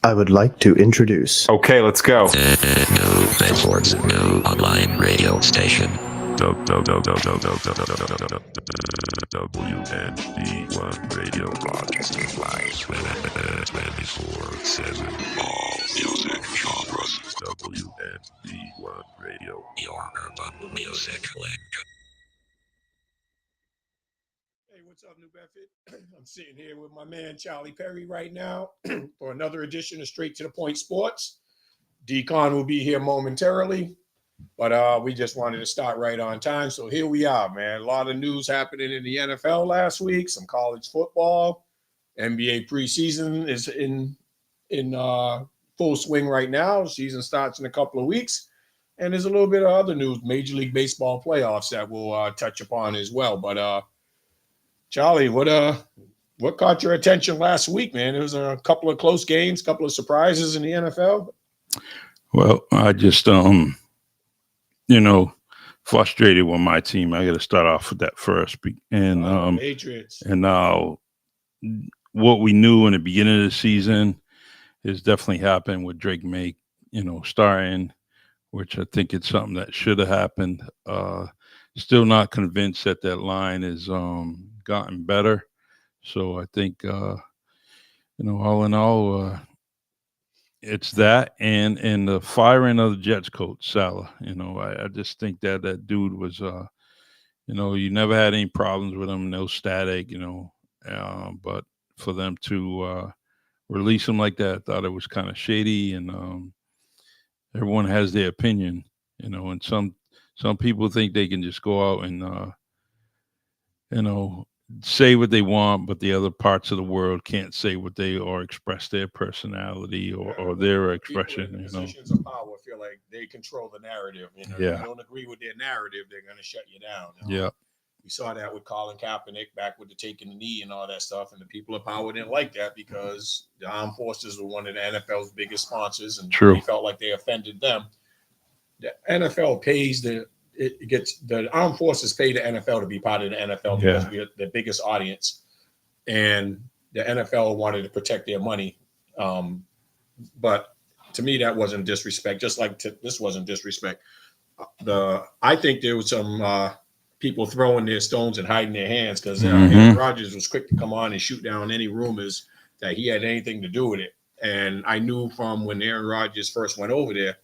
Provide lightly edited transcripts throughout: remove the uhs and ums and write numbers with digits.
I would like to introduce. Okay, let's go. New Bedford's new online radio station. WNB1 Radio broadcasting live 24/7. All music genres. WNB1 Radio, your urban music link. Hey, what's up, New Bedford? I'm sitting here with my man Charlie Perry right now for another edition of Straight to the Point Sports. D-Con will be here momentarily, but we just wanted to start right on time. So here we are, man. A lot of news happening in the NFL last week, some college football. NBA preseason is in full swing right now. Season starts in a couple of weeks. And there's a little bit of other news, Major League Baseball playoffs that we'll touch upon as well. But Charlie, what caught your attention last week, man? There was a couple of close games, couple of surprises in the NFL. Well, I just, frustrated with my team. I got to start off with that first. And Patriots. And now, what we knew in the beginning of the season has definitely happened with Drake May, starting, which I think it's something that should have happened. Still not convinced that line has gotten better. So I think, all in all, it's that and the firing of the Jets coach, Salah. I just think that dude was, you never had any problems with him, no static, but for them to release him like that, I thought it was kind of shady. And everyone has their opinion, and some people think they can just go out and, say what they want, but the other parts of the world can't say what they or express their personality or their expression. People in positions of power feel like they control the narrative. If you don't agree with their narrative, they're going to shut you down. Yeah. We saw that with Colin Kaepernick back with the taking the knee and all that stuff. And the people of power didn't like that because the armed forces were one of the NFL's biggest sponsors. And True. They felt like they offended them. The NFL pays the armed forces pay the NFL to be part of the NFL because we're the biggest audience. And the NFL wanted to protect their money. But to me, that wasn't disrespect, just like this wasn't disrespect. I think there was some people throwing their stones and hiding their hands because Aaron Rodgers was quick to come on and shoot down any rumors that he had anything to do with it. And I knew from when Aaron Rodgers first went over there,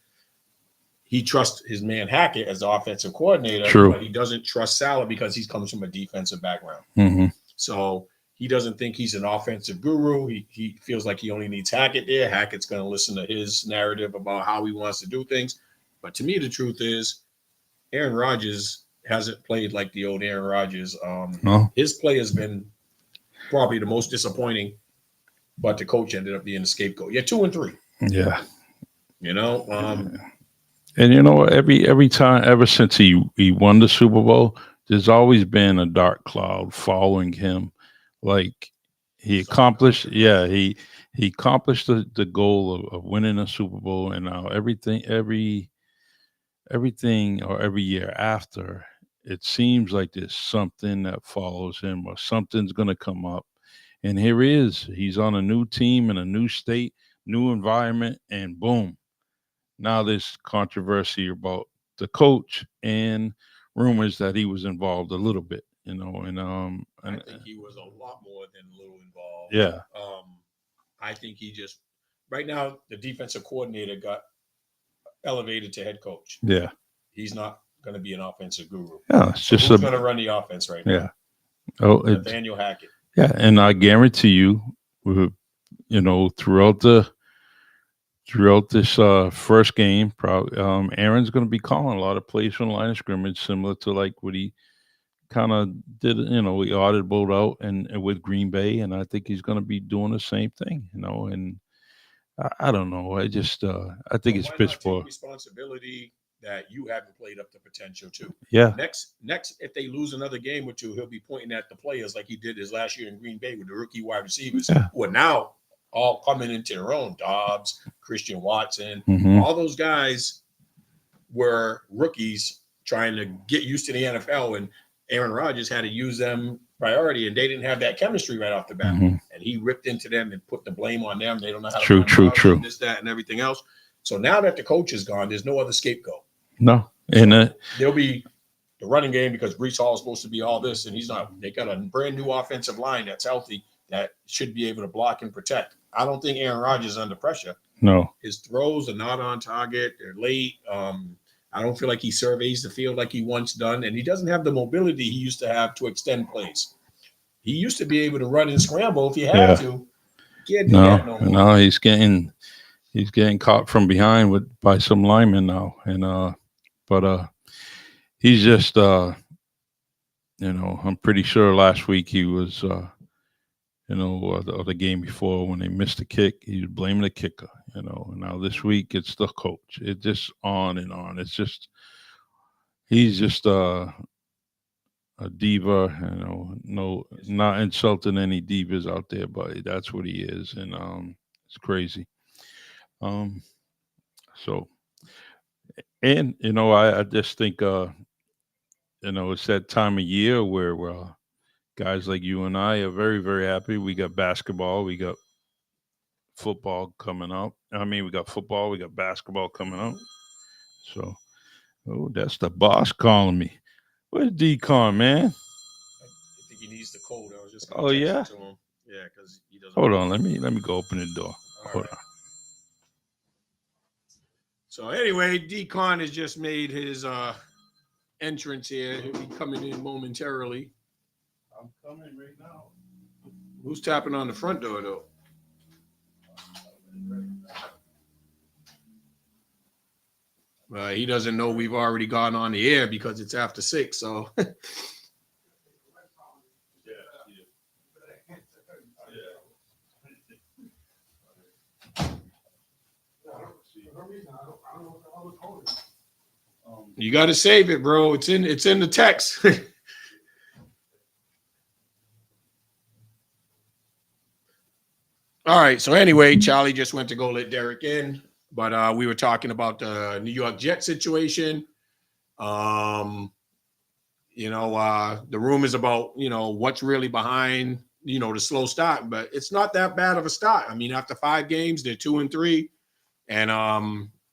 he trusts his man Hackett as the offensive coordinator. True. But he doesn't trust Salah because he comes from a defensive background. Mm-hmm. So he doesn't think he's an offensive guru. He feels like he only needs Hackett there. Hackett's going to listen to his narrative about how he wants to do things. But to me, the truth is Aaron Rodgers hasn't played like the old Aaron Rodgers. No. His play has been probably the most disappointing, but the coach ended up being the scapegoat. Yeah, 2-3. Yeah. And every time, ever since he won the Super Bowl, there's always been a dark cloud following him. Like he accomplished, he accomplished the goal of winning a Super Bowl, and now everything or every year after, it seems like there's something that follows him or something's going to come up. And here he is. He's on a new team in a new state, new environment, and boom. Now there's controversy about the coach and rumors that he was involved a little bit, and I think he was a lot more than a little involved. Yeah. I think he just right now the defensive coordinator got elevated to head coach. Yeah. He's not going to be an offensive guru. Yeah, it's just who's going to run the offense right now? Yeah. Oh, Nathaniel Hackett. Yeah, and I guarantee you, throughout this first game, probably Aaron's going to be calling a lot of plays from the line of scrimmage, similar to like what he kind of did. He audibled out and with Green Bay, and I think he's going to be doing the same thing. And I don't know. I just I think it's Pittsburgh responsibility that you haven't played up to potential too. Yeah. Next, if they lose another game or two, he'll be pointing at the players like he did his last year in Green Bay with the rookie wide receivers who are now all coming into their own. Dobbs, Christian Watson, all those guys were rookies trying to get used to the NFL, and Aaron Rodgers had to use them priority, and they didn't have that chemistry right off the bat. Mhm. And he ripped into them and put the blame on them. They don't know how to True, run true, routes true. and this, that, and everything else. So now that the coach is gone, there's no other scapegoat. No, and There'll be the running game because Brees Hall is supposed to be all this, and he's not. They got a brand new offensive line that's healthy that should be able to block and protect. I don't think Aaron Rodgers is under pressure. no, His throws are not on target. They're late. I don't feel like he surveys the field like he once done, and he doesn't have the mobility he used to have to extend plays. He used to be able to run and scramble if he had Yeah. to. He can't do that no, no more. no. He's getting caught from behind by some linemen now, and but he's just I'm pretty sure last week he was the game before when they missed the kick, he was blaming the kicker. And now this week it's the coach. It's just on and on. It's just he's just a diva. No, not insulting any divas out there, but that's what he is, and it's crazy. So, and I just think it's that time of year where guys like you and I are very, very happy. We got basketball, we got football coming up. We got football, we got basketball coming up. So, that's the boss calling me. Where's Decon, man? I think he needs the code. I was just Oh, yeah? it to him. Yeah, because he doesn't. Hold on, let me go open the door. Hold on. So anyway, Decon has just made his entrance here. He'll be coming in momentarily. I'm coming right now. Who's tapping on the front door though? He doesn't know we've already gone on the air because it's after 6. So you got to save it, bro. It's in the text. All right. So anyway, Charlie just went to go let Derek in, but we were talking about the New York Jets situation. The rumors about what's really behind the slow start, but it's not that bad of a start. After 5 games, they're 2-3, and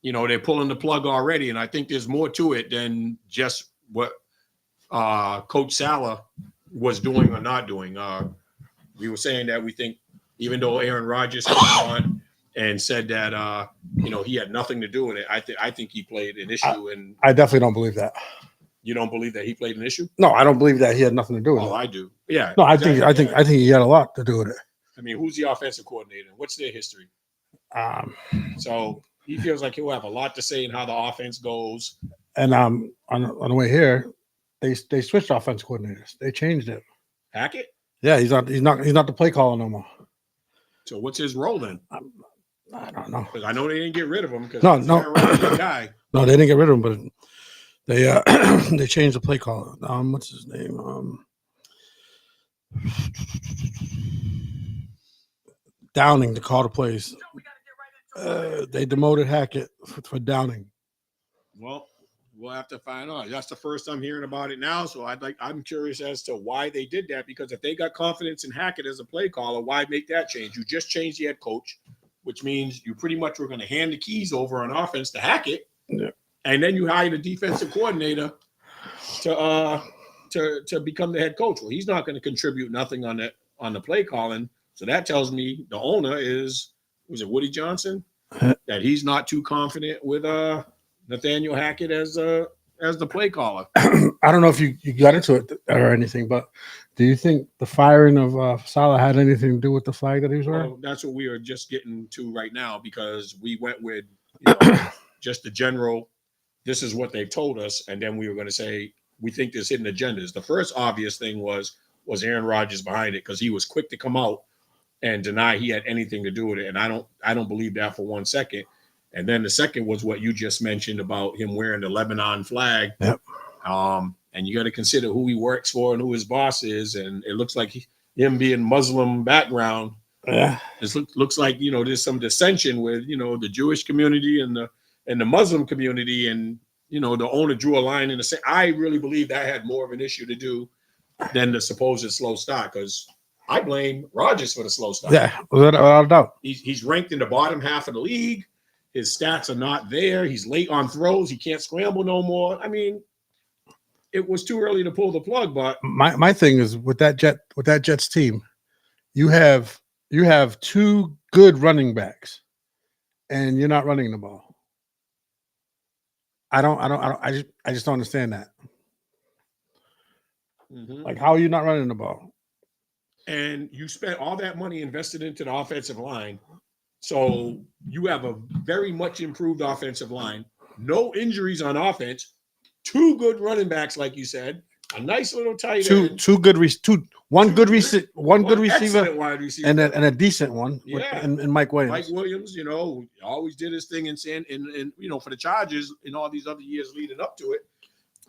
they're pulling the plug already. And I think there's more to it than just what Coach Saleh was doing or not doing. We were saying that we think, even though Aaron Rodgers came on and said that he had nothing to do with it, I think he played an issue. And I definitely don't believe that. you don't believe that he played an issue? No, I don't believe that he had nothing to do with Oh, it. I do. Yeah. No, I exactly. think he had a lot to do with it. Who's the offensive coordinator? What's their history? So he feels like he'll have a lot to say in how the offense goes. And on the way here, they switched offense coordinators. They changed it. Hackett? Yeah, he's not the play caller no more. So what's his role then? I don't know. Because I know they didn't get rid of him. Because No. guy. No, they didn't get rid of him, but they they changed the play caller. What's his name? Downing to call the plays. They demoted Hackett for Downing. Well, we'll have to find out. That's the first I'm hearing about it now. So I'm curious as to why they did that. Because if they got confidence in Hackett as a play caller, why make that change? You just changed the head coach, which means you pretty much were going to hand the keys over on offense to Hackett. Yeah. And then you hired a defensive coordinator to become the head coach. Well, he's not going to contribute nothing on the play calling. So that tells me the owner was it Woody Johnson? That he's not too confident with Nathaniel Hackett as the play caller. I don't know if you got into it or anything, but do you think the firing of Saleh had anything to do with the flag that he was wearing? Well, that's what we are just getting to right now, because we went with just the general, this is what they've told us, and then we were going to say we think there's hidden agendas. The first obvious thing was Aaron Rodgers behind it, because he was quick to come out and deny he had anything to do with it, and I don't believe that for 1 second. And then the second was what you just mentioned about him wearing the Lebanon flag. Yep. And you got to consider who he works for and who his boss is. And it looks like him being Muslim background. Yeah. It looks like, there's some dissension with, the Jewish community and the Muslim community. And, the owner drew a line in the sand. I really believe that had more of an issue to do than the supposed slow start. Because I blame Rodgers for the slow start. Yeah, without a doubt. He's ranked in the bottom half of the league. His stats are not there. He's late on throws. He can't scramble no more. I mean, it was too early to pull the plug. But My thing is with that Jets team, you have two good running backs, and you're not running the ball. I just don't understand that. Like, how are you not running the ball? And you spent all that money invested into the offensive line. So you have a very much improved offensive line, no injuries on offense, two good running backs, like you said, a nice little tight end, one good receiver, excellent wide receiver, and a decent one. Yeah. And Mike Williams. Mike Williams, always did his thing in for the Chargers in all these other years leading up to it.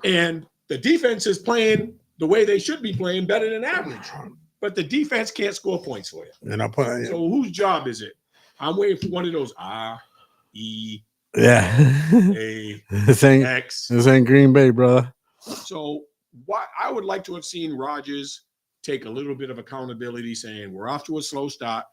And the defense is playing the way they should be playing, better than average. But the defense can't score points for you. And So whose job is it? I'm waiting for one of those E, yeah. A, this ain't Green Bay, brother. So what I would like to have seen Rodgers take a little bit of accountability, saying we're off to a slow start.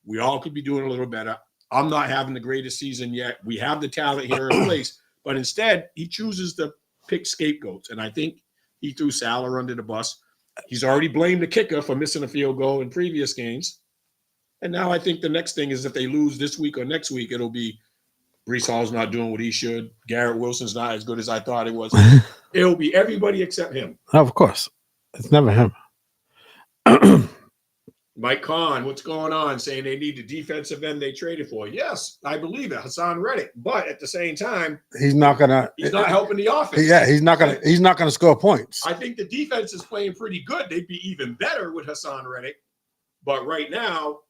We all could be doing a little better. I'm not having the greatest season yet. We have the talent here in place, but instead he chooses to pick scapegoats. And I think he threw Salah under the bus. He's already blamed the kicker for missing a field goal in previous games. And now I think the next thing is if they lose this week or next week, it'll be Brees Hall's not doing what he should. Garrett Wilson's not as good as I thought it was. It'll be everybody except him. Of course. It's never him. Mike Kahn, what's going on? Saying they need the defensive end they traded for. Yes, I believe it. Hassan Reddick. But at the same time, he's not helping the offense. Yeah, he's not gonna score points. I think the defense is playing pretty good. They'd be even better with Hassan Reddick. But right now,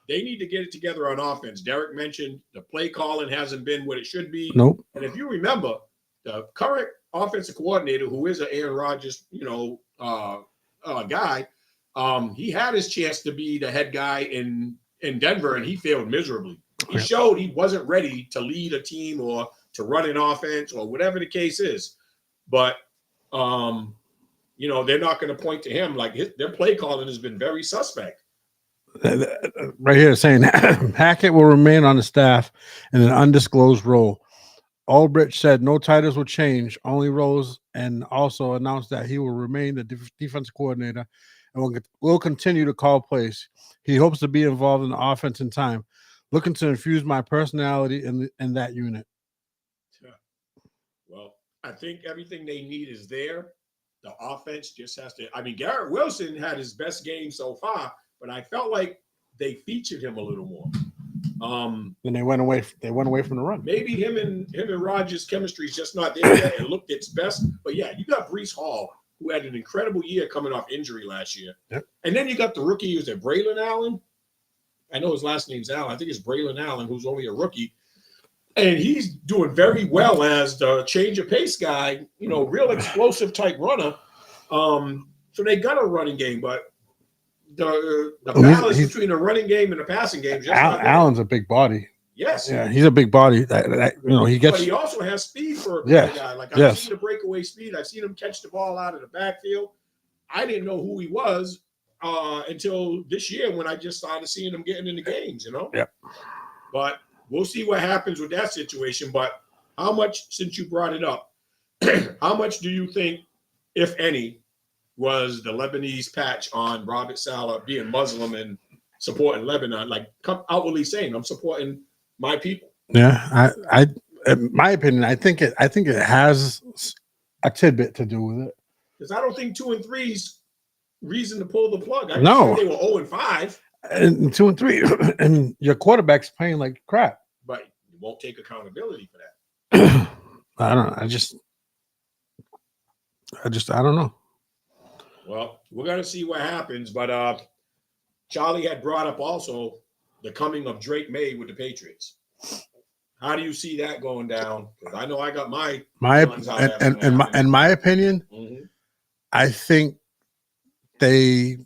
they need to get it together on offense. Derek mentioned the play calling hasn't been what it should be. Nope. And if you remember, the current offensive coordinator, who is an Aaron Rodgers, guy, he had his chance to be the head guy in Denver, and he failed miserably. He showed he wasn't ready to lead a team or to run an offense or whatever the case is. But they're not going to point to him. Like their play calling has been very suspect. Right here saying Hackett will remain on the staff in an undisclosed role. Ulbrich said no titles will change, only roles, and also announced that he will remain the defense coordinator and will continue to call plays. He hopes to be involved in the offense in time, looking to infuse my personality in that unit. Yeah. Well, I think everything they need is there. The offense just has to. I mean, Garrett Wilson had his best game so far, but I felt like they featured him a little more. And they went away from the run. Maybe him and Rodgers' chemistry is just not there yet. It looked its best. But yeah, you got Brees Hall, who had an incredible year coming off injury last year. Yep. And then you got the rookie, who's at Braylon Allen. I know his last name's Allen. I think it's Braylon Allen, who's only a rookie. And he's doing very well as the change of pace guy, real explosive type runner. So they got a running game, but the balance between the running game and the passing game. Allen's a big body. Yes. Yeah, he's a big body. He gets. But he also has speed for a guy. Like I've seen the breakaway speed. I've seen him catch the ball out of the backfield. I didn't know who he was until this year when I just started seeing him getting in the games. Yeah. But we'll see what happens with that situation. But how much, since you brought it up, how much do you think, if any, was the Lebanese patch on Robert Saleh being Muslim and supporting Lebanon, like outwardly saying, I'm supporting my people? Yeah, I in my opinion, I think it has a tidbit to do with it. Because I don't think 2-3's reason to pull the plug. No, they were 0-5. And 2 and 3, and your quarterback's playing like crap. But you won't take accountability for that. I don't know. I don't know. Well, we're going to see what happens. But Charlie had brought up also the coming of Drake May with the Patriots. How do you see that going down? Because I know I got my opinion. Mm-hmm. I think they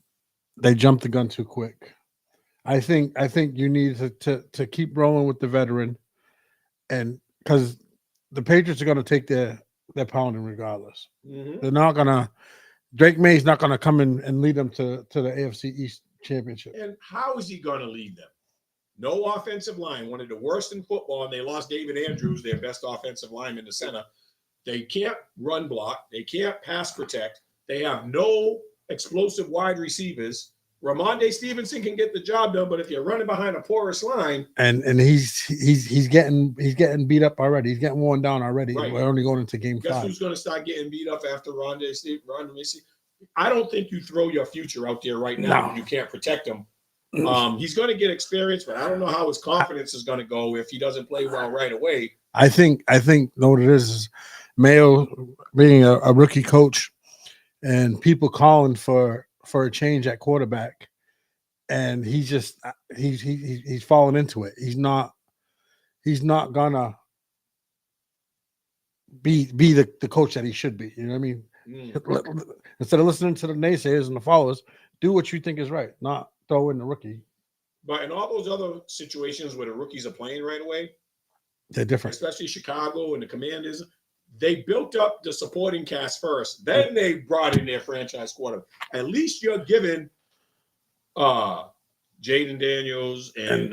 jumped the gun too quick. I think you need to keep rolling with the veteran, and because the Patriots are going to take their pounding regardless. Mm-hmm. They're not gonna Drake May's not going to come in and lead them to the AFC East championship. And how is he going to lead them? No offensive line, one of the worst in football, and they lost David Andrews, their best offensive lineman in the center. They can't run block. They can't pass protect. They have no explosive wide receivers. Ramondre Stevenson can get the job done, but if you're running behind a porous line, And he's getting beat up already. He's getting worn down already. Right. We're only going into game guess 5. who's going to start getting beat up after Ramondre? I don't think you throw your future out there right now No. when you can't protect him. He's going to get experience, but I don't know how his confidence is going to go if he doesn't play well right away. I think know what it is Mayo being a rookie coach and people calling for a change at quarterback, and he's fallen into it. He's not gonna be the coach that he should be. You know what I mean? Instead of listening to the naysayers and the followers, do what you think is right, not throw in the rookie. But in all those other situations where the rookies are playing right away, They're different. especially Chicago and the Commanders, they built up the supporting cast first. Then they brought in their franchise quarterback. At least you're giving Jaden Daniels and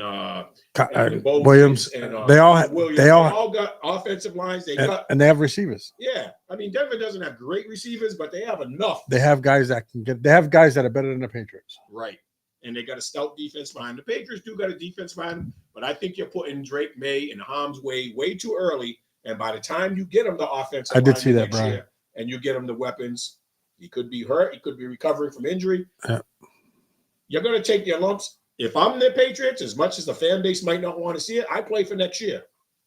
Bo Williams. and They all Williams. they all got offensive lines. They got and they have receivers. yeah. I mean, Denver doesn't have great receivers, but they have enough. They have guys that can get. They have guys that are better than the Patriots. Right. And they got a stout defense behind. The Patriots do got a defense behind them, but I think you're putting Drake May in harm's way too early. And by the time you get him the offensive, I did line see that, next Brian. year, and you get him the weapons, he could be hurt. He could be recovering from injury. Yeah. You're going to take your lumps. If I'm the Patriots, as much as the fan base might not want to see it, I play for next year.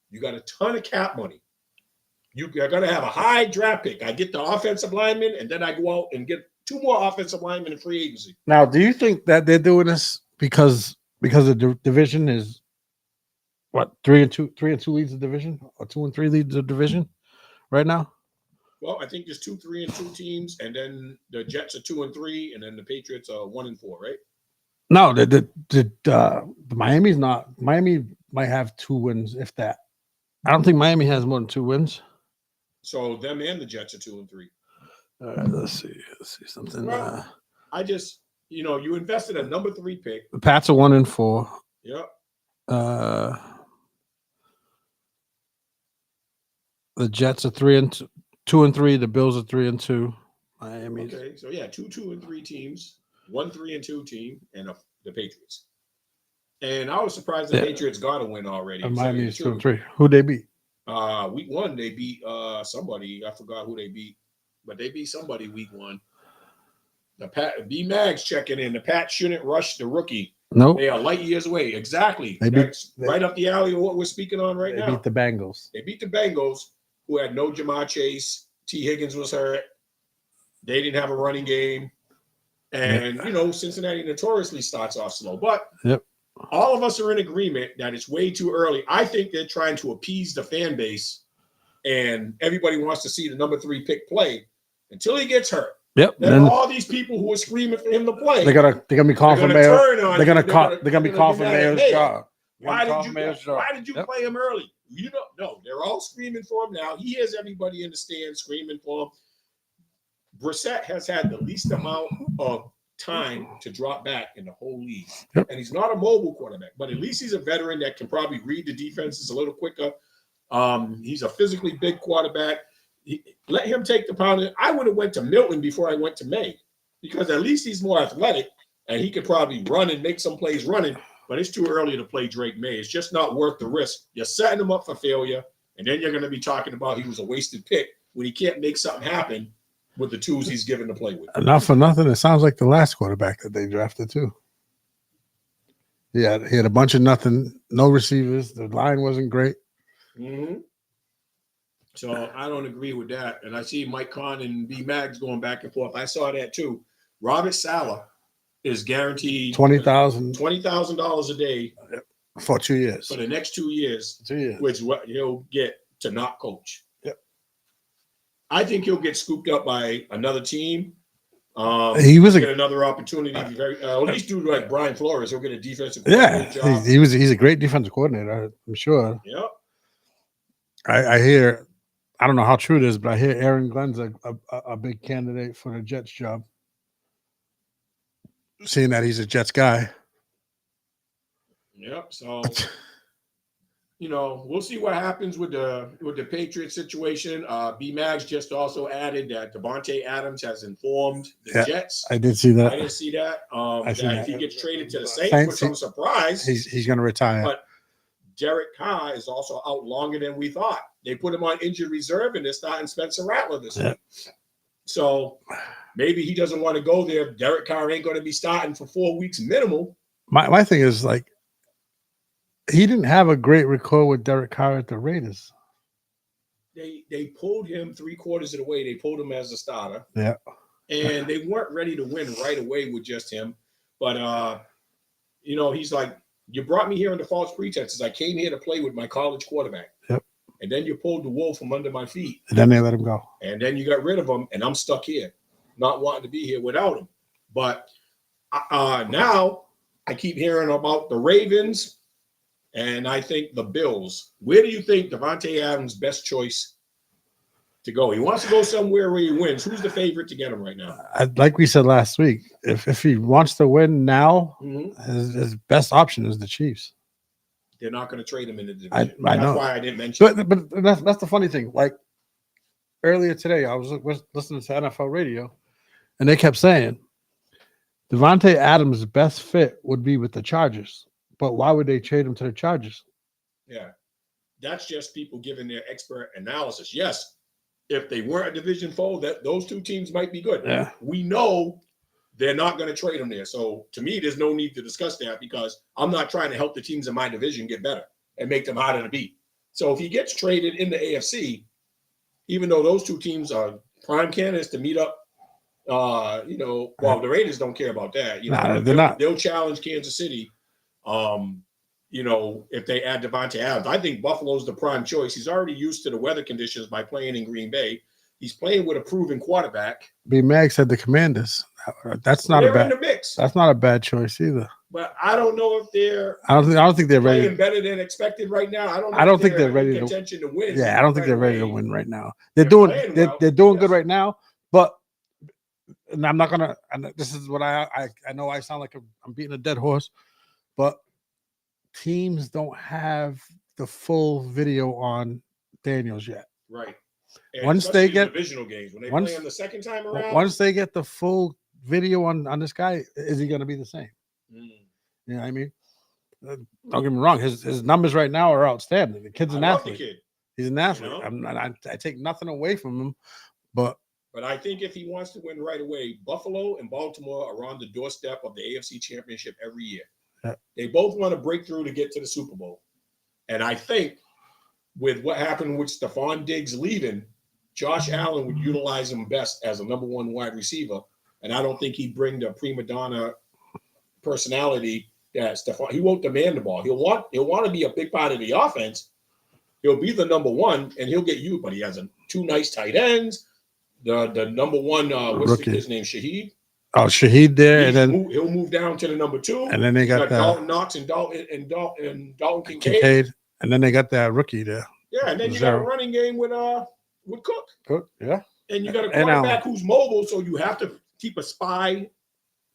You got a ton of cap money. You're going to have a high draft pick. I get the offensive lineman, and then I go out and get 2 more offensive linemen in free agency. Now, do you think that they're doing this because the division is what 3-2 leads the division, or 2-3 leads the division right now? Well, I think there's 2 3-2 teams, and then the Jets are 2-3, and then the Patriots are 1-4, right? No, the Miami's not. Miami might have 2 wins, if that. I don't think Miami has more than 2 wins. So them and the Jets are 2-3. All right, let's see something. Well, I just, you invested a number 3 pick. The Pats are 1-4. Yep. The Jets are 2-3. The Bills are 3-2. Miami. Okay, so yeah, 2-2-3 teams, 1-3-2 team, and the Patriots. And I was surprised the Patriots got a win already. Miami is 2-3. Who they beat? Week 1 they beat somebody. I forgot who they beat, but they beat somebody week 1. The B Mags checking in. The Pats shouldn't rush the rookie. Nope. They are light years away. Exactly. That's right up the alley of what we're speaking on right now. They beat the Bengals. They beat the Bengals, who had no Jamar Chase. T. Higgins was hurt. They didn't have a running game. And, Cincinnati notoriously starts off slow. But all of us are in agreement that it's way too early. I think they're trying to appease the fan base, and everybody wants to see the number 3 pick play until he gets hurt. Yep. Then all these people who are screaming for him to play, they're gonna be calling for Mayo. They're gonna be calling for Mayo's Mayo's job. Why did you play him early? No, they're all screaming for him now. He has everybody in the stand screaming for him. Brissett has had the least amount of time to drop back in the whole league. And he's not a mobile quarterback, but at least he's a veteran that can probably read the defenses a little quicker. He's a physically big quarterback. Let him take the pound. I would have went to Milton before I went to May, because at least he's more athletic and he could probably run and make some plays running, but it's too early to play Drake May. It's just not worth the risk. You're setting him up for failure, and then you're going to be talking about he was a wasted pick when he can't make something happen with the tools he's given to play with. Not for nothing, it sounds like the last quarterback that they drafted too. Yeah, he had a bunch of nothing, no receivers. The line wasn't great. Mm-hmm. So I don't agree with that. And I see Mike Conn and B Mags going back and forth. I saw that too. Robert Saleh is guaranteed $20,000 a day for 2 years. For the next 2 years. 2 years. Which what he'll get to not coach. Yep. I think he'll get scooped up by another team. He was get another opportunity. At least do like Brian Flores. He'll get a defensive coordinator job. He's a great defensive coordinator. I'm sure. Yep. I hear I don't know how true it is, but I hear Aaron Glenn's a big candidate for the Jets job. Seeing that he's a Jets guy. Yep. So, we'll see what happens with the Patriots situation. B Mags just also added that Devontae Adams has informed the Jets. I did see that. I didn't see that. That if he gets traded to the Saints, Saints, which I'm surprised. He's going to retire. But Derek Carr is also out longer than we thought. They put him on injured reserve, and they're starting Spencer Rattler this week. So maybe he doesn't want to go there. Derek Carr ain't going to be starting for 4 weeks minimal. My thing is, like, he didn't have a great record with Derek Carr at the Raiders. They pulled him 3/4 of the way. They pulled him as a starter. Yeah. And they weren't ready to win right away with just him. But, he's like, you brought me here under false pretenses. I came here to play with my college quarterback. Yep. And then you pulled the wool from under my feet. And then they let him go. And then you got rid of him, and I'm stuck here, not wanting to be here without him. But now I keep hearing about the Ravens, and I think the Bills. Where do you think Devontae Adams' best choice to go? He wants to go somewhere where he wins. Who's the favorite to get him right now? Like we said last week, if he wants to win now, his best option is the Chiefs. They're not going to trade him in the division. I know. That's why I didn't mention it. But that's the funny thing. Like earlier today, I was listening to NFL radio, and they kept saying Devontae Adams' best fit would be with the Chargers. But why would they trade him to the Chargers? Yeah. That's just people giving their expert analysis. Yes, if they weren't a division foe, that those two teams might be good. Yeah. We know they're not going to trade him there. So to me, there's no need to discuss that because I'm not trying to help the teams in my division get better and make them harder to beat. So if he gets traded in the AFC, even though those two teams are prime candidates to meet up, the Raiders don't care about that. They're not. They'll challenge Kansas City. If they add Devontae Adams, I think Buffalo's the prime choice. He's already used to the weather conditions by playing in Green Bay. He's playing with a proven quarterback. B Mag said the Commanders. That's not They're in the mix. That's not a bad choice either. But I don't know if they're. I don't think they're ready. Playing better than expected right now. I don't think they're ready to win. Yeah, I don't think they're ready to win right now. They're doing good right now, but and I'm not gonna. And this is what I know. I sound like I'm beating a dead horse, but teams don't have the full video on Daniels yet. Right. And once they get divisional games, when they play him the second time around, once they get the full video on this guy, is he going to be the same? You know what I mean? Don't get me wrong. His numbers right now are outstanding. The kid's an athlete. He's an athlete. I take nothing away from him, but I think if he wants to win right away, Buffalo and Baltimore are on the doorstep of the AFC Championship every year. Yeah. They both want to break through to get to the Super Bowl. And I think with what happened with Stephon Diggs leaving, Josh Allen would utilize him best as a number one wide receiver. And I don't think he'd bring the prima donna personality that Stephon. He won't demand the ball. He'll want to be a big part of the offense. He'll be the number one, and he'll get you. But he has two nice tight ends. The number one, what's his name? Shaheed. Oh, Shaheed there, and then he'll move down to the number two. And then they got Dalton Knox and Dalton Kincaid. And then they got that rookie there. Yeah, and then you got a running game with Cook. Cook, yeah. And you got a quarterback who's mobile, so you have to keep a spy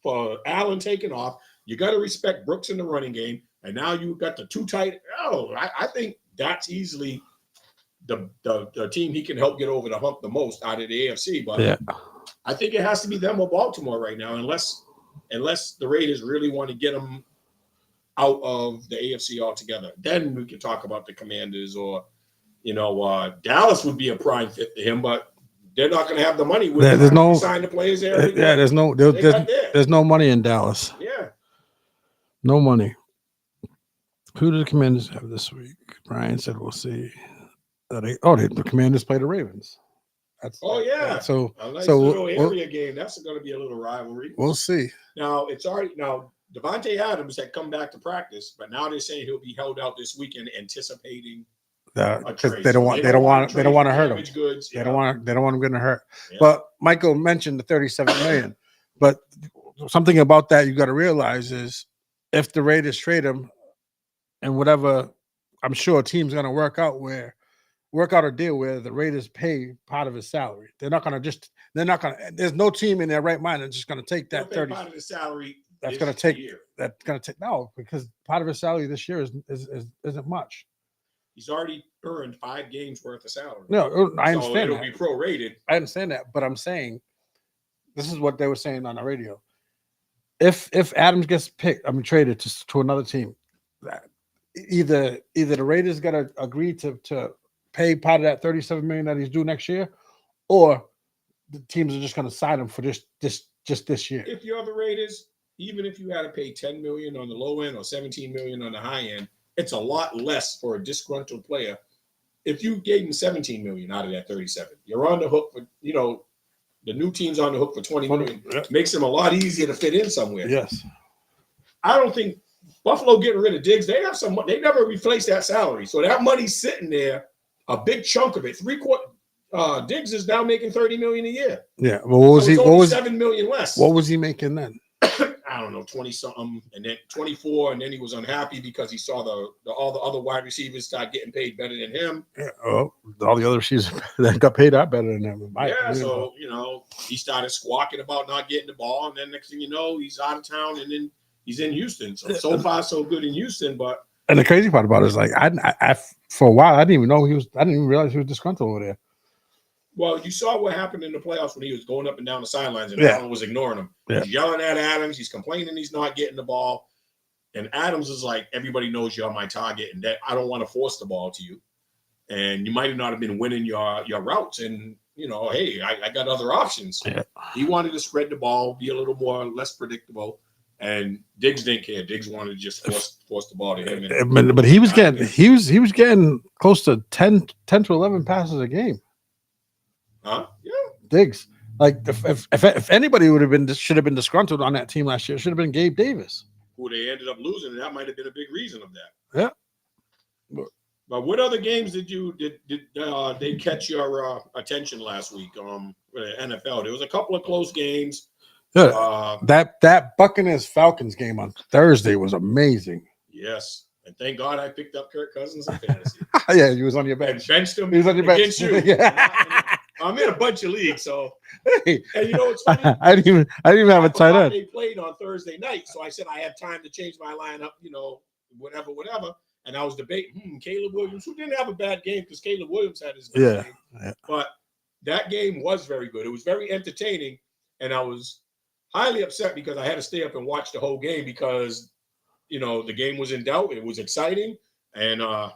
for Allen taking off. You got to respect Brooks in the running game, and now you got the two tight. I think that's easily the team he can help get over the hump the most out of the AFC. But yeah. I think it has to be them or Baltimore right now, unless the Raiders really want to get them out of the AFC altogether. Then we can talk about the Commanders or, Dallas would be a prime fit for him, but they're not going to have the money. There's no sign the players there. Yeah, there's no money in Dallas. Yeah, no money. Who do the Commanders have this week? Brian said we'll see. The Commanders play the Ravens. So a nice little area game. That's going to be a little rivalry. We'll see. Now Devontae Adams had come back to practice, but now they're saying he'll be held out this weekend, anticipating a trade. They don't want to hurt him. Goods, they don't want him getting hurt. Yeah. But Michael mentioned the $37 million. But something about that you got to realize is if the Raiders trade him, and whatever, I'm sure a team's going to work out where work out a deal where the Raiders pay part of his salary. They're not going to. There's no team in their right mind that's just going to take They'll that pay 30. part of the salary. That's this going to take. year. That's going to take no, because part of his salary this year isn't much. He's already earned 5 games worth of salary. No, I So understand it'll that. be prorated. I understand that, but I'm saying this is what they were saying on the radio. If Adams gets traded to another team, either the Raiders got to agree to pay part of that $37 million that he's due next year, or the teams are just going to sign him for just this year. If you're the Raiders, even if you had to pay $10 million on the low end or $17 million on the high end, it's a lot less for a disgruntled player. If you gave him $17 million out of that 37, you're on the hook for, the new team's on the hook for $20 million. Yeah. Makes them a lot easier to fit in somewhere. Yes. I don't think Buffalo getting rid of Diggs, they never replaced that salary. So that money's sitting there, a big chunk of it. Diggs is now making $30 million a year. Yeah. Well, what was So he? it's What only was $7 million less? What was he making then? I don't know, 20 something, and then 24, and then he was unhappy because he saw all the other wide receivers start getting paid better than him. Yeah, all the other receivers that got paid out better than him. So he started squawking about not getting the ball, and then next thing you know, he's out of town, and then he's in Houston. So far so good in Houston, but and the crazy part about it is like I for a while I didn't even know I didn't even realize he was disgruntled over there. well, you saw what happened in the playoffs when he was going up and down the sidelines, and Yeah. Allen was ignoring him. Yeah. He's yelling at Adams. He's complaining he's not getting the ball. And Adams is like, everybody knows you're my target, and that I don't want to force the ball to you. And you might not have been winning your routes. And, hey, I got other options. Yeah. He wanted to spread the ball, be a little more less predictable. And Diggs didn't care. Diggs wanted to just force the ball to him. And, But he was getting close to 10 to 11 passes a game. huh? Yeah. Diggs. Like if anybody should have been disgruntled on that team last year, it should have been Gabe Davis. Who they ended up losing, and that might have been a big reason of that. Yeah. But what other games did they catch your attention last week? The NFL, there was a couple of close games. Yeah. That Buccaneers Falcons game on Thursday was amazing. Yes, and thank God I picked up Kirk Cousins in fantasy Yeah, he was on your and bench. benched him He was on your bench. against you. Yeah. I'm in a bunch of leagues, so Hey, and it's funny. I didn't even have a tight end. They played on Thursday night, so I said I have time to change my lineup. Whatever. And I was debating Caleb Williams, who didn't have a bad game because Caleb Williams had his good game. Yeah. But that game was very good. It was very entertaining, and I was highly upset because I had to stay up and watch the whole game because the game was in doubt. It was exciting, and I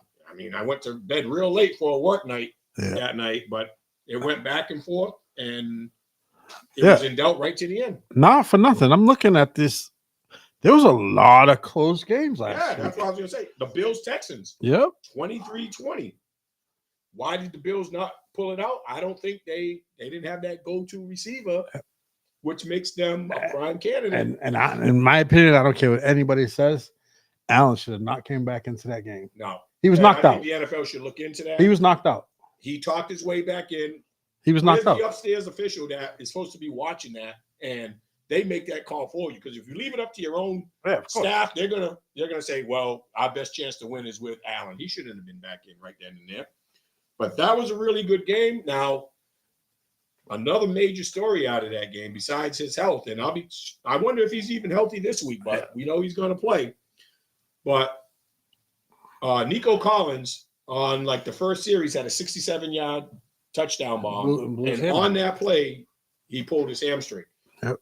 went to bed real late for a work night that night, but it went back and forth, and it was in doubt right to the end. Not for nothing. I'm looking at this. There was a lot of close games last Yeah, week. that's what I was going to say. The Bills-Texans, Yep. 23-20. Why did the Bills not pull it out? I don't think they didn't have that go-to receiver, which makes them a prime candidate. And in my opinion, I don't care what anybody says. Allen should have not came back into that game. No. He was And knocked I out. think the NFL should look into that. He was knocked out. He talked his way back in. He was knocked There's out. the upstairs official that is supposed to be watching that, and they make that call for you. Because if you leave it up to your own Yeah, of course. staff, they're gonna say, well, our best chance to win is with Allen. He shouldn't have been back in right then and there. But that was a really good game. Now, another major story out of that game, besides his health, and I wonder if he's even healthy this week, but we know he's gonna play. But Nico Collins on the first series had a 67-yard touchdown bomb. Blew his And hammy. on that play, he pulled his hamstring. Yep.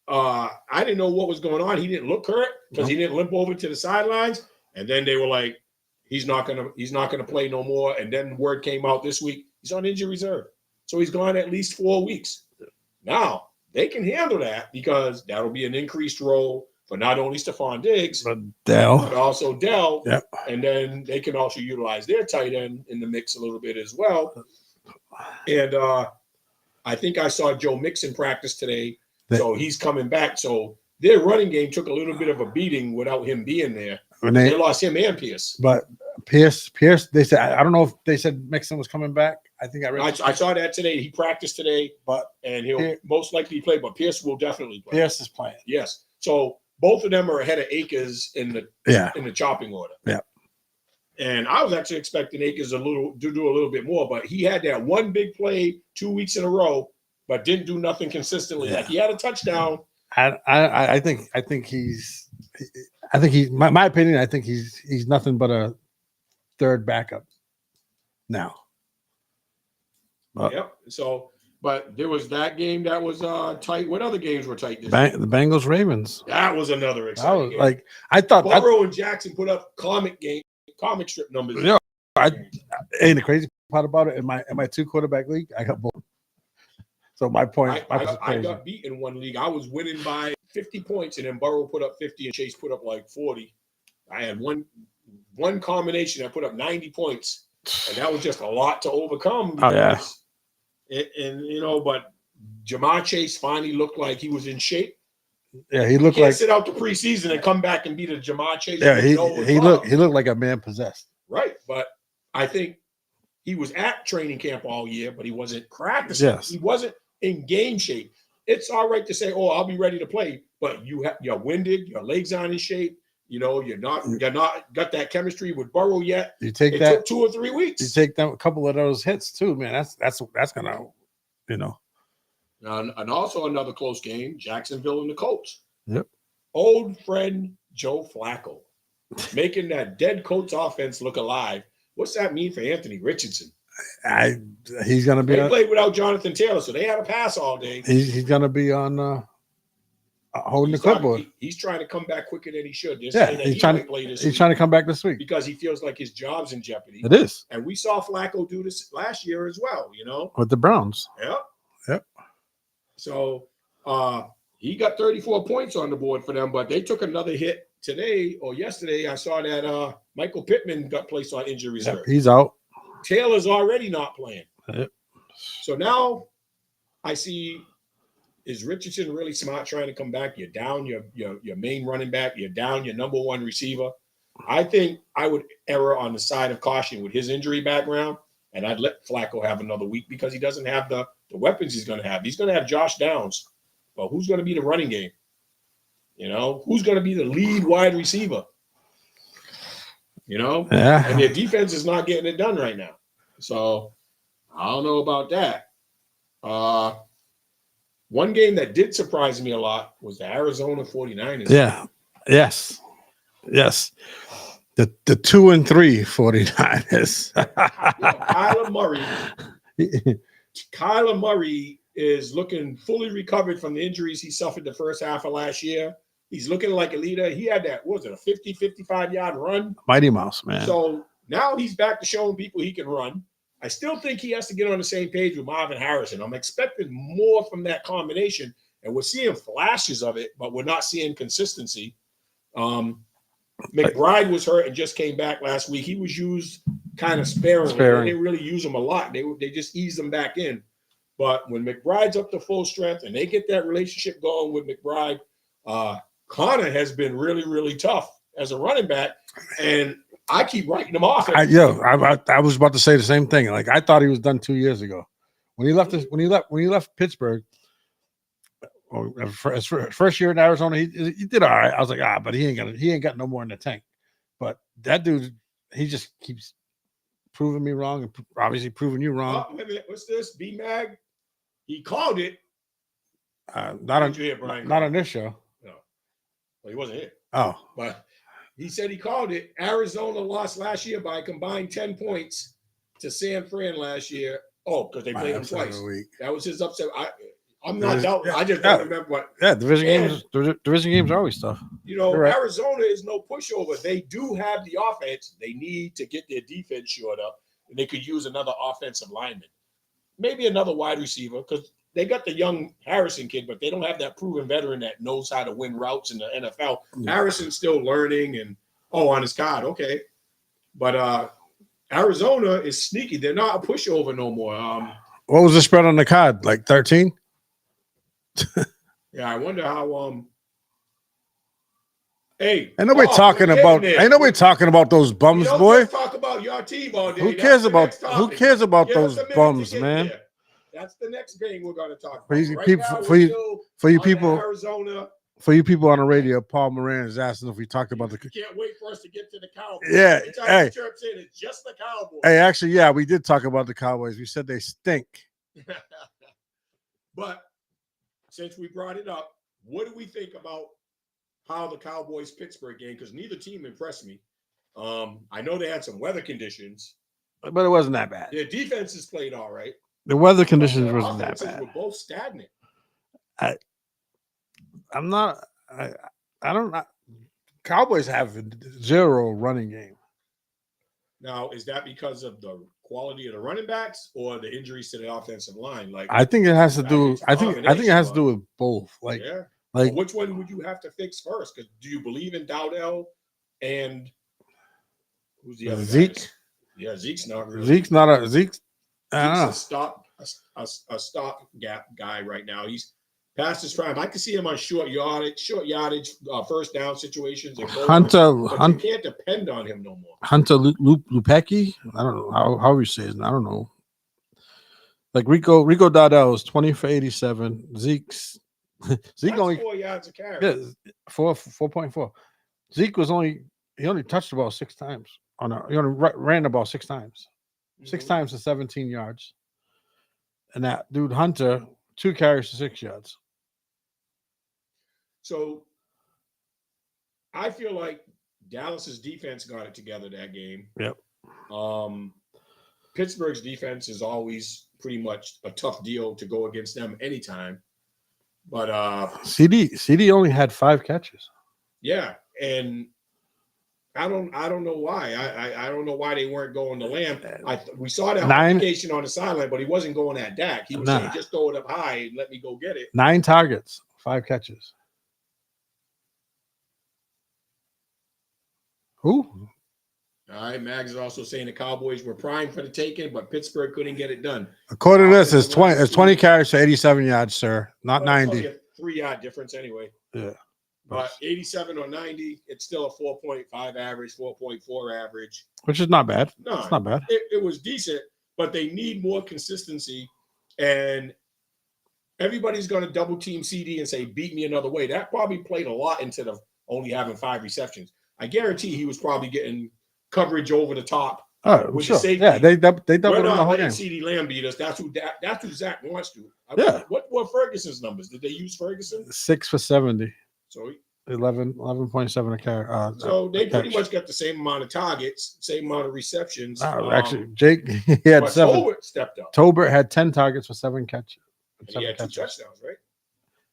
I didn't know what was going on. He didn't look hurt because he didn't limp over to the sidelines. And then they were like, he's not gonna play no more. And then word came out this week, he's on injury reserve. So he's gone at least 4 weeks. Now they can handle that because that'll be an increased role for not only Stephon Diggs, But Dell. but also Dell. Yep. And then they can also utilize their tight end in the mix a little bit as well. And I think I saw Joe Mixon practice today. So he's coming back. So their running game took a little bit of a beating without him being there. They lost him and Pierce. But Pierce, they said, I don't know if they said Mixon was coming back. I think I read. I saw that today. He practiced today, and he'll most likely play, but Pierce will definitely play. Pierce is playing. Yes. So both of them are ahead of Akers in the chopping order. Yeah. And I was actually expecting Akers to do a little bit more, but he had that one big play 2 weeks in a row, but didn't do nothing consistently. Yeah. Like he had a touchdown. I think my opinion, I think he's nothing but a third backup now. Yep. So, but there was that game that was tight. What other games were tight? The Bengals Ravens. That was another I exciting was game. like, I thought Burrow and Jackson put up comic strip numbers. Yeah, and the crazy part about it, in my 2 quarterback league, I got both. So my point, I got beat in one league. I was winning by 50 points, and then Burrow put up 50, and Chase put up like 40. I had one combination that put up 90 points, and that was just a lot to overcome. Because but Jamar Chase finally looked like he was in shape. Yeah, he looked like sit out the preseason and come back and beat a Jamar Chase. Yeah, he looked like a man possessed. Right, but I think he was at training camp all year, but he wasn't practicing. Yes. He wasn't in game shape. It's all right to say, "Oh, I'll be ready to play," but you're winded, your legs aren't in shape. You're not got that chemistry with Burrow yet. You take it that took 2 or 3 weeks. You take them a couple of those hits too, man. That's gonna, And also another close game, Jacksonville and the Colts. Yep. Old friend Joe Flacco making that dead Colts offense look alive. What's that mean for Anthony Richardson? He's gonna be. They played without Jonathan Taylor, so they had a pass all day. He's gonna be on holding the clipboard. He's trying to come back quicker than he should. He's trying to come back this week because he feels like his job's in jeopardy. It is, and we saw Flacco do this last year as well. With the Browns. Yep. So he got 34 points on the board for them, but they took another hit today or yesterday. I saw that Michael Pittman got placed on injury reserve. Yep, he's out. Taylor's already not playing. Yep. So now I see, is Richardson really smart trying to come back? You're down your main running back. You're down your number one receiver. I think I would err on the side of caution with his injury background, and I'd let Flacco have another week because he doesn't have the weapons he's going to have. He's going to have Josh Downs, but who's going to be the running game? Who's going to be the lead wide receiver? Yeah. And their defense is not getting it done right now. So I don't know about that. One game that did surprise me a lot was the Arizona 49ers. Yeah. Yes. The 2-3 49ers. Kyler Murray is looking fully recovered from the injuries he suffered the first half of last year. He's looking like a leader. He had that, what was it, a 50, 55-yard run? Mighty Mouse, man. So now he's back to showing people he can run. I still think he has to get on the same page with Marvin Harrison. I'm expecting more from that combination, and we're seeing flashes of it, but we're not seeing consistency. McBride was hurt and just came back last week. He was used kind of sparingly. They didn't really use him a lot. They just eased him back in. But when McBride's up to full strength and they get that relationship going with McBride, Connor has been really, really tough as a running back, and I keep writing him off. I was about to say the same thing. Like I thought he was done 2 years ago when he left Pittsburgh. First year in Arizona, he did all right. I was like, but he ain't got no more in the tank. But that dude, he just keeps proving me wrong and obviously proving you wrong. Wait a minute, what's this? B-Mag? He called it. Not on this show. No, well, he wasn't here. Oh, but he said he called it. Arizona lost last year by a combined 10 points to San Fran last year. Oh, because they played him twice. That was his upset. I'm not doubting. I just don't remember what. Yeah, division games are always tough. Right. Arizona is no pushover. They do have the offense. They need to get their defense shored up, and they could use another offensive lineman, maybe another wide receiver, because they got the young Harrison kid, but they don't have that proven veteran that knows how to win routes in the NFL. Harrison's still learning, and on his card, okay, but Arizona is sneaky. They're not a pushover no more. What was the spread on the card? Like 13? Yeah, I wonder how. Hey, ain't nobody talking about those bums, boy. Talk about your team all day. Who cares about those bums, man? That's the next game we're going to talk about. For you people, For you people on the radio, Paul Moran is asking if we talked about the. Can't wait for us to get to the Cowboys. Yeah, Anytime hey. you chirps in, it's just the Cowboys. Hey, actually, yeah, we did talk about the Cowboys. We said they stink. But since we brought it up, what do we think about how the Cowboys Pittsburgh game? Because neither team impressed me. I know they had some weather conditions. But it wasn't that bad. Their defenses played all right. The weather conditions Their wasn't that offenses bad. were both stagnant. I'm not. I don't. Cowboys have zero running game. Now, is that because of the quality of the running backs or the injuries to the offensive line? Like, I think it has to do. It's a I think it has to do with both. Like, yeah. like Well, which one would you have to fix first? Because do you believe in Dowdell and who's the other Zeke? guys? Yeah, Zeke's not really. Zeke's not a Zeke. I don't Zeke's know. a stop gap guy right now. He's past his prime. I can see him on short yardage, first down situations. And goal line, but you can't depend on him no more. Hunter Lupecki. I don't know how you say it. I don't know. Like Rico Dowdell is 20 for 87. Zeke's Zeke That's only 4 yards a carry. yeah, 4.4. Zeke was only touched the ball 6 times he only ran the ball 6 times. 6 Mhm. times to 17 yards. And that dude Hunter, 2 carries to 6 yards. So I feel like Dallas's defense got it together that game. Yep. Pittsburgh's defense is always pretty much a tough deal to go against them anytime. But CD only had 5 catches. yeah, and I don't know why. I don't know why they weren't going to Lamb. We saw that 9 application on the sideline, but he wasn't going at Dak. He was saying, just throw it up high and let me go get it. 9 targets, 5 catches. Who? All right, Mags is also saying the Cowboys were primed for the taking, but Pittsburgh couldn't get it done. According to this, it's 20 carries to 87 yards, sir. Not Well, it's 90. only a 3-yard difference anyway. Yeah. But 87 or 90, it's still a 4.5 average, 4.4 average. Which is not bad. No, It's not bad. it was decent, but they need more consistency. And everybody's going to double team CD and say, beat me another way. That probably played a lot into the only having 5 receptions. I guarantee he was probably getting coverage over the top. Oh, With sure. the safety. Yeah, they doubled We're him the not whole letting game. CD Lamb beat us. That's who Zach wants to. Yeah. What were Ferguson's numbers? Did they use Ferguson? 6 for 70. So 11.7 a carry. So they pretty catch. much got the same amount of targets, same amount of receptions. Actually, Jake he had but 7. Tolbert stepped up. Tolbert had 10 targets for 7 catches. And he 7 had 2 catches. touchdowns, right?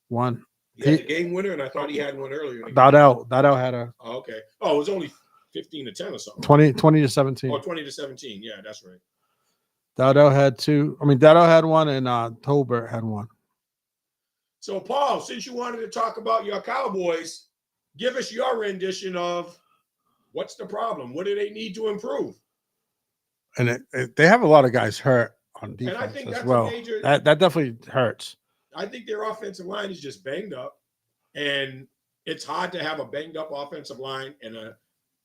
1. He had the game winner, and I thought he had one earlier. in the game. Dowdell had a Oh, okay. Oh, it was only 15 to 10 or something. 20 to 17. Oh, 20 to 17. Yeah, that's right. Dowdell had 2. I mean, Dowdell had 1 and Tolbert had 1. So, Paul, since you wanted to talk about your Cowboys, give us your rendition of what's the problem? What do they need to improve? And they have a lot of guys hurt on And I defense think as that's well. a major. That definitely hurts. I think their offensive line is just banged up, and it's hard to have a banged up offensive line and an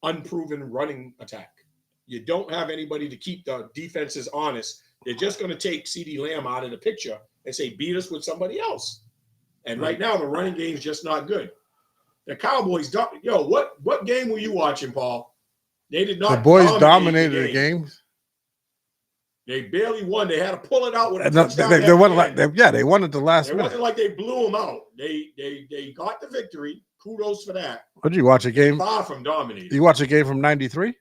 unproven running attack. You don't have anybody to keep the defenses honest. They're just going to take CD Lamb out of the picture and say, beat us with somebody else. And right now, the running game's just not good. The Cowboys, what game were you watching, Paul? They did not. The boys dominate dominated the game. They barely won. They had to pull it out with a No, touchdown. they at the won end. they won at the last It minute. wasn't like they blew them out. They got the victory. Kudos for that. What did you watch a game? Far from dominating. You watch a game from '93?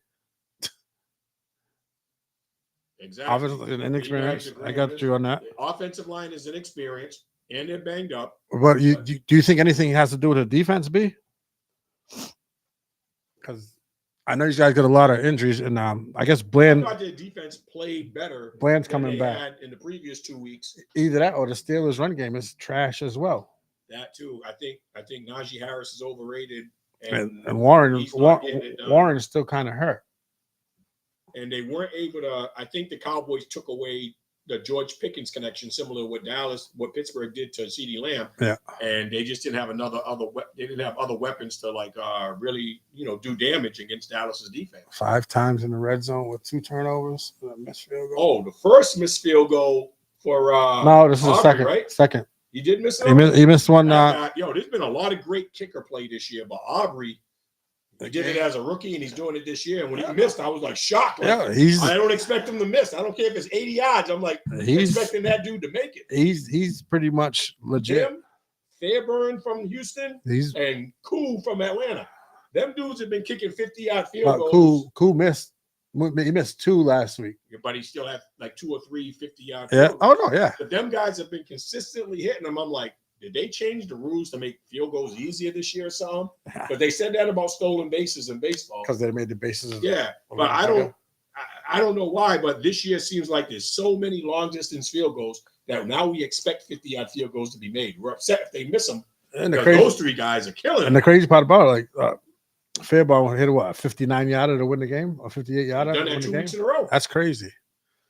Exactly. Offensive inexperience. Exactly. I got you on that. The offensive line is inexperienced and they're banged up. But do you think anything has to do with the defense, B? Because I know these guys got a lot of injuries, and I guess I Bland thought their defense played better Bland's than coming they back. had in the previous 2 weeks. Either that or the Steelers' run game is trash as well. That too. I think Najee Harris is overrated, And Warren he's not getting it done. Warren is still kind of hurt. And they weren't able to. I think the Cowboys took away the George Pickens connection, similar to what Pittsburgh did to CeeDee Lamb. Yeah. And they just didn't have they didn't have other weapons to really do damage against Dallas's defense. 5 times in the red zone with 2 turnovers, and a missed field goal. Oh, the first missed field goal for No, this is the Aubrey, second. right? Second. He did miss it. He missed one. There's been a lot of great kicker play this year, but Aubrey, he did it as a rookie, and he's doing it this year. And when he missed, I was like shocked. Like, I don't expect him to miss. I don't care if it's 80 yards. I'm like expecting that dude to make it. He's pretty much legit. Him, Fairburn from Houston, and Cool from Atlanta. Them dudes have been kicking 50-yard field goals. Cool missed. He missed 2 last week, but he still had like 2 or 3 50-yard. Yeah. Oh no. Yeah. But them guys have been consistently hitting them. I'm like, did they change the rules to make field goals easier this year or something? Because they said that about stolen bases in baseball. Because they made the bases. Yeah, but I don't know why. But this year seems like there's so many long distance field goals that now we expect 50-yard field goals to be made. We're upset if they miss them. And those 3 guys are killing. And the crazy part about it, like Fairbairn hit a 59-yarder to win the game, or 58-yarder. Done that 2 weeks in a row. That's crazy.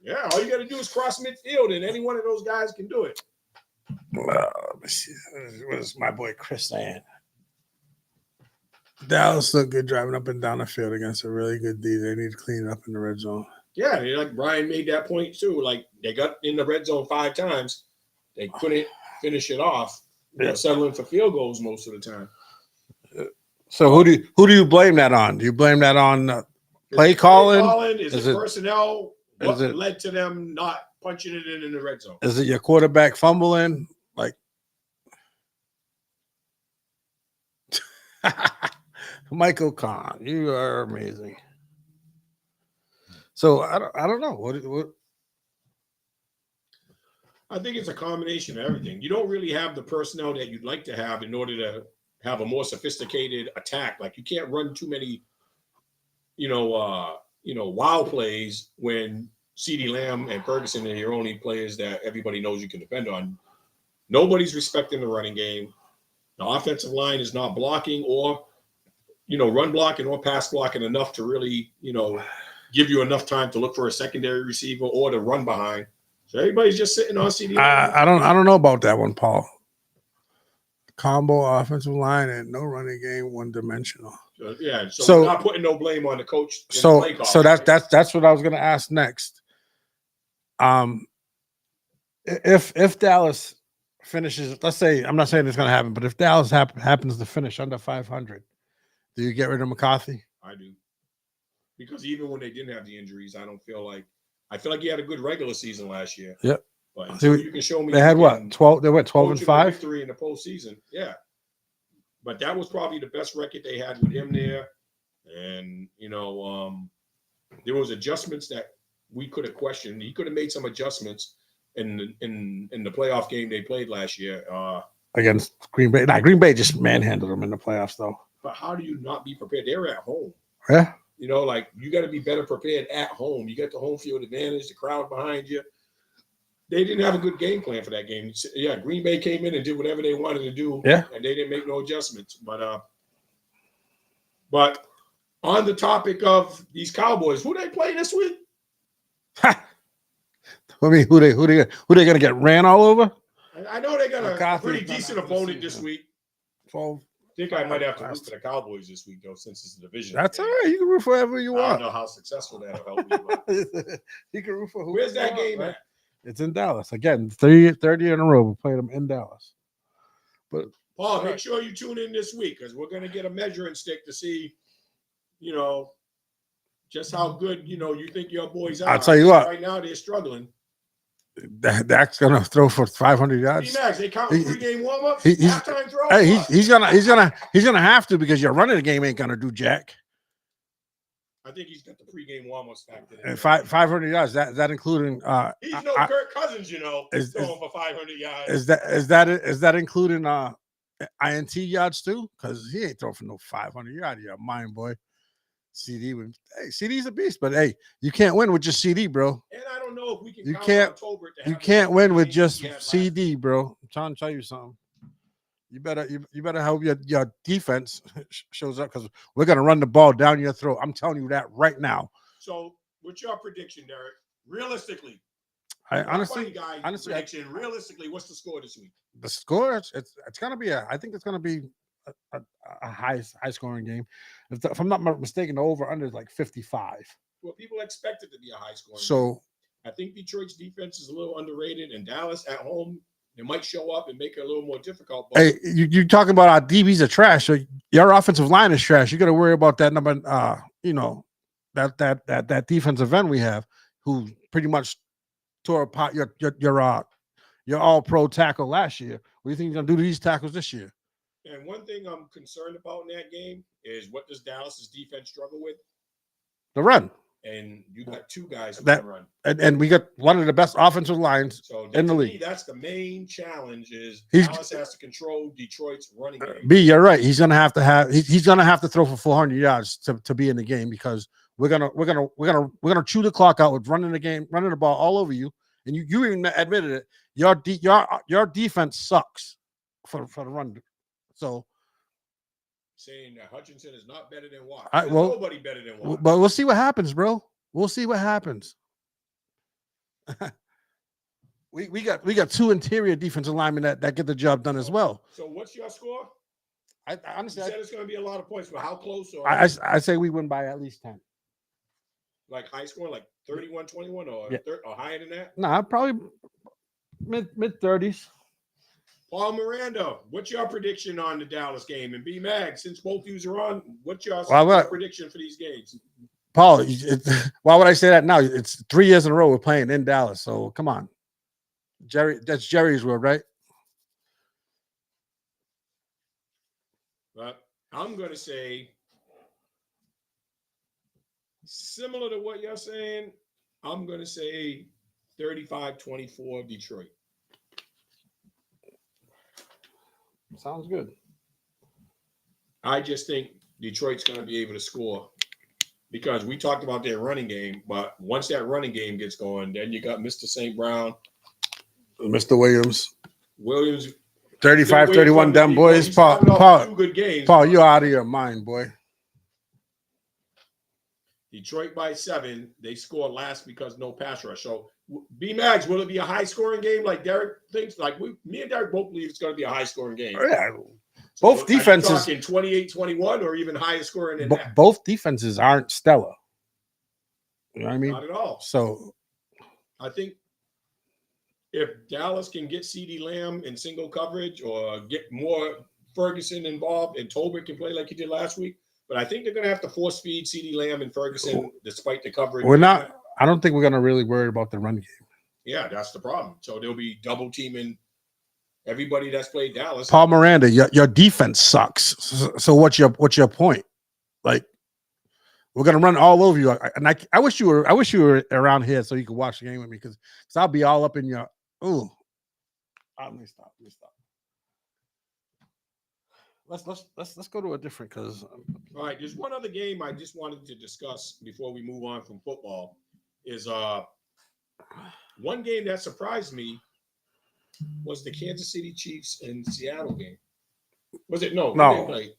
Yeah, all you got to do is cross midfield, and any one of those guys can do it. Let me see. What is my boy Chris saying? Dallas looked good driving up and down the field against a really good D. They need to clean it up in the red zone. Yeah, like Brian made that point too. Like they got in the red zone 5 times, they couldn't finish it off. They're settling for field goals most of the time. So who do you blame that on? Do you blame that on play calling? Is it personnel? What led to them not punching it in the red zone? Is it your quarterback fumbling? Like Michael Kahn, you are amazing. So I don't know what. I think it's a combination of everything. You don't really have the personnel that you'd like to have in order to have a more sophisticated attack. Like you can't run too many, wow plays when CeeDee Lamb and Ferguson are your only players that everybody knows you can depend on. Nobody's respecting the running game. The offensive line is not blocking or, run blocking or pass blocking enough to really, give you enough time to look for a secondary receiver or to run behind. So everybody's just sitting on CeeDee Lamb. I don't know about that one, Paul. Combo offensive line and no running game, one dimensional. So we're not putting no blame on the coach. So that's what I was going to ask next. If Dallas finishes, let's say, I'm not saying it's going to happen, but if Dallas happens to finish under 500, do you get rid of McCarthy? I do, because even when they didn't have the injuries, I feel like he had a good regular season last year. Yep. But until you can show me they had what 12. They went 12-5 victory in the postseason. Yeah, but that was probably the best record they had with him there. And there was adjustments that we could have questioned. He could have made some adjustments in the playoff game they played last year against Green Bay. Green Bay just manhandled them in the playoffs, though. But how do you not be prepared? They're at home. Yeah. You got to be better prepared at home. You got the home field advantage, the crowd behind you. They didn't have a good game plan for that game. Yeah, Green Bay came in and did whatever they wanted to do. Yeah. And they didn't make no adjustments. But on the topic of these Cowboys, who they play this week? I mean, who they gonna get ran all over? I know they got a pretty decent opponent this week. 12. I think I might have to root for the Cowboys this week, though, since it's a division. That's all right. You can root for whoever you want. I don't know how successful that'll help you. You can root for who. Where's that game at? It's in Dallas. Again, 30 in a row. We played them in Dallas. But Paul, make sure you tune in this week because we're going to get a measuring stick to see, just how good, you think your boys are. I'll tell you what. Right now, they're struggling. Dak's going to throw for 500 yards. Max, they count pregame warm-ups, halftime throw. Hey, he's gonna have to because your running the game ain't gonna do jack. I think he's got the pregame warm-ups factored in. And 500 yards. That including he's no Kirk Cousins, throwing for 500 yards. Is that including INT yards too? Because he ain't throwing for no 500 yards. You're a mind boy. CD's a beast, but hey, you can't win with just CD, bro. And I don't know if we can. You can't win with just CD, bro. I'm trying to tell you something. You better hope your defense shows up because we're gonna run the ball down your throat. I'm telling you that right now. So, what's your prediction, Derek? Realistically, honestly, prediction. Realistically, what's the score this week? The score, it's gonna be I think it's gonna be a high scoring game. If I'm not mistaken, the over under is like 55. Well, people expect it to be a high scoring. So game. I think Detroit's defense is a little underrated, and Dallas at home They might show up and make it a little more difficult. But Hey, you talking about our DBs are trash. So your offensive line is trash. You got to worry about that number. That defensive end we have, who pretty much tore apart your all-pro tackle last year. What do you think he's gonna do to these tackles this year? and one thing I'm concerned about in that game is what does Dallas's defense struggle with? The run, And you got two guys who That- can run. and we got one of the best offensive lines. So in the to me, league. that's the main challenge. Is He's- Dallas has to control Detroit's running game. B, you're right. He's gonna have to throw for 400 yards to be in the game, because we're gonna chew the clock out with running the ball all over you. And you even admitted it. Your defense sucks for the run. So, Saying that Hutchinson is not better than Watt. I- There's well, nobody better than Watt. but we'll see what happens, bro. We'll see what happens. we got two interior defensive linemen that get the job done as well. So what's your score? I You honestly, said it's going to be a lot of points, but how close? Or I say we win by at least 10. like high score, like 31-21 or, Yeah. or higher than that? Nah, probably mid 30s. Paul Miranda, what's your prediction on the Dallas game? And B Mag, since both of you are on, what's your Well, prediction for these games? Paul, why would I say that now? It's 3 years in a row we're playing in Dallas. So come on. Jerry, that's Jerry's word, right? But I'm going to say, similar to what you're saying, I'm going to say 35-24 Detroit. Sounds good. I just think Detroit's going to be able to score because we talked about their running game, but once that running game gets going, then you got Mr. St. Brown, Mr. Williams. Williams. 35-31, them boys. He's having off two good games. Paul, you're out of your mind, boy. Detroit by 7. They scored last because no pass rush. So, B-Mags, will it be a high-scoring game like Derek thinks? Like me and Derek both believe it's going to be a high-scoring game. Yeah, So both defenses- Are you talking 28-21 or even higher scoring than that? both defenses aren't stellar. You know what I mean? Not at all. So I think if Dallas can get CeeDee Lamb in single coverage or get more Ferguson involved and Tolbert can play like he did last week, but I think they're going to have to force feed CeeDee Lamb and Ferguson despite the coverage. I don't think we're gonna really worry about the run game. Yeah, that's the problem. So they'll be double teaming everybody that's played Dallas. Paul Miranda, your defense sucks. So what's your point? Like, we're gonna run all over you. I wish you were around here so you could watch the game with me, because I'll be all up in your. Ooh, let me stop. Let's go to a different, because All right, there's one other game I just wanted to discuss before we move on from football. Is one game that surprised me was the Kansas City Chiefs and Seattle game. Was it? No. No. They played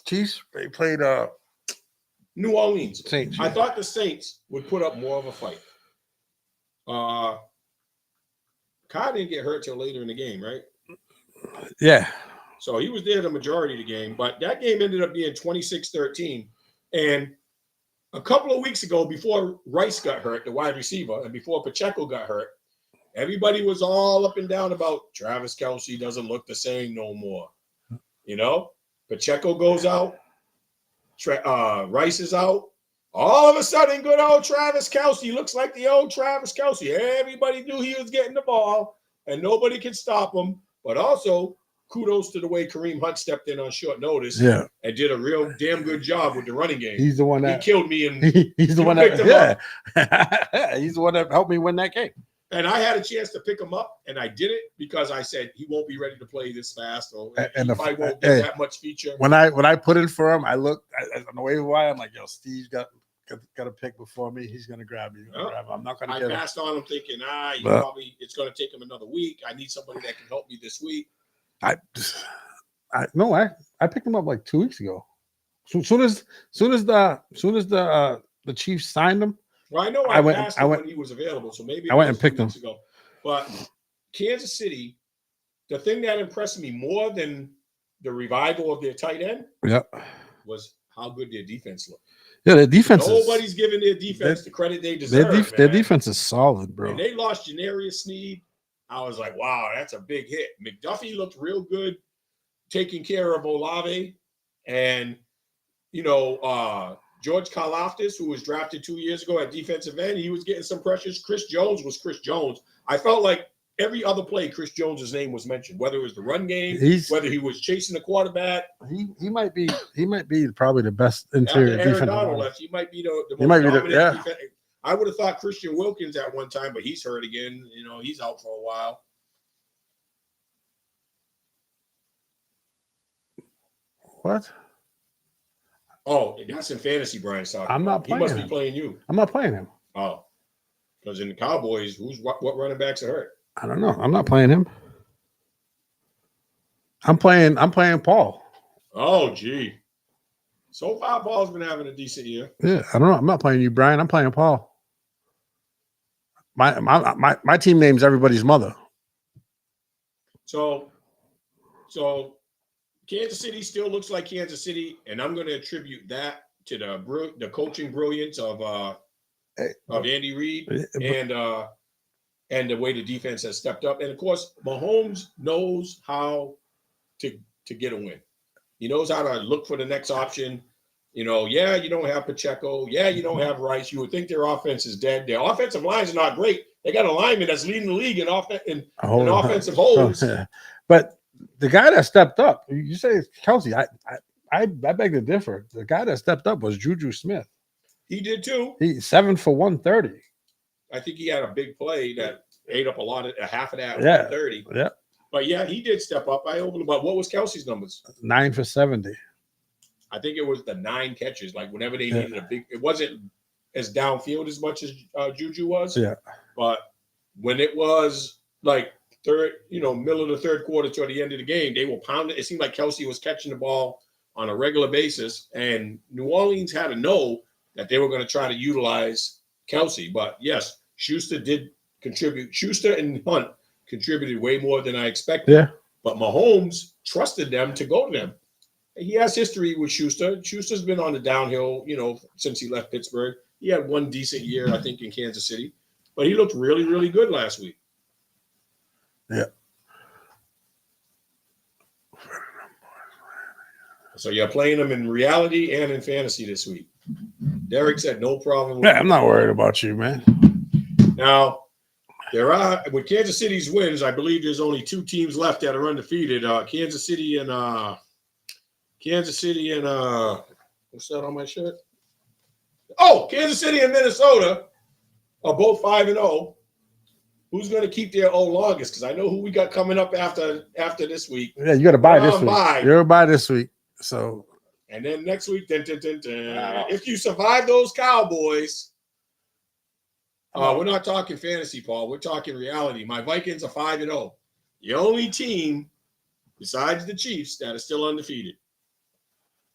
Chiefs, they played New Orleans. Saints. I thought the Saints would put up more of a fight. Kyle didn't get hurt till later in the game, right? Yeah. So he was there the majority of the game, but that game ended up being 26-13. And a couple of weeks ago, before Rice got hurt, the wide receiver, and before Pacheco got hurt, everybody was all up and down about Travis Kelce doesn't look the same no more. You know, Pacheco goes out, Rice is out. All of a sudden, good old Travis Kelce looks like the old Travis Kelce. Everybody knew he was getting the ball, and nobody could stop him. But also, kudos to the way Kareem Hunt stepped in on short notice Yeah. and did a real damn good job with the running game. He's the one He that killed me, and he's the You one picked him that he's the one that helped me win that game. I had a chance to pick him up, and I did it because I said he won't be ready to play this fast, or And he the- probably won't hey, get that much feature. When I put in for him, I looked on the waiver wire. I'm like, yo, Steve's got a pick before me. He's gonna grab me. I'm not gonna I get him. passed on him thinking, But- it's going to take him another week. I need somebody that can help me this week. I picked him up like 2 weeks ago. Soon as the Chiefs signed him, Well, I know I went- passed I him went- when he was available, so maybe I went it was and picked 2 him. weeks ago. But Kansas City, the thing that impressed me more than the revival of their tight end yeah, was how good their defense looked. yeah, their defense Nobody's giving their defense the credit they deserve. their man. defense is solid, bro. And they lost Janarius Sneed. I was like, wow, that's a big hit. McDuffie looked real good taking care of Olave. And, George Karlaftis, who was drafted 2 years ago at defensive end, he was getting some pressures. Chris Jones was Chris Jones. I felt like every other play, Chris Jones's name was mentioned, whether it was the run game, whether he was chasing the quarterback. He might be probably the best interior After Aaron defensive Donald line. left, he might be the He most might be dominant yeah. defense. I would have thought Christian Wilkins at one time, but he's hurt again. He's out for a while. What? Oh, that's in fantasy, Brian's talking. I'm not He must playing be him. playing you. I'm not playing him. Oh, because in the Cowboys, what running backs are hurt? I don't know. I'm not playing him. I'm playing Paul. Oh, gee. So far, Paul's been having a decent year. Yeah, I don't know. I'm not playing you, Brian. I'm playing Paul. My team name's everybody's mother. So Kansas City still looks like Kansas City, and I'm going to attribute that to the coaching brilliance of Andy Reid and the way the defense has stepped up. And of course, Mahomes knows how to get a win. He knows how to look for the next option. You don't have Pacheco. Yeah, you don't have Rice. You would think their offense is dead. Their offensive line is not great. They got a lineman that's leading the league in offensive holds. But the guy that stepped up, you say Kelsey. I beg to differ. The guy that stepped up was Juju Smith. He did too. He's 7 for 130. I think he had a big play that ate up half of that 130. Yeah. But yeah, he did step up. But what was Kelsey's numbers? 9 for 70. I think it was the 9 catches. Like whenever they needed a big, it wasn't as downfield as much as Juju was. Yeah. But when it was like middle of the third quarter toward the end of the game, they were pounding. It seemed like Kelsey was catching the ball on a regular basis, and New Orleans had to know that they were going to try to utilize Kelsey. But yes, Schuster did contribute. Schuster and Hunt contributed way more than I expected. Yeah. But Mahomes trusted them to go to them. He has history with Schuster. Schuster's been on the downhill, since he left Pittsburgh. He had one decent year, I think, in Kansas City. But he looked really, really good last week. Yeah. So you're playing them in reality and in fantasy this week. Derek said no problem. Yeah, I'm not worried about you, man. Now, with Kansas City's wins, I believe there's only 2 teams left that are undefeated. Kansas City and what's that on my shirt? Oh, Kansas City and Minnesota are both 5-0. Who's going to keep their O longest? Because I know who we got coming up after this week. Yeah, you got to buy this week. Bye. You're going to buy this week. So, and then next week, if you survive those Cowboys, we're not talking fantasy, Paul. We're talking reality. My Vikings are 5-0. The only team besides the Chiefs that are still undefeated.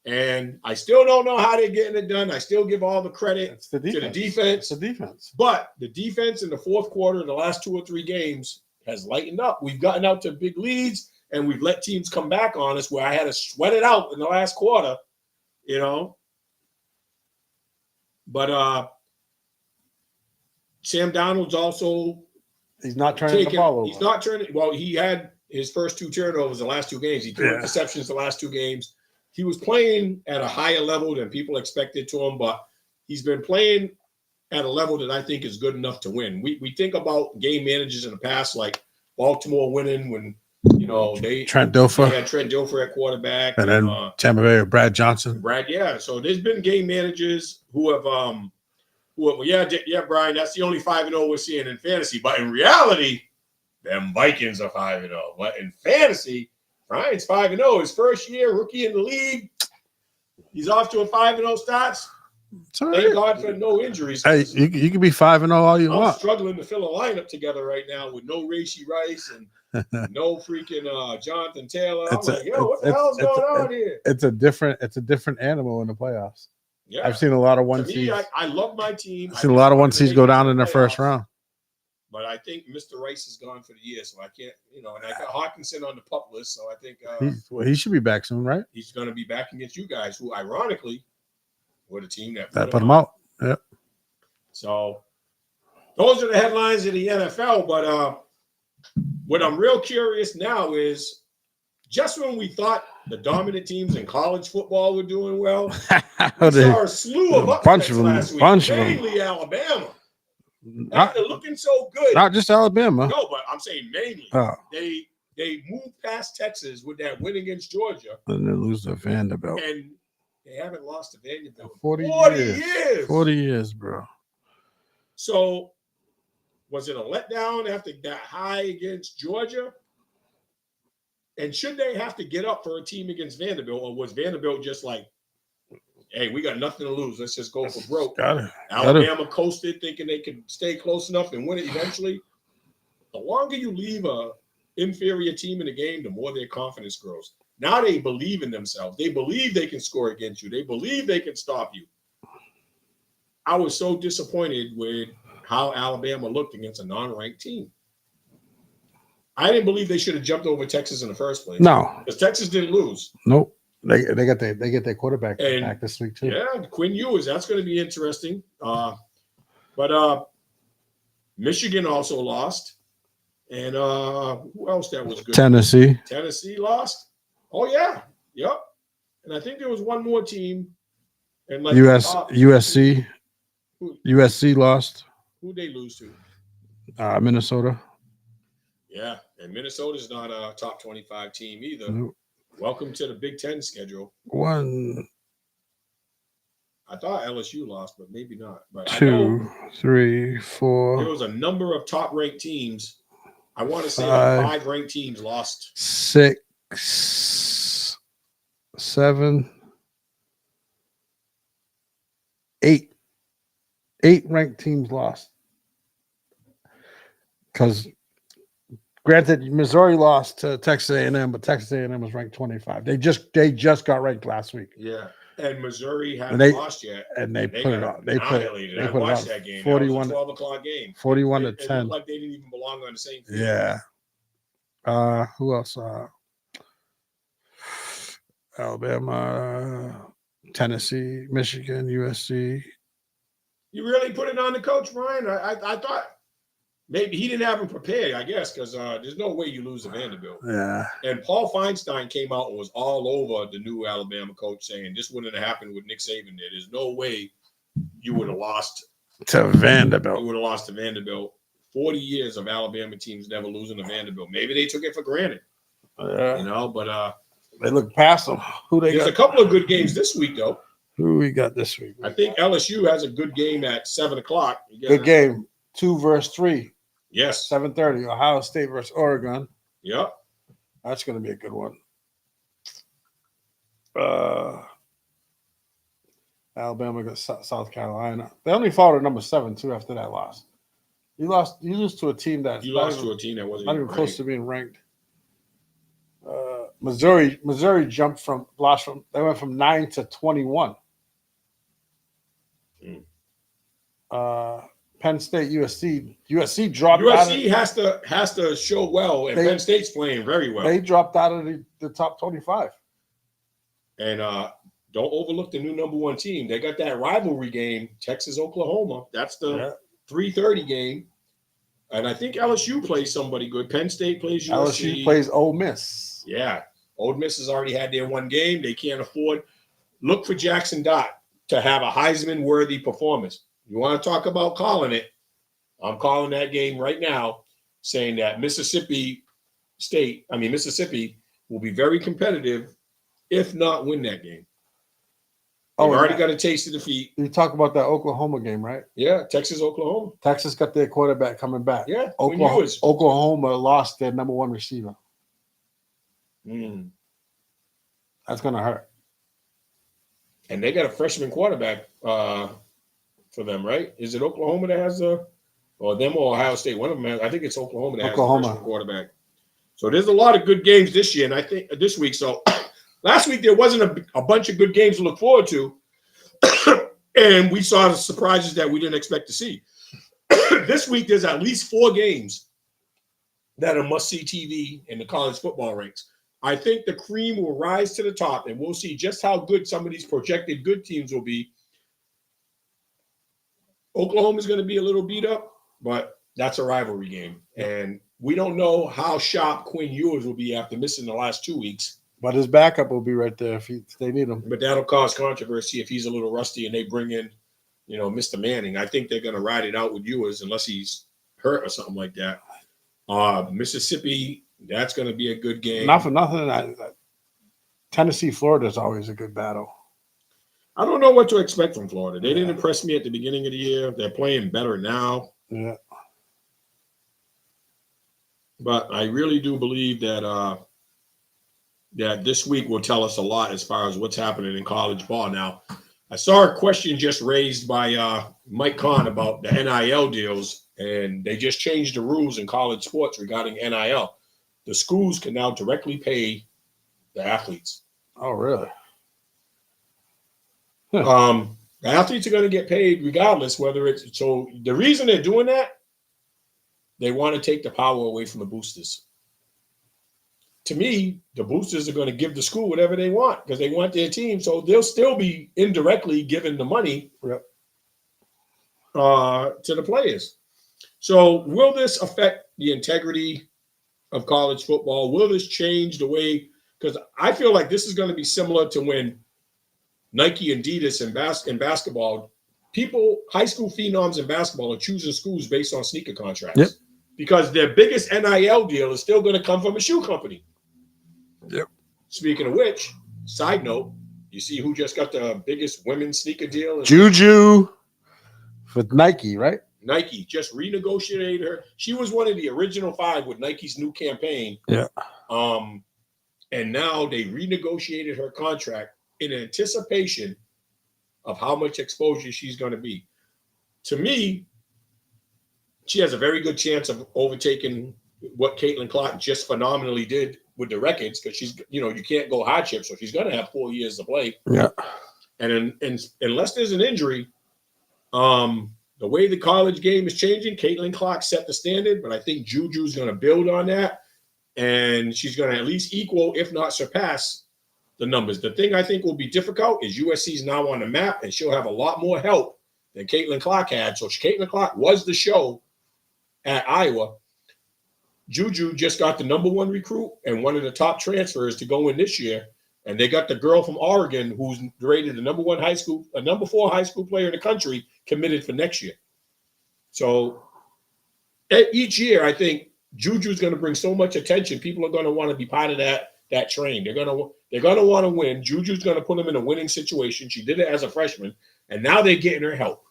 And I still don't know how they're getting it done. I still give all the credit to the defense. It's the defense. But the defense in the fourth quarter of the last 2 or 3 games has lightened up. We've gotten out to big leads, and we've let teams come back on us where I had to sweat it out in the last quarter, But Sam Donald's also he's not turning the ball over. He's not turning. Well, he had his first 2 turnovers the last 2 games. He threw interceptions the last 2 games. He was playing at a higher level than people expected to him, but he's been playing at a level that I think is good enough to win. We think about game managers in the past, like Baltimore winning when Trent Dilfer. They had Trent Dilfer at quarterback, and then Tampa Bay or Brad Johnson. So there's been game managers who have Brian. That's the only 5-0 we're seeing in fantasy, but in reality, them Vikings are 5-0. But in fantasy, Brian's 5-0. His first year, rookie in the league. He's off to a 5-0 start. Thank God for no injuries. Hey, you can be 5-0 all you I'm want. struggling to fill a lineup together right now with no Rashee Rice and no freaking Jonathan Taylor. I'm like, what the hell's going on here? It's a different animal in the playoffs. Yeah. I've seen a lot of 1 To me, seeds. I love my team. I've seen a lot of 1 seeds go down in the first round. But I think Mr. Rice is gone for the year, so I can't, and I got Hawkinson on the pup list, so I think he should be back soon, right? He's going to be back against you guys, who ironically were the team that put him out. Yep. So those are the headlines of the NFL. But what I'm real curious now is just when we thought the dominant teams in college football were doing well, we saw a slew of a bunch upsets of them, last week, bunch of them. mainly Alabama. not, After looking so good, not just Alabama. no, but I'm saying mainly. Oh, They moved past Texas with that win against Georgia, and they lose to Vanderbilt. and they haven't lost to Vanderbilt in 40 years. 40 years, bro. So, was it a letdown after that high against Georgia? And should they have to get up for a team against Vanderbilt, or was Vanderbilt just like, hey, we got nothing to lose, let's just go for broke? Got it. Alabama coasted, thinking they could stay close enough and win it eventually. The longer you leave a inferior team in the game, the more their confidence grows. Now they believe in themselves. They believe they can score against you. They believe they can stop you. I was so disappointed with how Alabama looked against a non-ranked team. I didn't believe they should have jumped over Texas in the first place. No, Because Texas didn't lose. nope. They get their quarterback And- back this week too. Yeah, Quinn Ewers, that's going to be interesting. But Michigan also lost. And who else that was good? Tennessee. Tennessee lost. Oh, yeah. Yep. And I think there was one more team. And like USC. Who- USC lost. Who'd they lose to? Minnesota. Yeah. And Minnesota's not a top 25 team either. Nope. Welcome to the Big Ten schedule. One, I thought LSU lost, but maybe not. But I know 2, 3, there 4, was a number of top-ranked teams. I want to say 5 ranked teams lost. 6, 7, 8. 8 ranked teams lost. Because granted, Missouri lost to Texas A&M, but Texas A&M was ranked 25. They just got ranked last week, Yeah. And Missouri hadn't And they- lost yet. and they They put it got on. They put annihilated. they I put it watched on that game. 41 That was a 12 o'clock game. 41 to It 10. looked like they didn't even belong on the same field. Yeah. Who else? Alabama, Tennessee, Michigan, USC. You really put it on the coach, Ryan? I thought maybe he didn't have him prepared, I guess, because there's no way you lose to Vanderbilt. Yeah. And Paul Feinstein came out and was all over the new Alabama coach, saying this wouldn't have happened with Nick Saban there. There's no way you would have lost. To You Vanderbilt. would have lost to Vanderbilt. 40 years of Alabama teams never losing to Vanderbilt. Maybe they took it for granted, Yeah. you know. But They look past them. Who they there's a got? couple of good games this week, though. Who we got this week? I think LSU has a good game at 7 o'clock. Good game. 2 versus 3. Yes. 7:30. Ohio State versus Oregon. Yep. That's going to be a good one. Alabama got South Carolina. They only followed at number 7 too after that loss. You lose to a team that's You lost to a team that wasn't not even even close ranked. to being ranked. Missouri jumped from they went from 9 to 21. Penn State, USC dropped out. USC has to show well, and They- Penn State's playing very well. They dropped out of the top 25. And don't overlook the new number 1 team. They got that rivalry game, Texas Oklahoma. That's the 3:30 game. And I think LSU plays somebody good. Penn State plays USC. LSU plays Ole Miss. Yeah. Old Miss has already had their one game. They can't afford. Look for Jackson Dott to have a Heisman-worthy performance. You want to talk about calling it? I'm calling that game right now, saying that Mississippi will be very competitive, if not win that game. They've already got a taste of defeat. You talk about that Oklahoma game, right? Yeah, Texas, Oklahoma. Texas got their quarterback coming back. Yeah, Quinn Ewers. Oklahoma lost their number 1 receiver. Mm. That's going to hurt. And they got a freshman quarterback for them, right? Is it Oklahoma that has or Ohio State? One of them has, I think it's Oklahoma that has a freshman quarterback. So there's a lot of good games this year, and I think this week. So last week there wasn't a bunch of good games to look forward to, and we saw the surprises that we didn't expect to see. This week there's at least 4 games that are must-see TV in the college football ranks. I think the cream will rise to the top, and we'll see just how good some of these projected good teams will be. Oklahoma's going to be a little beat up, but that's a rivalry game. And we don't know how sharp Quinn Ewers will be after missing the last 2 weeks. But his backup will be right there if they need him. But that'll cause controversy if he's a little rusty and they bring in, Mr. Manning. I think they're going to ride it out with Ewers unless he's hurt or something like that. Mississippi, that's going to be a good game. Not for nothing. Tennessee, Florida is always a good battle. I don't know what to expect from Florida. They didn't impress me at the beginning of the year. They're playing better now. Yeah. But I really do believe that that this week will tell us a lot as far as what's happening in college ball. Now, I saw a question just raised by Mike Kahn about the NIL deals, and they just changed the rules in college sports regarding NIL. The schools can now directly pay the athletes. Oh, really? The athletes are going to get paid regardless whether it's – so the reason they're doing that, they want to take the power away from the boosters. To me, the boosters are going to give the school whatever they want because they want their team. So they'll still be indirectly giving the money to the players. So will this affect the integrity of college football? Will this change the way? Because I feel like this is going to be similar to when Nike and Adidas in basketball, high school phenoms in basketball are choosing schools based on sneaker contracts. Yep. Because their biggest NIL deal is still going to come from a shoe company. Yep. Speaking of which, side note, you see who just got the biggest women's sneaker deal? Juju with Nike, right? Nike just renegotiated her. She was one of the original 5 with Nike's new campaign. Yeah. And now they renegotiated her contract in anticipation of how much exposure she's going to be. To me, she has a very good chance of overtaking what Caitlin Clark just phenomenally did with the records because she's, you can't go hardship, so she's going to have 4 years to play. Yeah. And unless there's an injury, the way the college game is changing, Caitlin Clark set the standard, but I think Juju's going to build on that, and she's going to at least equal, if not surpass, the numbers. The thing I think will be difficult is USC's now on the map, and she'll have a lot more help than Caitlin Clark had. So Caitlin Clark was the show at Iowa. Juju just got the number 1 recruit and one of the top transfers to go in this year. And they got the girl from Oregon who's rated the number 4 high school player in the country committed for next year. So each year, I think Juju's going to bring so much attention. People are going to want to be part of that train. They're going to want to win. Juju's going to put them in a winning situation. She did it as a freshman, and now they're getting her help.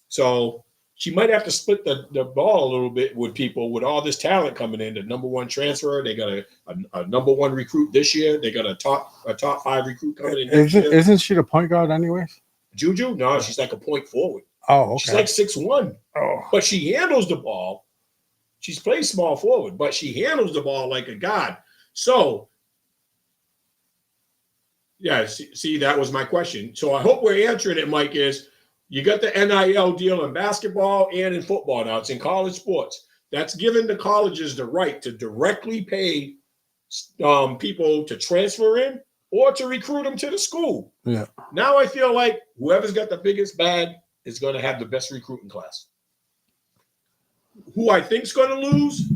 So she might have to split the ball a little bit with people with all this talent coming in. The number 1 transfer, they got a number 1 recruit this year. They got a top 5 recruit coming in next year. Isn't she the point guard anyways? Juju? No, she's like a point forward. Oh, okay. She's like 6'1". Oh. But she handles the ball. She's played small forward, but she handles the ball like a god. So, yeah, see, that was my question. So I hope we're answering it, Mike, is you got the NIL deal in basketball and in football now. It's in college sports. That's given the colleges the right to directly pay people to transfer in or to recruit them to the school. Yeah. Now I feel like whoever's got the biggest bag is going to have the best recruiting class. Who I think is going to lose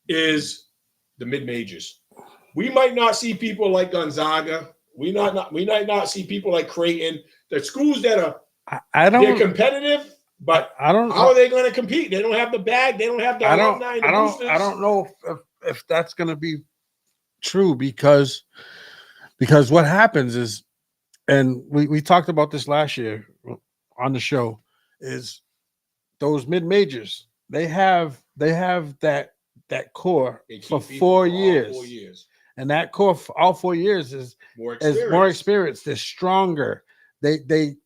is the mid-majors. We might not see people like Gonzaga. We might not see people like Creighton. The schools that are they're competitive, but how are they going to compete? They don't have the bag. They don't have the alumni. I don't know if that's going to be true because what happens is, and we talked about this last year on the show, is those mid majors they have that core for 4 years. 4 years. And that core for all 4 years is more experience. They're stronger. They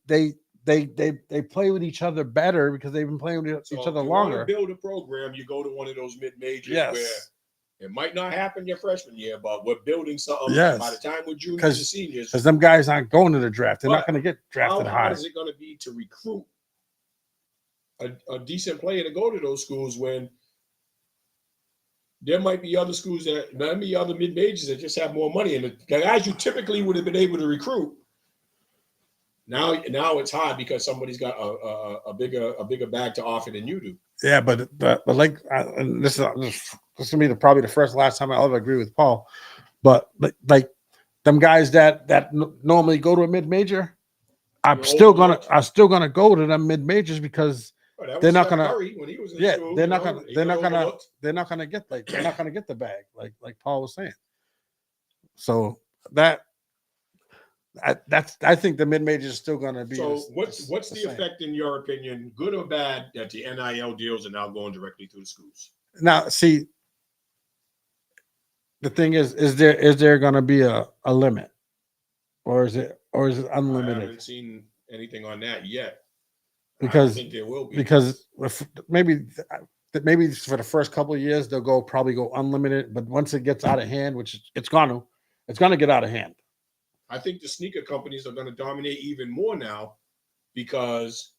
play with each other better because they've been playing with each other longer. If you want to build a program, you go to one of those mid majors where it might not happen your freshman year, but we're building something by the time we're juniors and seniors. Because them guys aren't going to the draft. They're not going to get drafted high. How hard is it going to be to recruit a decent player to go to those schools when there might be other schools that might be other mid-majors that just have more money? And the guys you typically would have been able to recruit Now it's hard because somebody's got a bigger bag to offer than you do. Yeah, but like and this is gonna be probably the last time I'll ever agree with Paul. But like them guys that normally go to a mid major, I'm still gonna go to them mid majors because they're not gonna. Curry when he was in Yeah, school, they're you not know, gonna. he They're got not gonna. overlooked. They're not gonna get they're not gonna get the bag like Paul was saying. So that. I think the mid majors is still going to be. So what's the same. effect, in your opinion, good or bad, that the NIL deals are now going directly through the schools? Now, see, the thing is there going to be a limit, or is it I unlimited? haven't seen anything on that yet. Because I think there will be. Because maybe for the first couple of years they'll probably go unlimited, but once it gets out of hand, which it's going to get out of hand. I think the sneaker companies are going to dominate even more now because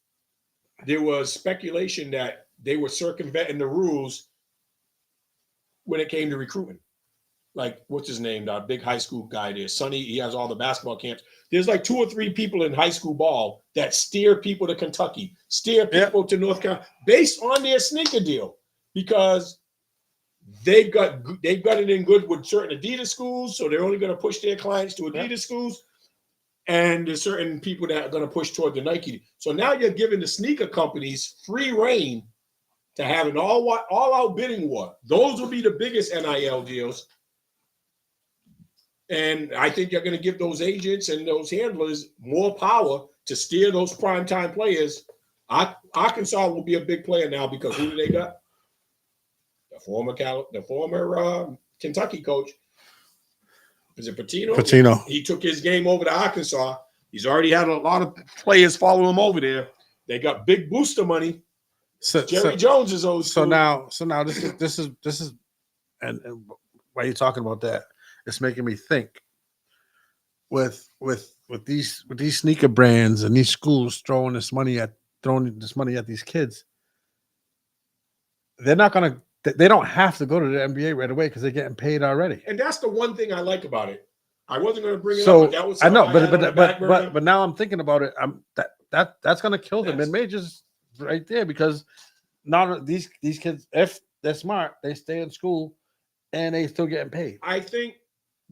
there was speculation that they were circumventing the rules when it came to recruiting. Like, what's his name? That big high school guy there, Sonny. He has all the basketball camps. There's like 2 or 3 people in high school ball that steer people to Kentucky, steer people to North Carolina based on their sneaker deal because they've got it in good with certain Adidas schools, so they're only going to push their clients to Adidas schools, and there's certain people that are going to push toward the Nike. So now you're giving the sneaker companies free reign to have an all-out bidding war. Those will be the biggest NIL deals, and I think you're going to give those agents and those handlers more power to steer those primetime players. Arkansas will be a big player now because who do they got? The former Kentucky coach, is it Patino? Patino. He took his game over to Arkansas. He's already had a lot of players follow him over there. They got big booster money. Jerry Jones is old school. So now this is and why are you talking about that? It's making me think with these sneaker brands and these schools throwing this money at these kids. They don't have to go to the NBA right away because they're getting paid already. And that's the one thing I like about it. I wasn't going to bring it So up, but that was I know, something had on the back burner. but now I'm thinking about it. That's going to kill the Yes. mid majors right there because now these kids, if they're smart, they stay in school and they still getting paid. I think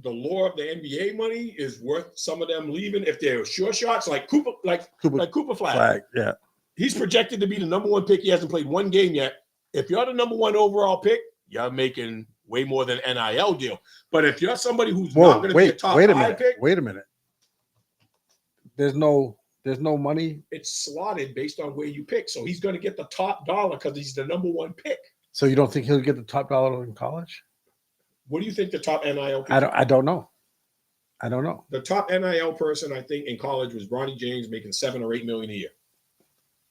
the lure of the NBA money is worth some of them leaving if they're sure shots like Cooper Flag. Flag, yeah. He's projected to be the number 1 pick. He hasn't played one game yet. If you're the number 1 overall pick, you're making way more than NIL deal. But if you're somebody who's not going to be a top 5 pick, wait a minute. There's no money. it's slotted based on where you pick. So he's going to get the top dollar because he's the number 1 pick. So you don't think he'll get the top dollar in college? What do you think the top NIL pick? I don't know. The top NIL person, I think, in college was Bronny James, making $7 or $8 million a year.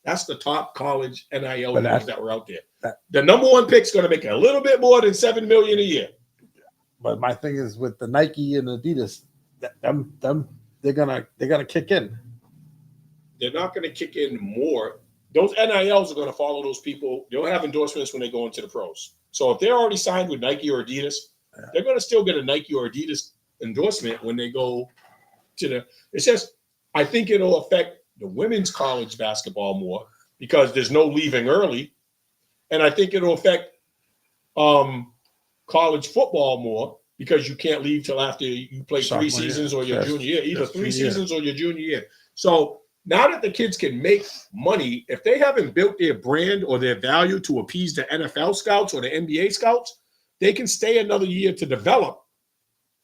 That's the top college NIL deals that were out there. The number 1 pick's going to make a little bit more than $7 million a year. But my thing is with the Nike and Adidas, they're gonna kick in. They're not going to kick in more. Those NILs are going to follow those people. They'll have endorsements when they go into the pros. So if they're already signed with Nike or Adidas, they're going to still get a Nike or Adidas endorsement when they go to the. It's just, I think it'll affect the women's college basketball more because there's no leaving early, and I think it'll affect college football more because you can't leave till after you play Sophomore 3 seasons year. or your junior year, either Yes, 3 junior seasons or your junior year. So now that the kids can make money, if they haven't built their brand or their value to appease the NFL scouts or the NBA scouts, they can stay another year to develop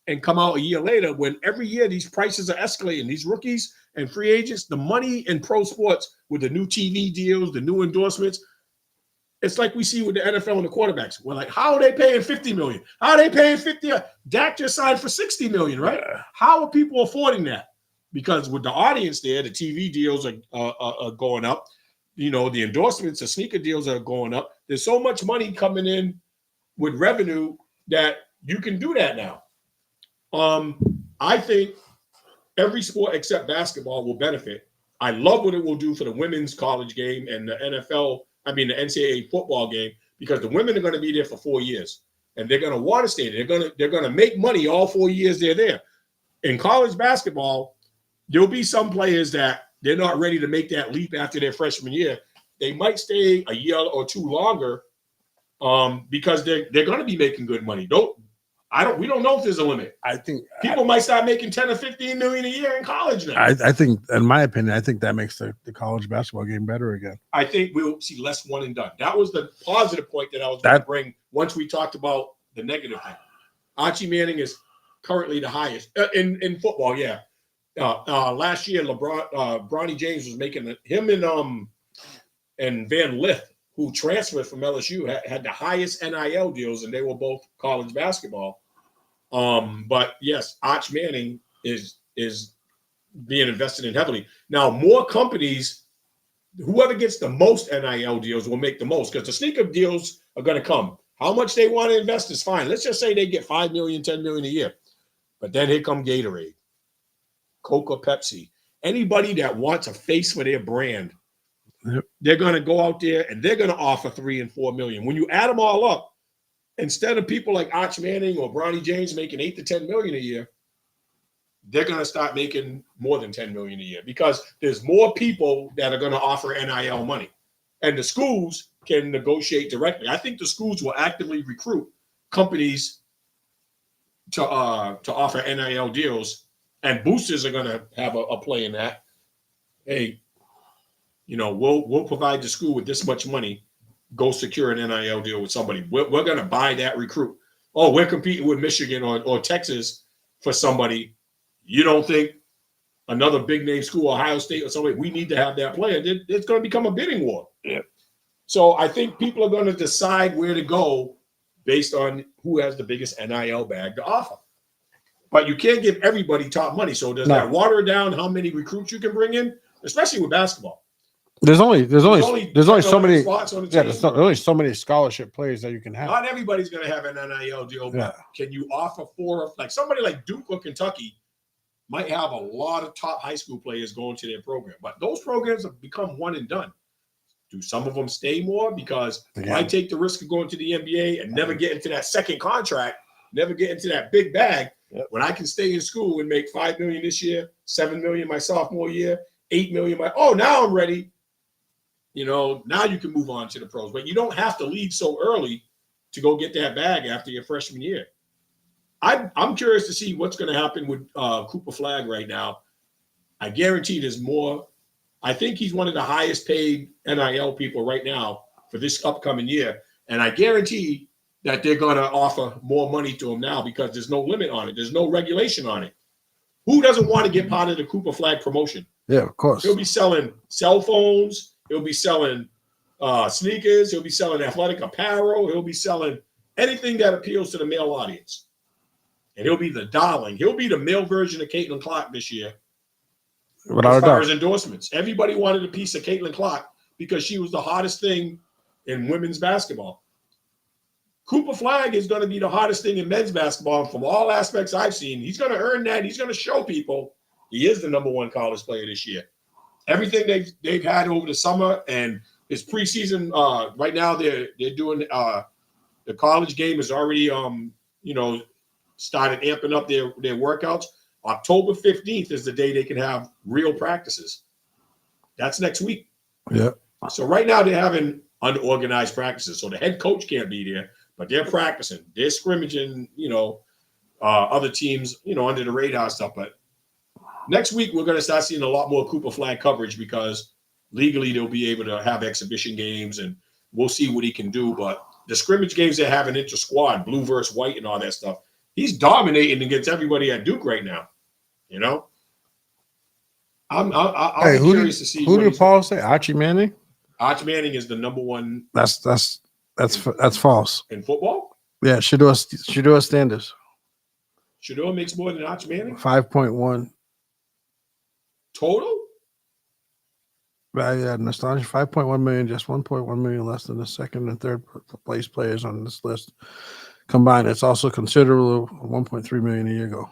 and come out a year later when every year these prices are escalating. These rookies and free agents, the money in pro sports with the new TV deals, the new endorsements, it's like we see with the NFL and the quarterbacks. We're like, how are they paying $50 million? How are they paying $50? Dak just signed for $60 million, right? How are people affording that? Because with the audience there, the TV deals are going up. You know, the endorsements, the sneaker deals are going up. There's so much money coming in with revenue that you can do that now. I think every sport except basketball will benefit. I love what it will do for the women's college game and the the NCAA football game, because the women are going to be there for 4 years and they're going to want to stay there. They're going to make money all 4 years they're there. In college basketball, there'll be some players that they're not ready to make that leap after their freshman year. They might stay a year or two longer because they're going to be making good money. We don't know if there's a limit. I think People might start making 10 or 15 million a year in college now. I think, in my opinion, I think that makes the college basketball game better again. I think we'll see less one and done. That was the positive point that I was going to bring once we talked about the negative thing. Archie Manning is currently the highest in football. Yeah. Last year, Bronny James was making him and Van Lith, who transferred from LSU, had the highest NIL deals, and they were both college basketball. But yes, Arch Manning is being invested in heavily. Now, more companies, whoever gets the most NIL deals will make the most, because the sneaker deals are going to come. How much they want to invest is fine. Let's just say they get $5 million, $10 million a year. But then here come Gatorade, Coca, Pepsi. Anybody that wants a face for their brand, they're going to go out there and they're going to offer $3 and $4 million. When you add them all up, instead of people like Arch Manning or Bronny James making $8 to $10 million a year, they're going to start making more than $10 million a year, because there's more people that are going to offer NIL money, and the schools can negotiate directly. I think the schools will actively recruit companies to offer NIL deals, and boosters are going to have a play in that. Hey, we'll provide the school with this much money. Go secure an NIL deal with somebody. We're going to buy that recruit. Oh, we're competing with Michigan or Texas for somebody. You don't think another big name school, Ohio State or somebody, we need to have that player? It's going to become a bidding war. Yeah. So I think people are going to decide where to go based on who has the biggest NIL bag to offer. But you can't give everybody top money. So does that water down how many recruits you can bring in, especially with basketball? There's only so many spots on the Yeah, team. there's only so many scholarship players that you can have. Not everybody's going to have an NIL deal, but can you offer like somebody like Duke or Kentucky might have a lot of top high school players going to their program, but those programs have become one and done. Do some of them stay more? Because why take the risk of going to the NBA and never get into that second contract, never get into that big bag when I can stay in school and make $5 million this year, $7 million my sophomore year, $8 million now I'm ready. Now you can move on to the pros, but you don't have to leave so early to go get that bag after your freshman year. I'm curious to see what's going to happen with Cooper Flagg right now. I guarantee there's more. I think he's one of the highest paid NIL people right now for this upcoming year. And I guarantee that they're going to offer more money to him now because there's no limit on it. There's no regulation on it. Who doesn't want to get part of the Cooper Flagg promotion? Yeah, of course. He'll be selling cell phones. He'll be selling sneakers. He'll be selling athletic apparel. He'll be selling anything that appeals to the male audience. And he'll be the darling. He'll be the male version of Caitlin Clark this year. Without as a far doubt. as endorsements. Everybody wanted a piece of Caitlin Clark because she was the hottest thing in women's basketball. Cooper Flagg is going to be the hottest thing in men's basketball from all aspects I've seen. He's going to earn that. He's going to show people he is the number one college player this year. Everything they've had over the summer and his preseason, right now they're doing the college game is already started amping up their workouts. October 15th is the day they can have real practices. That's next week. Yeah. So right now they're having unorganized practices. So the head coach can't be there, but they're practicing. They're scrimmaging, other teams, under the radar stuff. But next week we're going to start seeing a lot more Cooper Flagg coverage because legally they'll be able to have exhibition games and we'll see what he can do. But the scrimmage games they're having inter-squad, blue versus white and all that stuff, he's dominating against everybody at Duke right now. I'm curious to see. Who did Paul say? Archie Manning? Arch Manning is the number one. That's false. In football. Yeah, Shedeur Standards. Shedeur makes more than Arch Manning. 5.1 total. Value at an astonishing 5.1 million, just 1.1 million less than the second and third place players on this list combined. It's also considerable 1.3 million a year ago.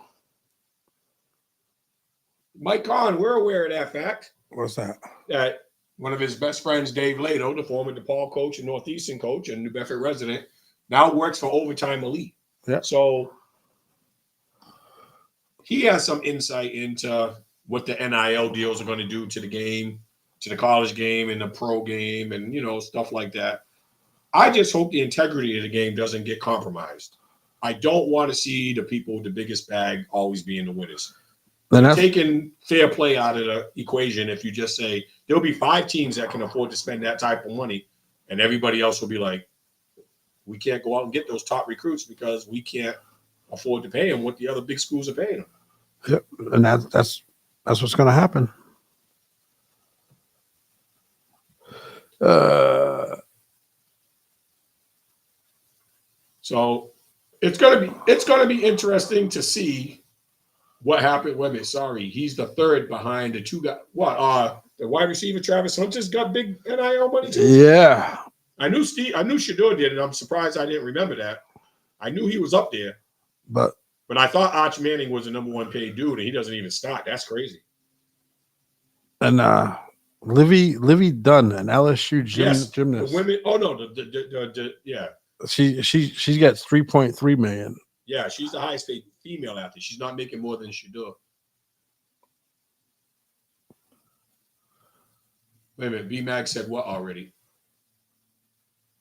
Mike Kahn, we're aware of that fact. What's that? That one of his best friends, Dave Lato, the former DePaul coach and Northeastern coach and New Bedford resident, now works for Overtime Elite. Yeah. So he has some insight into what the NIL deals are going to do to the game, to the college game and the pro game, and stuff like that. I just hope the integrity of the game doesn't get compromised. I don't want to see the people with the biggest bag always being the winners. Taking fair play out of the equation if you just say there'll be 5 teams that can afford to spend that type of money, and everybody else will be like, we can't go out and get those top recruits because we can't afford to pay them what the other big schools are paying them. Yep. And that's what's going to happen. So it's gonna be interesting to see what happened. Wait a minute, sorry, he's the third behind the 2 guys. The wide receiver Travis Hunter's got big NIL money too. Yeah, I knew Shador did, and I'm surprised I didn't remember that. I knew he was up there, but I thought Arch Manning was the number 1 paid dude, and he doesn't even start. That's crazy. And Livy Dunn, an LSU gymnast. The women. Oh no, yeah. She gets 3.3 million. Yeah, she's the highest paid female athlete. She's not making more than Shador. Wait a minute, B-Mag said what already?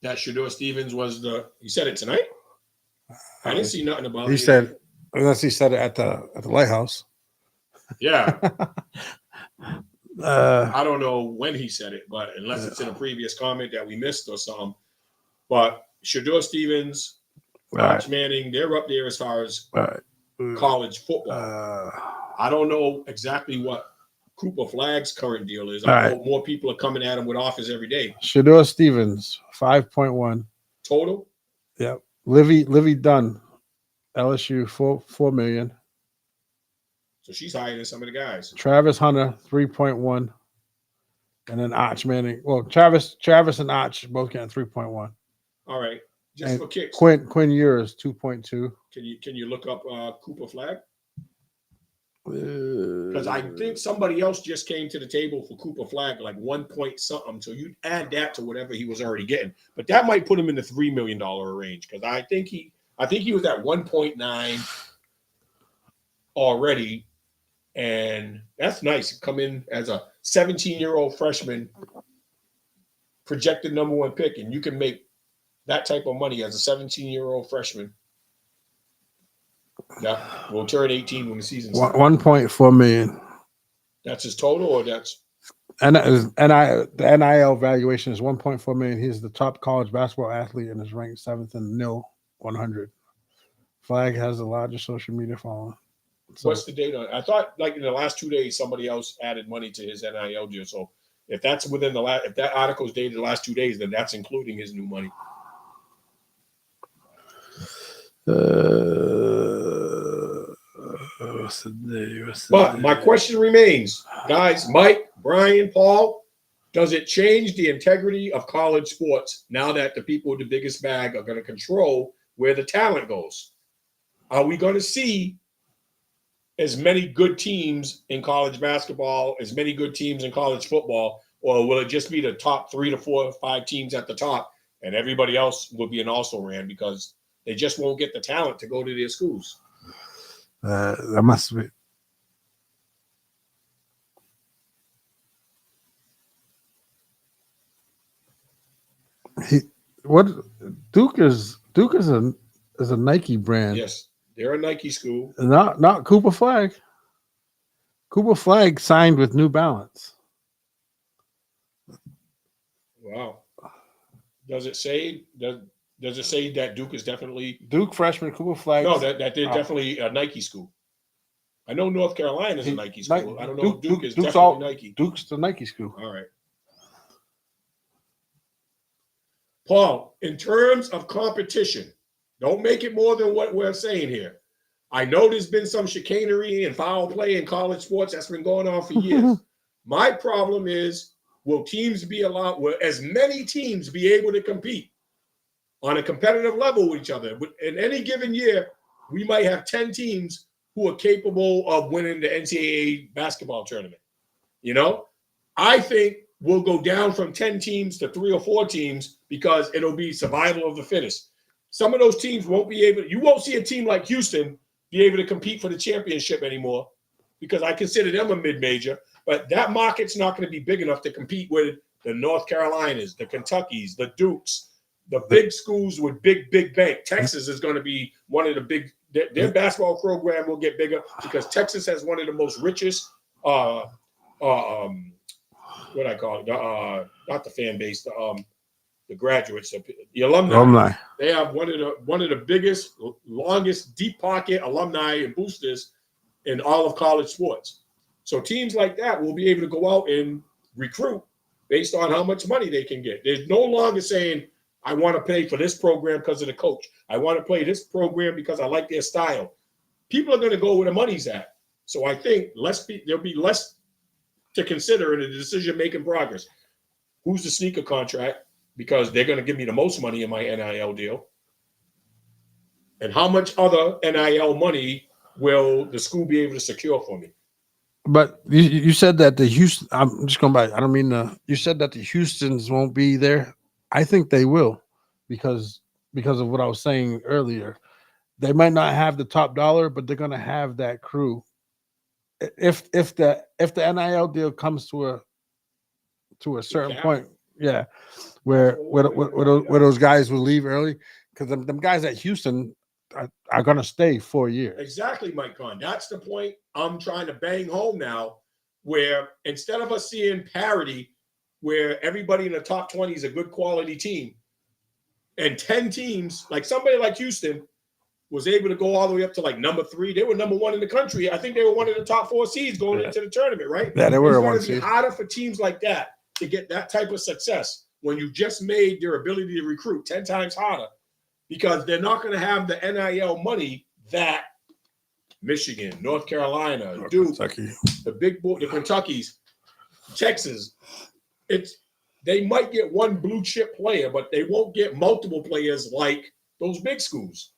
That Shador Stevens was he said it tonight? I didn't see nothing about it. He said, unless he said it at the lighthouse. Yeah. I don't know when he said it, but unless it's in a previous comment that we missed or something. But Shador Stevens, Arch Manning, they're up there as far as college football. I don't know exactly what Cooper Flagg's current deal is. I know more people are coming at him with offers every day. Shador Stevens, 5.1 total. Yep. Livy Dunn, LSU, 4 million. So she's higher than some of the guys. Travis Hunter, 3.1. And then Arch Manning. Well, Travis and Arch both getting 3.1. All right. Just for kicks. Quinn Ewers, 2.2. Can you look up Cooper Flagg? Because I think somebody else just came to the table for Cooper Flagg, like 1 point something. So you add that to whatever he was already getting. But that might put him in the $3 million range, because I think he was at 1.9 already. And that's nice. Come in as a 17-year-old freshman, projected number 1 pick, and you can make that type of money as a 17-year-old freshman. Yeah, we'll turn 18 when the season's 1.4 million. That's his total, or that's the NIL valuation is 1.4 million. He's the top college basketball athlete and is ranked 7th in NIL 100. Flagg has the largest social media following. So, what's the date on it? I thought like in the last 2 days somebody else added money to his NIL deal. So if that's within if that article is dated the last 2 days, then that's including his new money. But my question remains, guys, Mike, Brian, Paul, does it change the integrity of college sports now that the people with the biggest bag are going to control where the talent goes? Are we going to see as many good teams in college basketball, as many good teams in college football, or will it just be the top 3 to 4 or 5 teams at the top and everybody else will be an also-ran because they just won't get the talent to go to their schools? That must be. Duke is a Nike brand. Yes, they're a Nike school. Not Cooper Flagg. Cooper Flagg signed with New Balance. Wow. Does it say that Duke is definitely Duke freshman Cooper Flagg? No, that they're definitely a Nike school. I know North Carolina is a Nike school. I don't know if Duke is definitely Nike. Duke's the Nike school. All right. Paul, in terms of competition, don't make it more than what we're saying here. I know there's been some chicanery and foul play in college sports that's been going on for years. My problem is, will as many teams be able to compete on a competitive level with each other? In any given year, we might have 10 teams who are capable of winning the NCAA basketball tournament. I think we'll go down from 10 teams to 3 or 4 teams because it'll be survival of the fittest. Some of those teams won't be able – you won't see a team like Houston be able to compete for the championship anymore because I consider them a mid-major, but that market's not going to be big enough to compete with the North Carolinas, the Kentuckys, the Dukes, the big schools with big bank. Texas is going to be one of the big. Their basketball program will get bigger because Texas has one of the most richest. What I call it, not the fan base, the graduates, the alumni. They have one of the biggest, longest deep pocket alumni and boosters in all of college sports. So teams like that will be able to go out and recruit based on how much money they can get. There's no longer saying, I want to pay for this program because of the coach. I want to play this program because I like their style. People are going to go where the money's at. So I think there'll be less to consider in the decision-making progress. Who's the sneaker contract? Because they're going to give me the most money in my NIL deal. And how much other NIL money will the school be able to secure for me? But you said that the Houston. I'm just going back. I don't mean you said that the Houstons won't be there. I think they will, because of what I was saying earlier. They might not have the top dollar, but they're going to have that crew. If the NIL deal comes to a certain point, yeah, where those guys will leave early, because them guys at Houston are going to stay 4 years. Exactly, Mike Kahn. That's the point I'm trying to bang home now, where instead of us seeing parity, where everybody in the top 20 is a good quality team, and 10 teams, like somebody like Houston, was able to go all the way up to like number 3. They were number 1 in the country. I think they were one of the top 4 seeds going into the tournament, right? Yeah, they were It's one going to be harder for teams like that to get that type of success when you just made their ability to recruit 10 times harder, because they're not going to have the NIL money that Michigan, North Carolina, Duke, Kentucky, the Kentuckys, Texas. They might get one blue chip player, but they won't get multiple players like those big schools.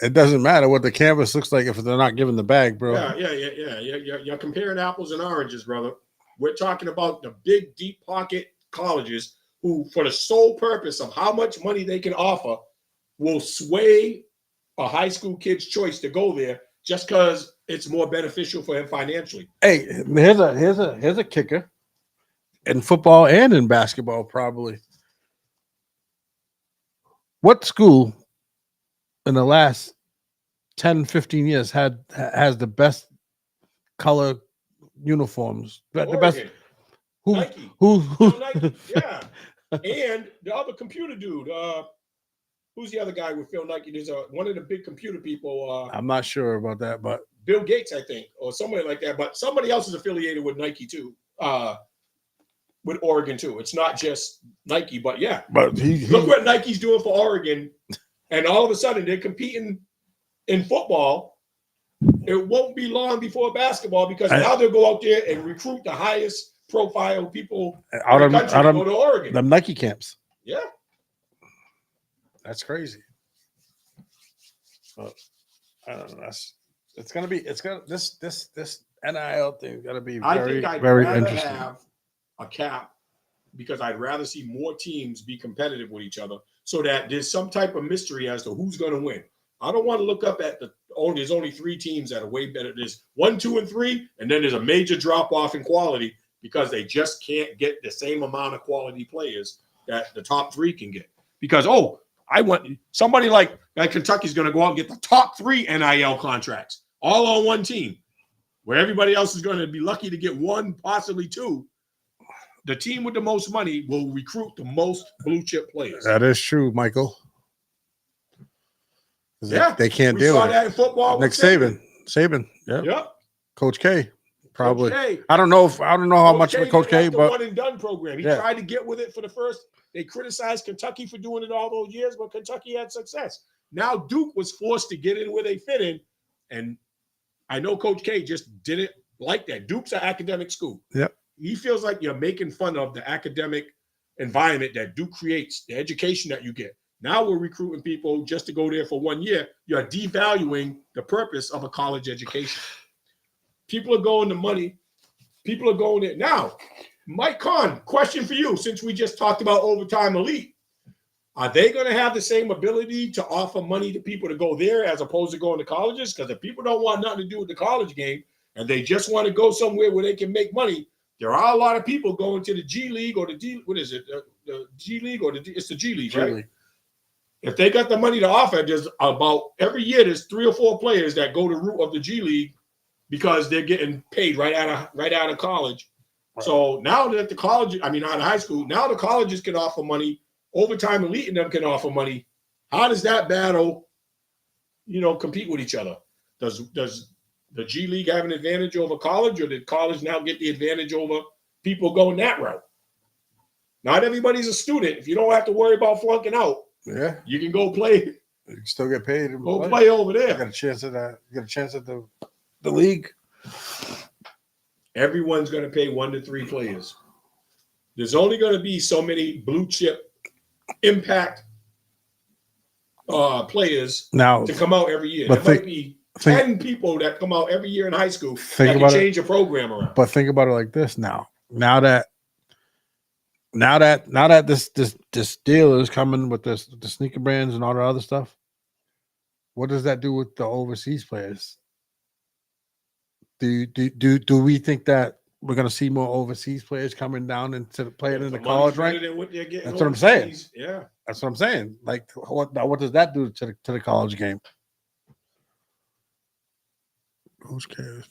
It doesn't matter what the canvas looks like if they're not given the bag, bro. Yeah. You're comparing apples and oranges, brother. We're talking about the big, deep pocket colleges who, for the sole purpose of how much money they can offer, will sway a high school kid's choice to go there just because it's more beneficial for him financially. Hey, here's a kicker in football and in basketball, probably. What school in the last 10, 15 years has the best color uniforms? The best. Nike. Who? Nike, yeah. And the other computer dude, who's the other guy with Phil Nike? There's one of the big computer people. I'm not sure about that, but Bill Gates, I think, or somebody like that. But somebody else is affiliated with Nike too, with Oregon too. It's not just Nike, but yeah. But look what Nike's doing for Oregon, and all of a sudden they're competing in football. It won't be long before basketball, because now they'll go out there and recruit the highest profile people out of go to Oregon. The Nike camps. Yeah. That's crazy. But I don't know. This NIL thing is gonna be very, very interesting. Have a cap, because I'd rather see more teams be competitive with each other, so that there's some type of mystery as to who's going to win. I don't want to look up at there's only 3 teams that are way better. There's 1, 2, and 3, and then there's a major drop off in quality because they just can't get the same amount of quality players that the top 3 can get. Because I want somebody like Kentucky's going to go out and get the top 3 NIL contracts all on one team, where everybody else is going to be lucky to get 1, possibly 2. The team with the most money will recruit the most blue chip players. That is true, Michael. Yeah, they can't we deal saw with that in football. Nick Saban, yeah, yep. Coach K, probably. Coach K. I don't know how much with Coach K, the but one and done program. He tried to get with it for the first. They criticized Kentucky for doing it all those years, but Kentucky had success. Now Duke was forced to get in where they fit in, and I know Coach K just didn't like that. Duke's an academic school. Yep. He feels like you're making fun of the academic environment that Duke creates, the education that you get. Now we're recruiting people just to go there for 1 year. You're devaluing the purpose of a college education. People are going to money. People are going there. Now, Mike Kahn, question for you, since we just talked about Overtime Elite. Are they going to have the same ability to offer money to people to go there as opposed to going to colleges? Because if people don't want nothing to do with the college game and they just want to go somewhere where they can make money, there are a lot of people going to the G League or the D. What is it? The G League or it's the G League, right? If they got the money to offer, there's about every year there's 3 or 4 players that go the route of the G League because they're getting paid right out of college. Right. So now that out of high school, now the colleges can offer money. Overtime Elite and them can offer money. How does that battle, compete with each other? Does the G League have an advantage over college, or did college now get the advantage over people going that route? Not everybody's a student. If you don't have to worry about flunking out, you can go play. You can still get paid. Go play over there. You got a chance at that. You got a chance at the league. Everyone's going to pay 1 to 3 players. There's only going to be so many blue chip impact players now to come out every year. There might be 10 people that come out every year in high school that can change a program around. But think about it like this now. Now that this deal is coming with the sneaker brands and all the other stuff, what does that do with the overseas players? Do we think that we're going to see more overseas players coming down into playing in the college rank? That's what I'm saying. Yeah, that's what I'm saying. Like, what does that do to the college game? Who's cares?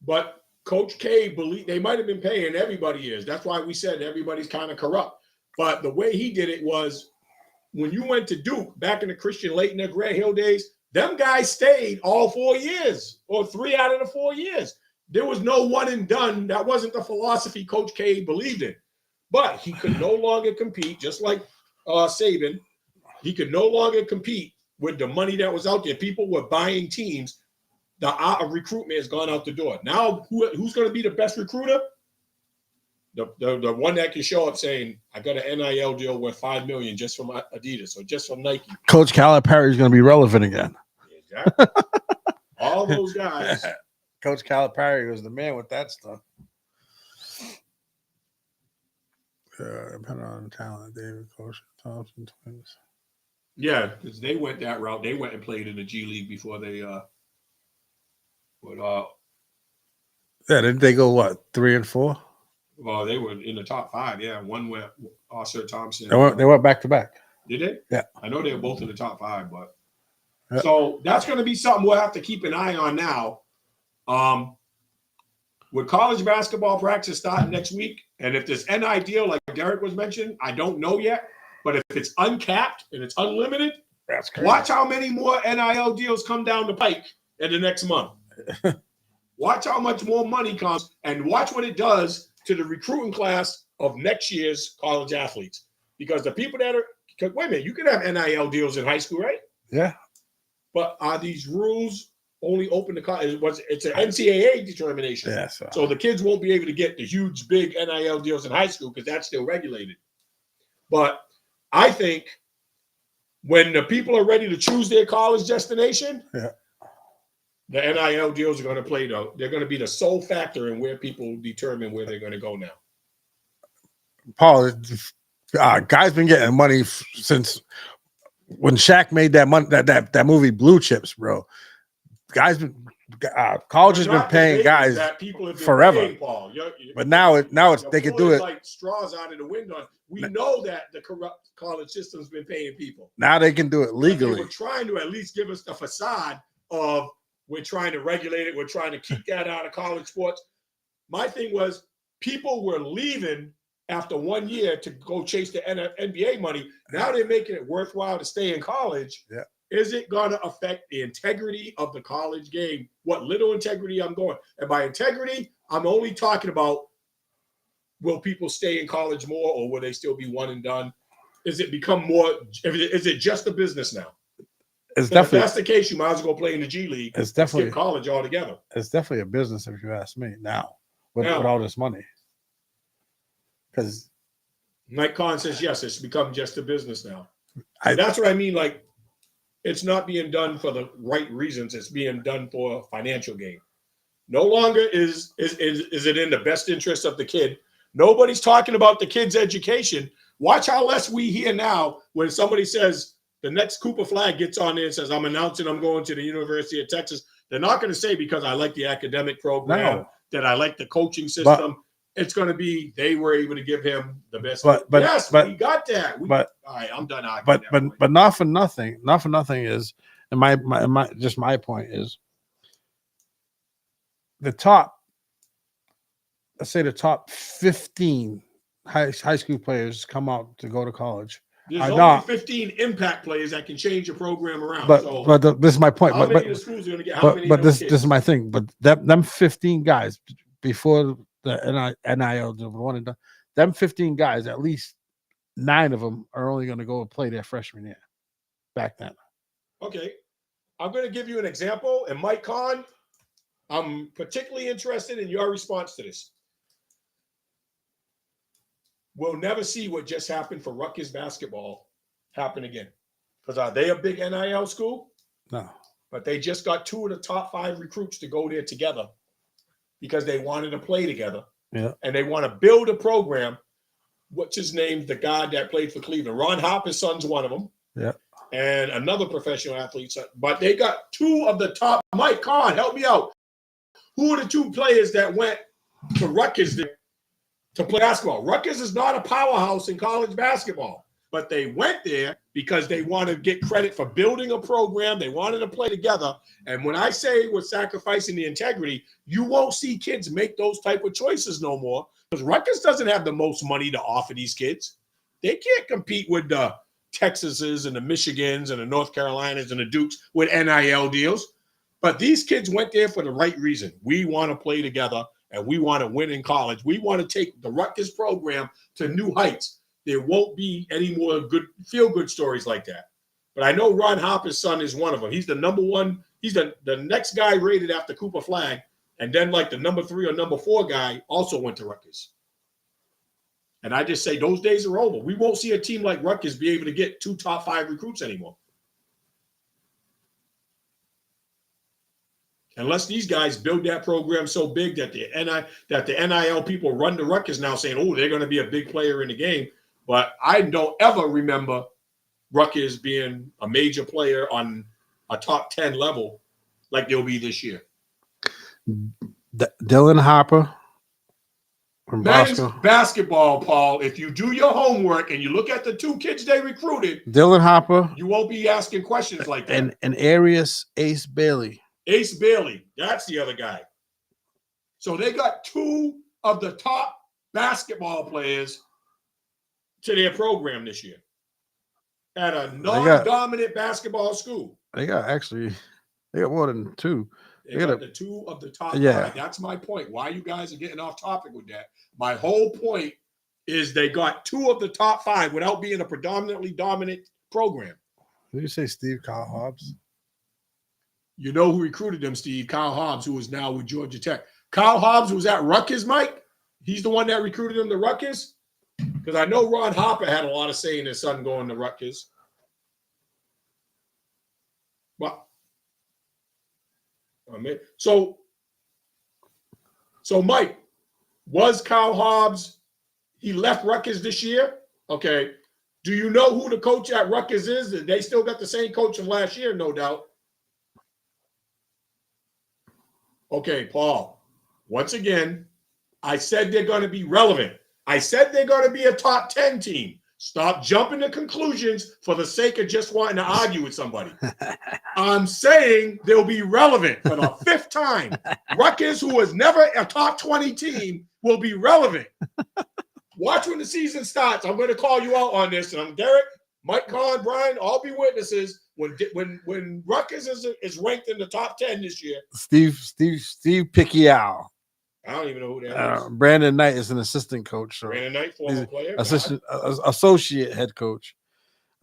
But Coach K believe they might have been paying, everybody is. That's why we said everybody's kind of corrupt. But the way he did it was when you went to Duke back in the Christian Laettner, Grant Hill days, them guys stayed all 4 years or 3 out of the 4 years. There was no one and done. That wasn't the philosophy Coach K believed in. But he could no longer compete, just like Saban. He could no longer compete with the money that was out there. People were buying teams. The art of recruitment has gone out the door. Now, who's going to be the best recruiter? The one that can show up saying, I got an NIL deal worth $5 million just from Adidas or just from Nike. Coach Calipari is going to be relevant again. Exactly. All those guys. Coach Calipari was the man with that stuff. Depending on the talent, David Coach Thompson twins. Yeah, because they went that route. They went and played in the G League before they didn't they go 3 and 4? Well, they were in the top 5. Yeah, one went Arthur Thompson. They went back to back. Did they? Yeah, I know they were both in the top 5, but so that's going to be something we'll have to keep an eye on now. With college basketball practice starting next week, and if this NIL deal, like Derek was mentioned, I don't know yet. But if it's uncapped and it's unlimited, that's crazy. Watch how many more NIL deals come down the pike in the next month. Watch how much more money comes, and watch what it does to the recruiting class of next year's college athletes. Because the people that are – wait a minute, you can have NIL deals in high school, right? Yeah. But are these rules only open to college? It's an NCAA determination. Yeah, so the kids won't be able to get the huge, big NIL deals in high school because that's still regulated. But I think when the people are ready to choose their college destination, the NIL deals are going to they're going to be the sole factor in where people determine where they're going to go now. Paul, guys been getting money since when Shaq made that money, that movie Blue Chips, bro. Guys, college has been paying guys that people have been forever. Paying, Paul. But now it's they can do it like straws out of the window. We know that the corrupt college system's been paying people. Now they can do it legally. They were trying to at least give us the facade of we're trying to regulate it. We're trying to keep that out of college sports. My thing was people were leaving after 1 year to go chase the NBA money. Now they're making it worthwhile to stay in college. Yeah. Is it going to affect the integrity of the college game? What little integrity I'm going. And by integrity, I'm only talking about will people stay in college more or will they still be one and done? Is it become more? Is it just a business now? It's definitely. If that's the case, you might as well go play in the G League. It's definitely skip college altogether. It's definitely a business if you ask me. Now with all this money, because Mike Kahn says yes, it's become just a business now. That's what I mean. Like it's not being done for the right reasons. It's being done for financial gain. No longer is it in the best interest of the kid. Nobody's talking about the kid's education. Watch how less we hear now when somebody says the next Cooper Flag gets on there and says, I'm announcing I'm going to the University of Texas, they're not going to say because I like the academic program, No. that I like the coaching system. It's going to be they were able to give him the best. But yes, but we got that. All right, I'm done arguing. but not for nothing. Not for nothing is, and my point is, the top, let's say the top 15 high school players come out to go to college. There's I only know. 15 impact players that can change your program around. This is my point. How many of the schools are going to get? How many? But of this those is my thing. But them 15 guys before the NIL, the one and done, them 15 guys, at least 9 of them are only going to go and play their freshman year. Back then. Okay, I'm going to give you an example. And Mike Kahn, I'm particularly interested in your response to this. We'll never see what just happened for Rutgers basketball happen again. Because are they a big NIL school? No. But they just got 2 of the top 5 recruits to go there together because they wanted to play together. Yeah. And they want to build a program. What's his name? The guy that played for Cleveland. Ron Harper's son's one of them. Yeah. And another professional athlete. But they got 2 of the top. Mike Kahn, help me out. Who are the 2 players that went to Rutgers to play basketball? Rutgers is not a powerhouse in college basketball, but they went there because they want to get credit for building a program. They wanted to play together. And when I say we're sacrificing the integrity, you won't see kids make those type of choices no more because Rutgers doesn't have the most money to offer these kids. They can't compete with the Texases and the Michigans and the North Carolinas and the Dukes with NIL deals. But these kids went there for the right reason. We want to play together. And we want to win in college. We want to take the Rutgers program to new heights. There won't be any more good feel-good stories like that. But I know Ron Harper's son is one of them. He's the number 1. He's the next guy rated after Cooper Flag. And then like the number 3 or number 4 guy also went to Rutgers. And I just say those days are over. We won't see a team like Rutgers be able to get 2 top 5 recruits anymore. Unless these guys build that program so big that the NIL people run to Rutgers now saying, oh, they're going to be a big player in the game. But I don't ever remember Rutgers being a major player on a top 10 level like they'll be this year. Dylan Harper from Men's Bosco. basketball, Paul, if you do your homework and you look at the 2 kids they recruited, Dylan Harper you won't be asking questions like that. and Arius Ace Bailey. Ace Bailey, that's the other guy. So they got 2 of the top basketball players to their program this year at a non-dominant basketball school. They got more than 2. They got the 2 of the top 5. That's my point. Why you guys are getting off topic with that? My whole point is they got 2 of the top 5 without being a predominantly dominant program. Did you say Steve Kyle Hobbs? You know who recruited them, Steve? Kyle Hobbs, who is now with Georgia Tech. Kyle Hobbs was at Rutgers, Mike. He's the one that recruited him to Rutgers. Because I know Ron Harper had a lot of say in his son going to Rutgers. Well, so Mike, was Kyle Hobbs, he left Rutgers this year? Okay. Do you know who the coach at Rutgers is? They still got the same coach from last year, no doubt. Okay, Paul, once again, I said they're going to be relevant. I said they're going to be a top 10 team. Stop jumping to conclusions for the sake of just wanting to argue with somebody. I'm saying they'll be relevant for the 5th time. Rutgers, who was never a top 20 team, will be relevant. Watch when the season starts. I'm going to call you out on this. And I'm Derek, Mike Kahn, Brian, all be witnesses. When Rutgers is ranked in the top 10 this year. Steve Piccial. I don't even know who that is. Brandon Knight is an assistant coach. So Brandon Knight, former player. Associate head coach.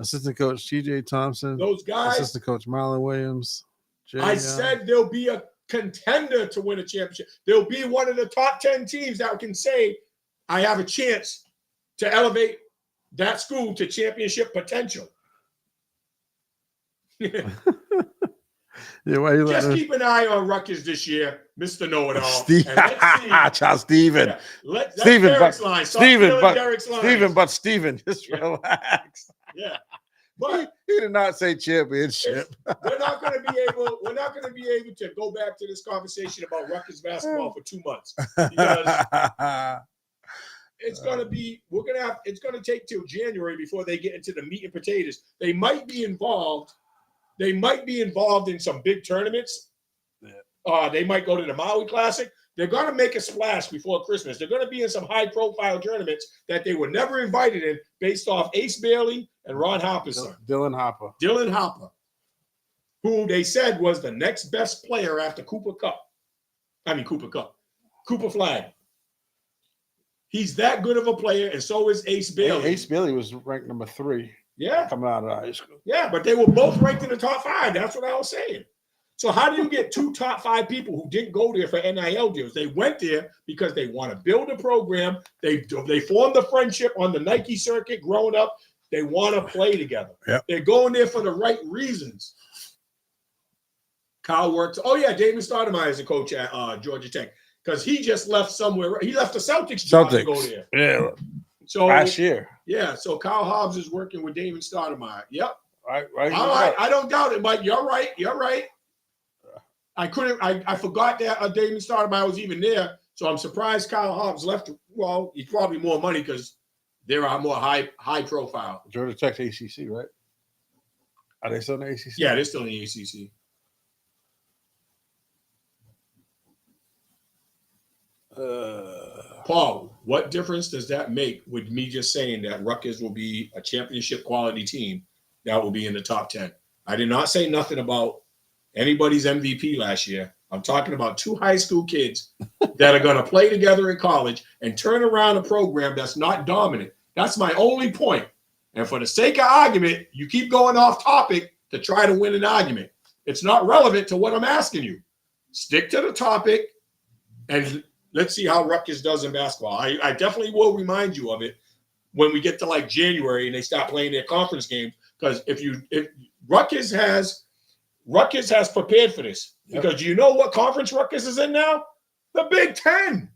Assistant coach TJ Thompson. Those guys. Assistant coach Marlon Williams. I said there'll be a contender to win a championship. There'll be one of the top 10 teams that can say, I have a chance to elevate that school to championship potential. Just keep an eye on Rutgers this year, Mr. Know-It-All. Charles Steven. Yeah. Steven, Derek's line. Steven, just relax. Yeah. But He did not say championship. we're not going to be able. We're not going to be able to go back to this conversation about Rutgers basketball for 2 months because it's going to be. We're going to have. It's going to take till January before they get into the meat and potatoes. They might be involved. They might be involved in some big tournaments. They might go to the Maui Classic. They're going to make a splash before Christmas. They're going to be in some high-profile tournaments that they were never invited in based off Ace Bailey and Ron Harper's son. Dylan Hopper. Dylan Hopper, who they said was the next best player after Cooper Flag. He's that good of a player, and so is Ace Bailey. Ace Bailey was ranked number 3 Yeah, coming out of high school. yeah, but they were both ranked in the top 5. That's what I was saying. So how do you get 2 top 5 people who didn't go there for NIL deals? They went there because they want to build a program. They formed a friendship on the Nike circuit growing up. They want to play together. Yep. They're going there for the right reasons. Kyle works. Oh, yeah, David Stoudemire is the coach at Georgia Tech because he just left somewhere. He left the Celtics job to go there. Yeah. So Last year. yeah, so Kyle Hobbs is working with David Stoudemire. Yep. Right. All right. I don't doubt it, Mike. You're right. You're right. I forgot that David Stoudemire was even there. So I'm surprised Kyle Hobbs left. Well, he's probably more money because there are more high profile. Georgia Tech's ACC, right? Are they still in the ACC? Yeah, they're still in the ACC. Paul, what difference does that make with me just saying that Rutgers will be a championship quality team that will be in the top 10? I did not say nothing about anybody's MVP last year. I'm talking about 2 high school kids that are going to play together in college and turn around a program that's not dominant. That's my only point. And for the sake of argument, you keep going off topic to try to win an argument. It's not relevant to what I'm asking you. Stick to the topic and let's see how Rutgers does in basketball. I definitely will remind you of it when we get to like January and they start playing their conference games. Because if Rutgers has prepared for this, because you know what conference Rutgers is in now? The Big Ten.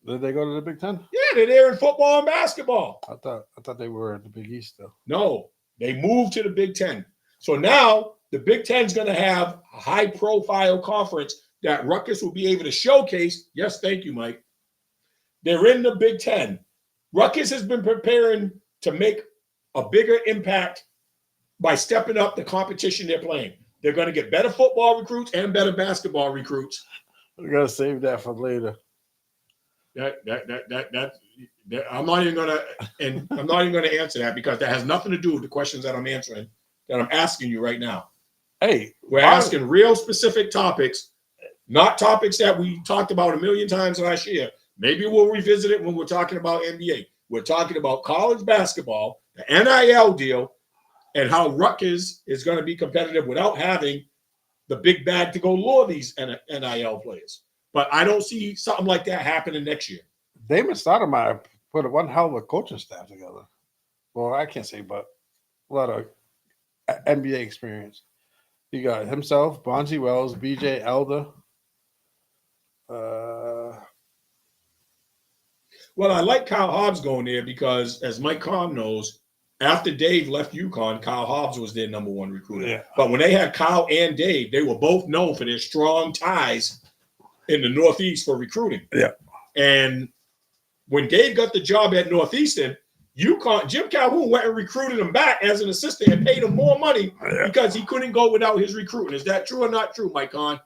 Did they go to the Big Ten? Yeah, they're there in football and basketball. I thought they were at the Big East though. No, they moved to the Big Ten. So now the Big Ten is going to have a high-profile conference that Rutgers will be able to showcase. Yes, thank you, Mike. They're in the Big Ten. Rutgers has been preparing to make a bigger impact by stepping up the competition they're playing. They're going to get better football recruits and better basketball recruits. We gotta save that for later. I'm not even gonna answer that because that has nothing to do with the questions that I'm answering, that I'm asking you right now. Hey, We're asking real specific topics, not topics that we talked about a million times last year. Maybe we'll revisit it when we're talking about NBA. We're talking about college basketball, the NIL deal, and how Rutgers is going to be competitive without having the big bag to go lure these NIL players. But I don't see something like that happening next year. Damon Stoudemire put one hell of a coaching staff together. Well, I can't say, but a lot of NBA experience. He got himself, Bonzi Wells, BJ Elder. Well, I like Kyle Hobbs going there because, as Mike Cobb knows, after Dave left UConn, Kyle Hobbs was their number 1 recruiter. Yeah. But when they had Kyle and Dave, they were both known for their strong ties in the Northeast for recruiting. Yeah. And when Dave got the job at Northeastern, UConn, Jim Calhoun went and recruited him back as an assistant and paid him more money because he couldn't go without his recruiting. Is that true or not true, Mike Kahn?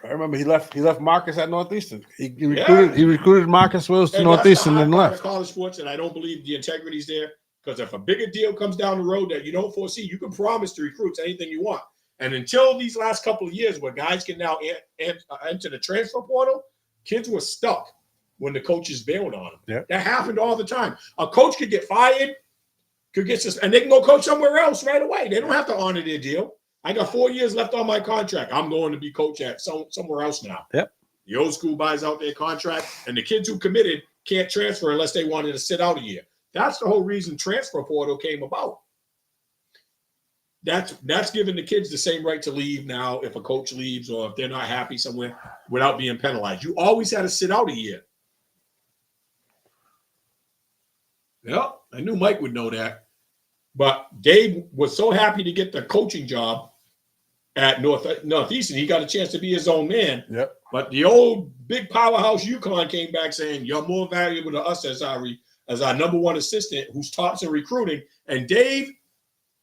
I remember he left Marcus at Northeastern. He recruited Marcus Wills to Northeastern and left. College sports, and I don't believe the integrity's there because if a bigger deal comes down the road that you don't foresee, you can promise to recruits anything you want. And until these last couple of years where guys can now enter the transfer portal, kids were stuck when the coaches bailed on them. Yeah. That happened all the time. A coach could get fired, could get suspended, and they can go coach somewhere else right away. They don't have to honor their deal. I got 4 years left on my contract. I'm going to be coach at somewhere else now. Yep. The old school buys out their contract, and the kids who committed can't transfer unless they wanted to sit out a year. That's the whole reason transfer portal came about. That's giving the kids the same right to leave now if a coach leaves or if they're not happy somewhere without being penalized. You always had to sit out a year. Yeah, I knew Mike would know that. But Dave was so happy to get the coaching job at Northeastern. He got a chance to be his own man. Yep. But the old big powerhouse UConn came back saying, you're more valuable to us as our number one assistant who's tops in recruiting. And Dave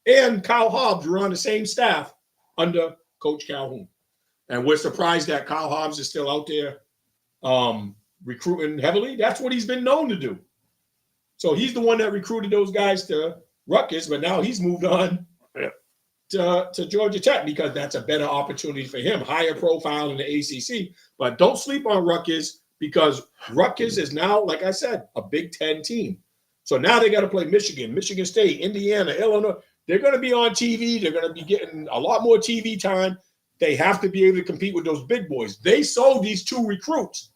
and Kyle Hobbs were on the same staff under Coach Calhoun. And we're surprised that Kyle Hobbs is still out there recruiting heavily. That's what he's been known to do. So he's the one that recruited those guys to Rutgers, but now he's moved on to Georgia Tech because that's a better opportunity for him, higher profile in the ACC. But don't sleep on Rutgers because Rutgers is now, like I said, a Big Ten team. So now they got to play Michigan, Michigan State, Indiana, Illinois. They're going to be on TV. They're going to be getting a lot more TV time. They have to be able to compete with those big boys. They sold these two recruits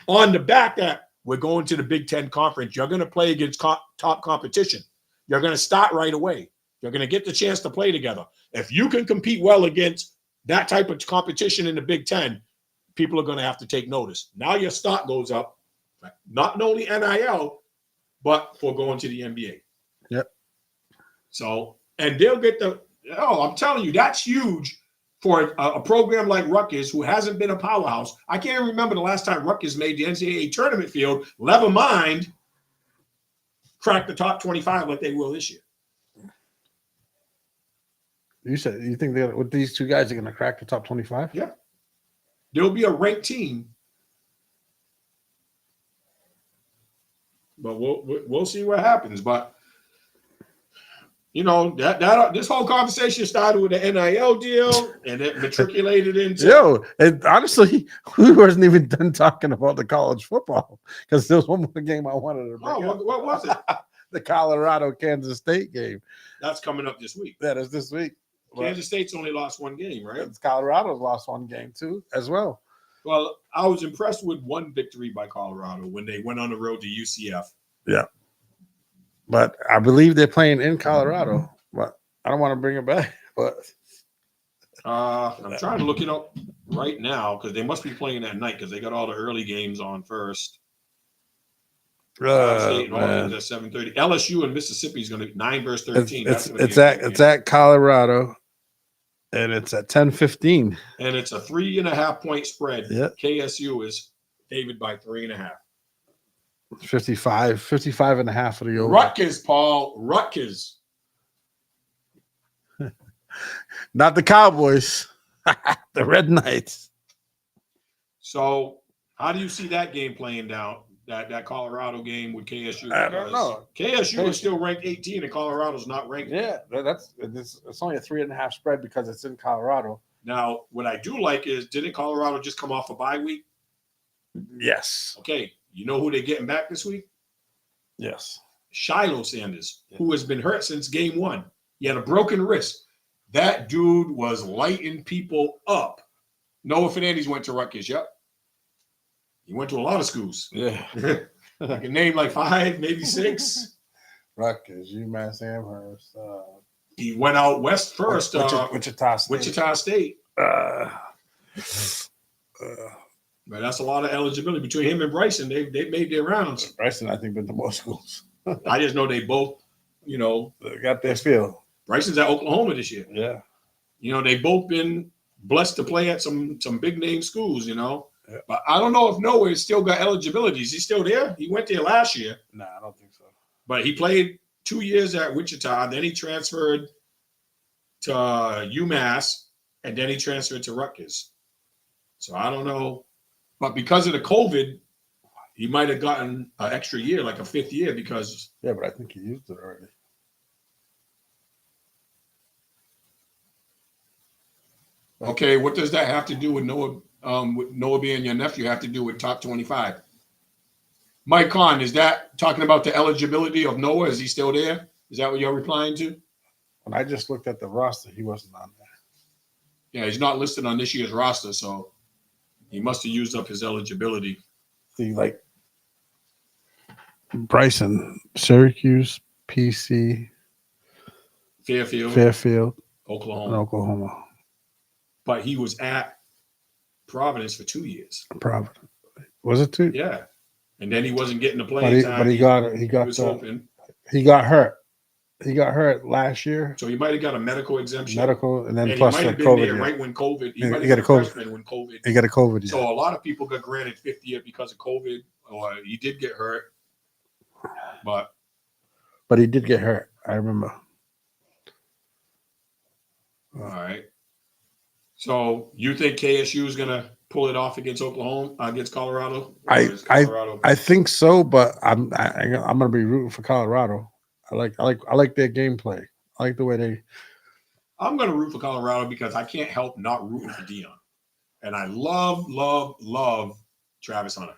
on the back that we're going to the Big Ten Conference. You're going to play against top competition. You're going to start right away. You're going to get the chance to play together. If you can compete well against that type of competition in the Big Ten, people are going to have to take notice. Now your stock goes up, not only NIL, but for going to the NBA. Yep. So, and they'll get I'm telling you, that's huge for a program like Rutgers, who hasn't been a powerhouse. I can't remember the last time Rutgers made the NCAA tournament field, never mind crack the top 25 like they will this year. You think that with these two guys are going to crack the top 25? Yeah. There'll be a ranked team. But we'll see what happens. But you know, that this whole conversation started with the NIL deal and it matriculated into and honestly, we wasn't even done talking about the college football because there was one more game I wanted to bring up. What was it? The Colorado Kansas State game. That's coming up this week. That is this week. Kansas State's only lost one game, right? Colorado's lost one game too, as well. Well, I was impressed with one victory by Colorado when they went on the road to UCF. Yeah. But I believe they're playing in Colorado. But I don't want to bring it back. But I'm trying to look it up right now because they must be playing at night because they got all the early games on first. State and Oregon at 7:30. LSU and Mississippi is going to be 9 versus 13. It's at Colorado, and it's at 10:15. And it's a 3.5 point spread. Yeah. KSU is favored by 3.5. 55 and a half for the over. Rutgers, Paul. Rutgers. Not the Cowboys. The Red Knights. So, how do you see that game playing down? That Colorado game with KSU? I don't know. KSU is still ranked 18, and Colorado's not ranked. Yeah, it's only a 3.5 spread because it's in Colorado. Now, what I do like is, didn't Colorado just come off a bye week? Yes. Okay, you know who they're getting back this week? Yes. Shiloh Sanders, who has been hurt since game 1. He had a broken wrist. That dude was lighting people up. Noah Fernandez went to Rutgers. Yep. He went to a lot of schools. Yeah. I can name like 5, maybe 6. Rutgers, UMass Amherst. He went out west first. Wichita State. Wichita State. But that's a lot of eligibility between him and Bryson. They made their rounds. Bryson, I think, been to more schools. I just know they both, they got their feel. Bryson's at Oklahoma this year. Yeah. They both been blessed to play at some big name schools. Yeah. But I don't know if Noah still got eligibility. Is he still there? He went there last year. No, I don't think so. But he played 2 years at Wichita. Then he transferred to UMass, and then he transferred to Rutgers. So I don't know. But because of the COVID, he might have gotten an extra year, like a 5th year, because. Yeah, but I think he used it already. Okay, what does that have to do with Noah? With Noah being your nephew, have to do with top 25? Mike Kahn, is that talking about the eligibility of Noah? Is he still there? Is that what you're replying to? When I just looked at the roster, he wasn't on there. Yeah, he's not listed on this year's roster, so he must have used up his eligibility. See, like Bryson, Syracuse, PC, Fairfield, and Oklahoma. Oklahoma. But he was at Providence for 2 years. Providence. Was it 2? Yeah. And then he wasn't getting the playing time. But he got He was hoping. He got hurt. He got hurt last year. So he might have got a medical exemption. Medical, and then And he plus might the have been COVID. there Yeah. right when COVID. He Yeah, might he have got been a a COVID. freshman when COVID. He got a COVID. Yeah. So a lot of people got granted 50th year because of COVID, or he did get hurt. But But he did get hurt. I remember. all right. So you think KSU is gonna pull it off against Oklahoma, against Colorado? Or is Colorado- I think so, but I'm gonna be rooting for Colorado. I like their gameplay. I like the way they. I'm gonna root for Colorado because I can't help not rooting for Dion, and I love Travis Hunter.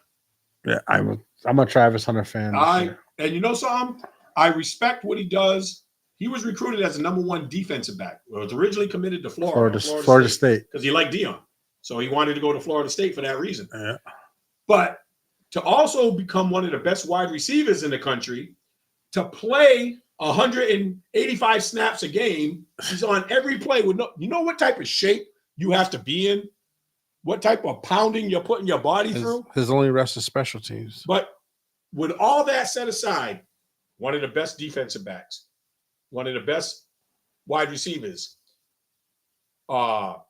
Yeah, I'm a Travis Hunter fan. this year. And you know something? I respect what he does. He was recruited as a number 1 defensive back. Well, was originally committed to Florida State. because he liked Dion. So he wanted to go to Florida State for that reason. Yeah. But to also become one of the best wide receivers in the country, to play 185 snaps a game, he's on every play with no, you know what type of shape you have to be in? What type of pounding you're putting your body through? His only rest is special teams. But with all that set aside, one of the best defensive backs, one of the best wide receivers. What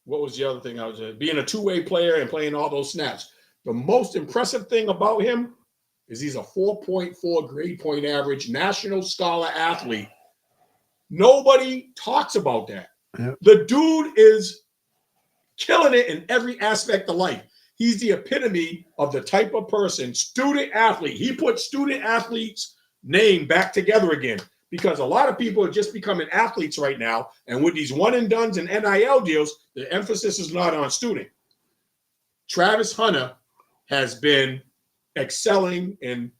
was the other thing I was being a two-way player and playing all those snaps. The most impressive thing about him is he's a 4.4 grade point average national scholar athlete. Nobody talks about that. Yep. The dude is killing it in every aspect of life. He's the epitome of the type of person, student athlete. He put student athletes' name back together again because a lot of people are just becoming athletes right now. And with these one and dones and NIL deals, the emphasis is not on student. Travis Hunter has been excelling in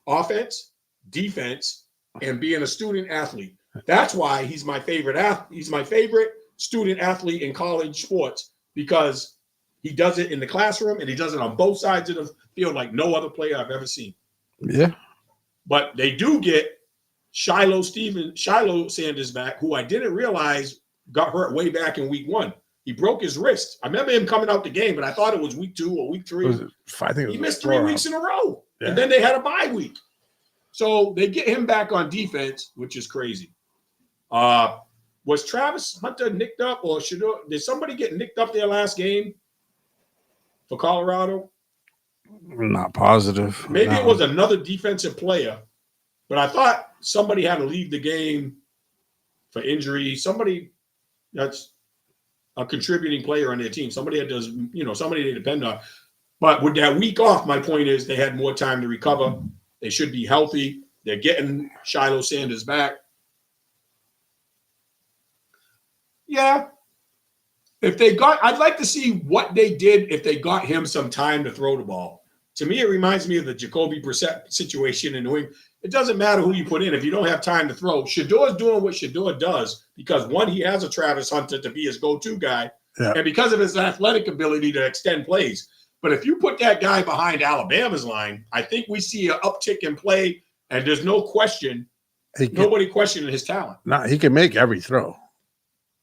offense, defense, and being a student athlete. That's why he's my favorite athlete. He's my favorite student athlete in college sports because he does it in the classroom and he does it on both sides of the field like no other player I've ever seen. Yeah. But they do get Shiloh Sanders back, who I didn't realize got hurt way back in week 1. He broke his wrist. I remember him coming out the game, but I thought it was week 2 or week 3. I think He missed 3 weeks in a row. Yeah. And then they had a bye week. So they get him back on defense, which is crazy. Was Travis Hunter nicked up or did somebody get nicked up their last game for Colorado? I'm not positive. Maybe No. it was another defensive player, but I thought somebody had to leave the game for injury. Somebody that's a contributing player on their team. Somebody that does, somebody they depend on. But with that week off, my point is they had more time to recover. They should be healthy. They're getting Shiloh Sanders back. Yeah. I'd like to see what they did if they got him some time to throw the ball. To me, it reminds me of the Jacoby Brissett situation in New England. It doesn't matter who you put in if you don't have time to throw. Shador's doing what Shador does because, one, he has a Travis Hunter to be his go-to guy, and because of his athletic ability to extend plays. But if you put that guy behind Alabama's line, I think we see an uptick in play, and there's no question, nobody questioning his talent. No, he can make every throw.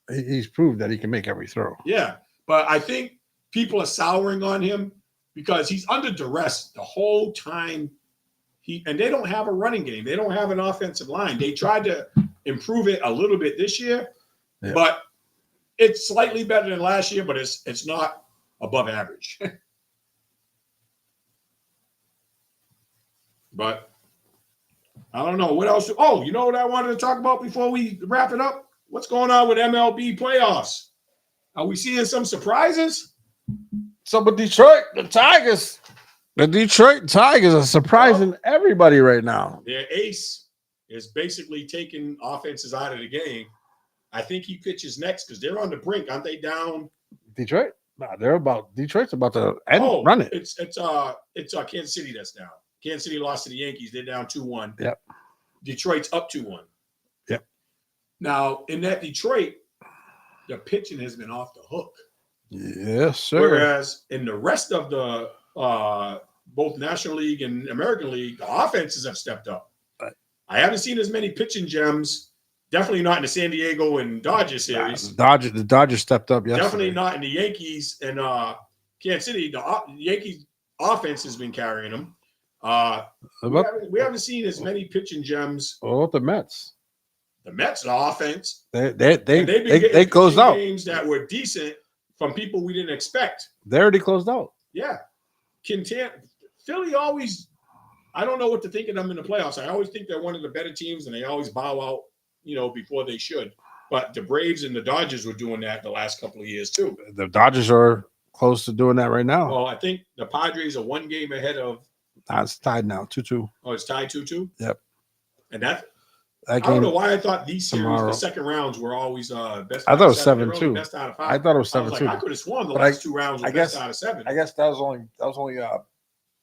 He's proved that he can make every throw. Yeah, but I think people are souring on him because he's under duress the whole time. And they don't have a running game. They don't have an offensive line. They tried to improve it a little bit this year, but it's slightly better than last year, but it's not above average. But I don't know. What else? Oh, you know what I wanted to talk about before we wrap it up? What's going on with MLB playoffs? Are we seeing some surprises? So, but Detroit, the Detroit Tigers are surprising everybody right now. Their ace is basically taking offenses out of the game. I think he pitches next because they're on the brink. Aren't they down? Detroit? Nah, Detroit's about to run it. It's Kansas City that's down. Kansas City lost to the Yankees. They're down 2-1. Yep. Detroit's up 2-1. Yep. Now, in that Detroit, the pitching has been off the hook. Yes, sir. Whereas in the rest of the both National League and American League, the offenses have stepped up. Right. I haven't seen as many pitching gems. Definitely not in the San Diego and Dodgers series. The Dodgers stepped up yesterday. Definitely not in the Yankees and Kansas City. The Yankees offense has been carrying them. We haven't seen as many pitching gems. What about the Mets? The Mets, the offense, They and they've been getting they closed pitching out. games that were decent from people we didn't expect. They already closed out. Yeah, Philly always. I don't know what to think of them in the playoffs. I always think they're one of the better teams, and they always bow out, before they should. But the Braves and the Dodgers were doing that the last couple of years too. The Dodgers are close to doing that right now. Well, I think the Padres are one game ahead of. It's tied now, 2-2. Oh, it's tied 2-2. Yep. And that. That I don't game, know why I thought these series, tomorrow. the second rounds, were always best. I out thought it of was seven. They were 7-2. only Best out of 5. I thought it was I was 7-2. like, I could have sworn the But last 2 rounds were I best guess- out of 7. I guess that was only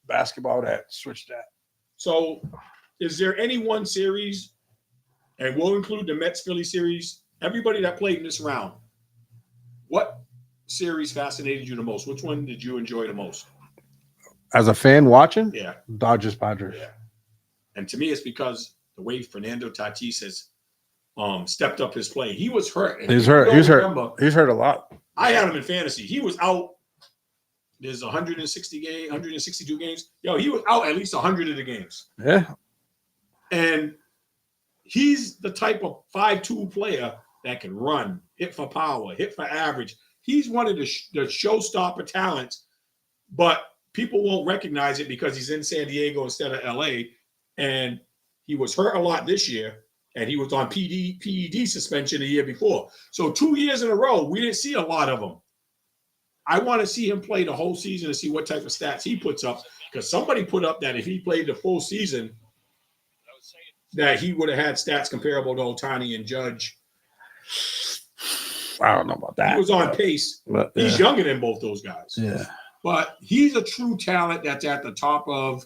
basketball that switched that. So, is there any one series, and we'll include the Mets Philly series? Everybody that played in this round, what series fascinated you the most? Which one did you enjoy the most? As a fan watching, Yeah, Dodgers Padres. yeah. And to me, it's because the way Fernando Tatis has stepped up his play. He was hurt. And He's if you hurt. don't He's hurt. remember, He's hurt a lot. I had him in fantasy. He was out. There's 162 games. Yo, he was out at least 100 of the games. Yeah. And he's the type of 5'2" player that can run, hit for power, hit for average. He's one of the showstopper talents, but people won't recognize it because he's in San Diego instead of LA. And he was hurt a lot this year, and he was on PED suspension the year before. So 2 years in a row, we didn't see a lot of him. I want to see him play the whole season to see what type of stats he puts up, because somebody put up that if he played the full season, that he would have had stats comparable to Ohtani and Judge. I don't know about that. He was on pace. But, He's younger than both those guys. yeah. But he's a true talent that's at the top of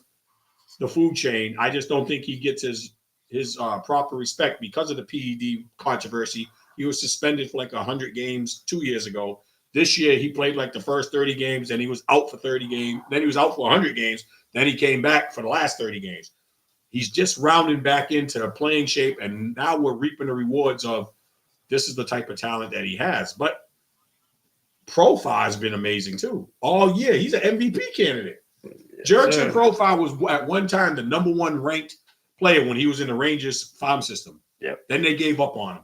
the food chain. I just don't think he gets his proper respect because of the PED controversy. He was suspended for like 100 games 2 years ago. This year, he played like the first 30 games, and he was out for 30 games. Then he was out for 100 games. Then he came back for the last 30 games. He's just rounding back into playing shape, and now we're reaping the rewards of this is the type of talent that he has. But Profile has been amazing too. All year, he's an MVP candidate. Jurickson Profile was at one time the number 1 ranked player when he was in the Rangers farm system. Yep. Then they gave up on him.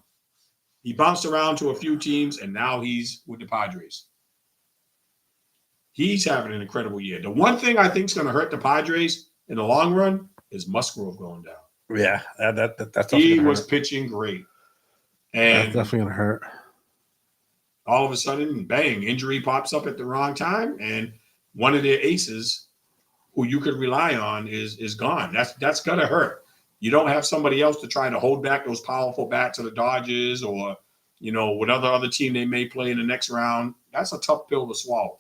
He bounced around to a few teams, and now he's with the Padres. He's having an incredible year. The one thing I think is going to hurt the Padres in the long run is Musgrove going down. Yeah. That's He definitely was hurt. pitching great. That's And definitely gonna hurt. all of a sudden, bang, injury pops up at the wrong time, and one of their aces who you could rely on is gone. That's gonna hurt. You don't have somebody else to try to hold back those powerful bats of the Dodgers or, whatever other team they may play in the next round. That's a tough pill to swallow.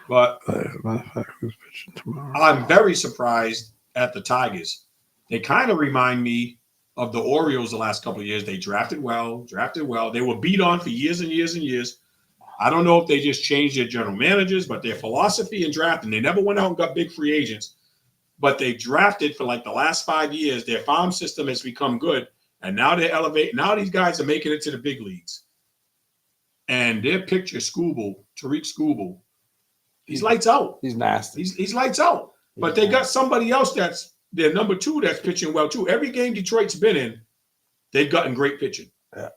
But Matter of fact, who's pitching tomorrow? I'm very surprised at the Tigers. They kind of remind me of the Orioles the last couple of years. They drafted well. They were beat on for years and years and years. I don't know if they just changed their general managers, but their philosophy in drafting, they never went out and got big free agents, but they drafted for like the last 5 years. Their farm system has become good, and now they're elevating. Now these guys are making it to the big leagues. And their pitcher, Tariq Skubal, he's lights out. He's nasty. He's lights out. But they got somebody else that's their number 2 that's pitching well too. Every game Detroit's been in, they've gotten great pitching. Yeah.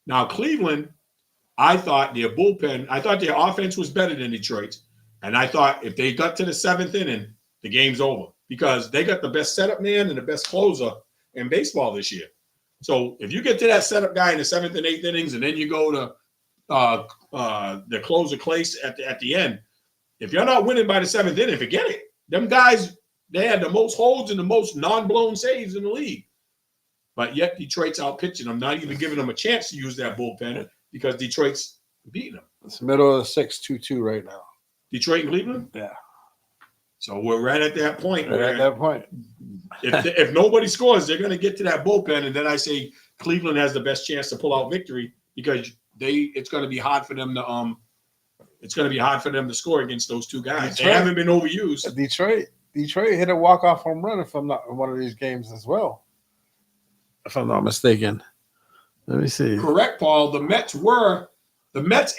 Now Cleveland, I thought their offense was better than Detroit's. And I thought if they got to the 7th inning, the game's over because they got the best setup man and the best closer in baseball this year. So if you get to that setup guy in the 7th and 8th innings, and then you go to the closer Clace at the end, if you're not winning by the 7th inning, forget it. Them guys, they had the most holds and the most non-blown saves in the league. But yet Detroit's out pitching them, not even giving them a chance to use that bullpen because Detroit's beating them. It's the middle of the 6-2-2 right now. Detroit and Cleveland? Yeah. So we're right at that point. Right at that point. If nobody scores, they're going to get to that bullpen. And then I say Cleveland has the best chance to pull out victory because it's going to be hard for them to score against those two guys. They haven't been overused. Detroit hit a walk-off home run if I'm not in one of these games as well. If I'm not mistaken. Let me see. Correct, Paul. The Mets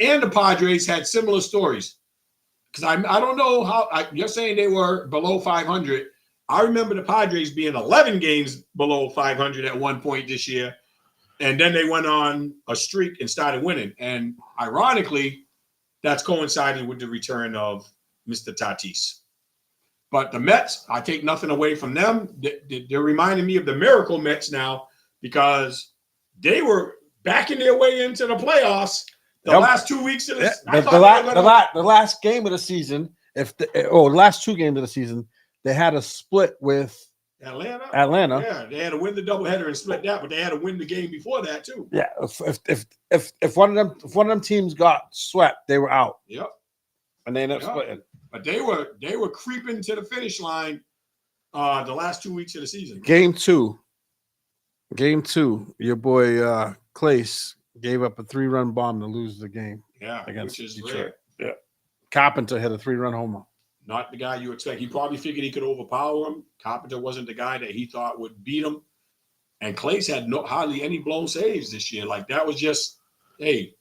and the Padres had similar stories. because I don't know how you're saying they were below 500. I remember the Padres being 11 games below 500 at one point this year, and then they went on a streak and started winning. And ironically, that's coinciding with the return of Mr. Tatis. But the Mets, I take nothing away from them. They're reminding me of the Miracle Mets now because they were backing their way into the playoffs the last 2 weeks of the last game of the season. Last 2 games of the season, they had a split with Atlanta. Atlanta. Yeah, they had to win the doubleheader and split that, but they had to win the game before that too. Yeah, if one of them teams got swept, they were out. Yep. And they ended up splitting. But they were creeping to the finish line the last 2 weeks of the season. Game two, your boy Clace gave up a 3-run bomb to lose the game. Yeah, against which is Detroit. rare. Yeah. Carpenter hit a 3-run homer. Not the guy you expect. He probably figured he could overpower him. Carpenter wasn't the guy that he thought would beat him. And Clace had hardly any blown saves this year. Like that was just, hey,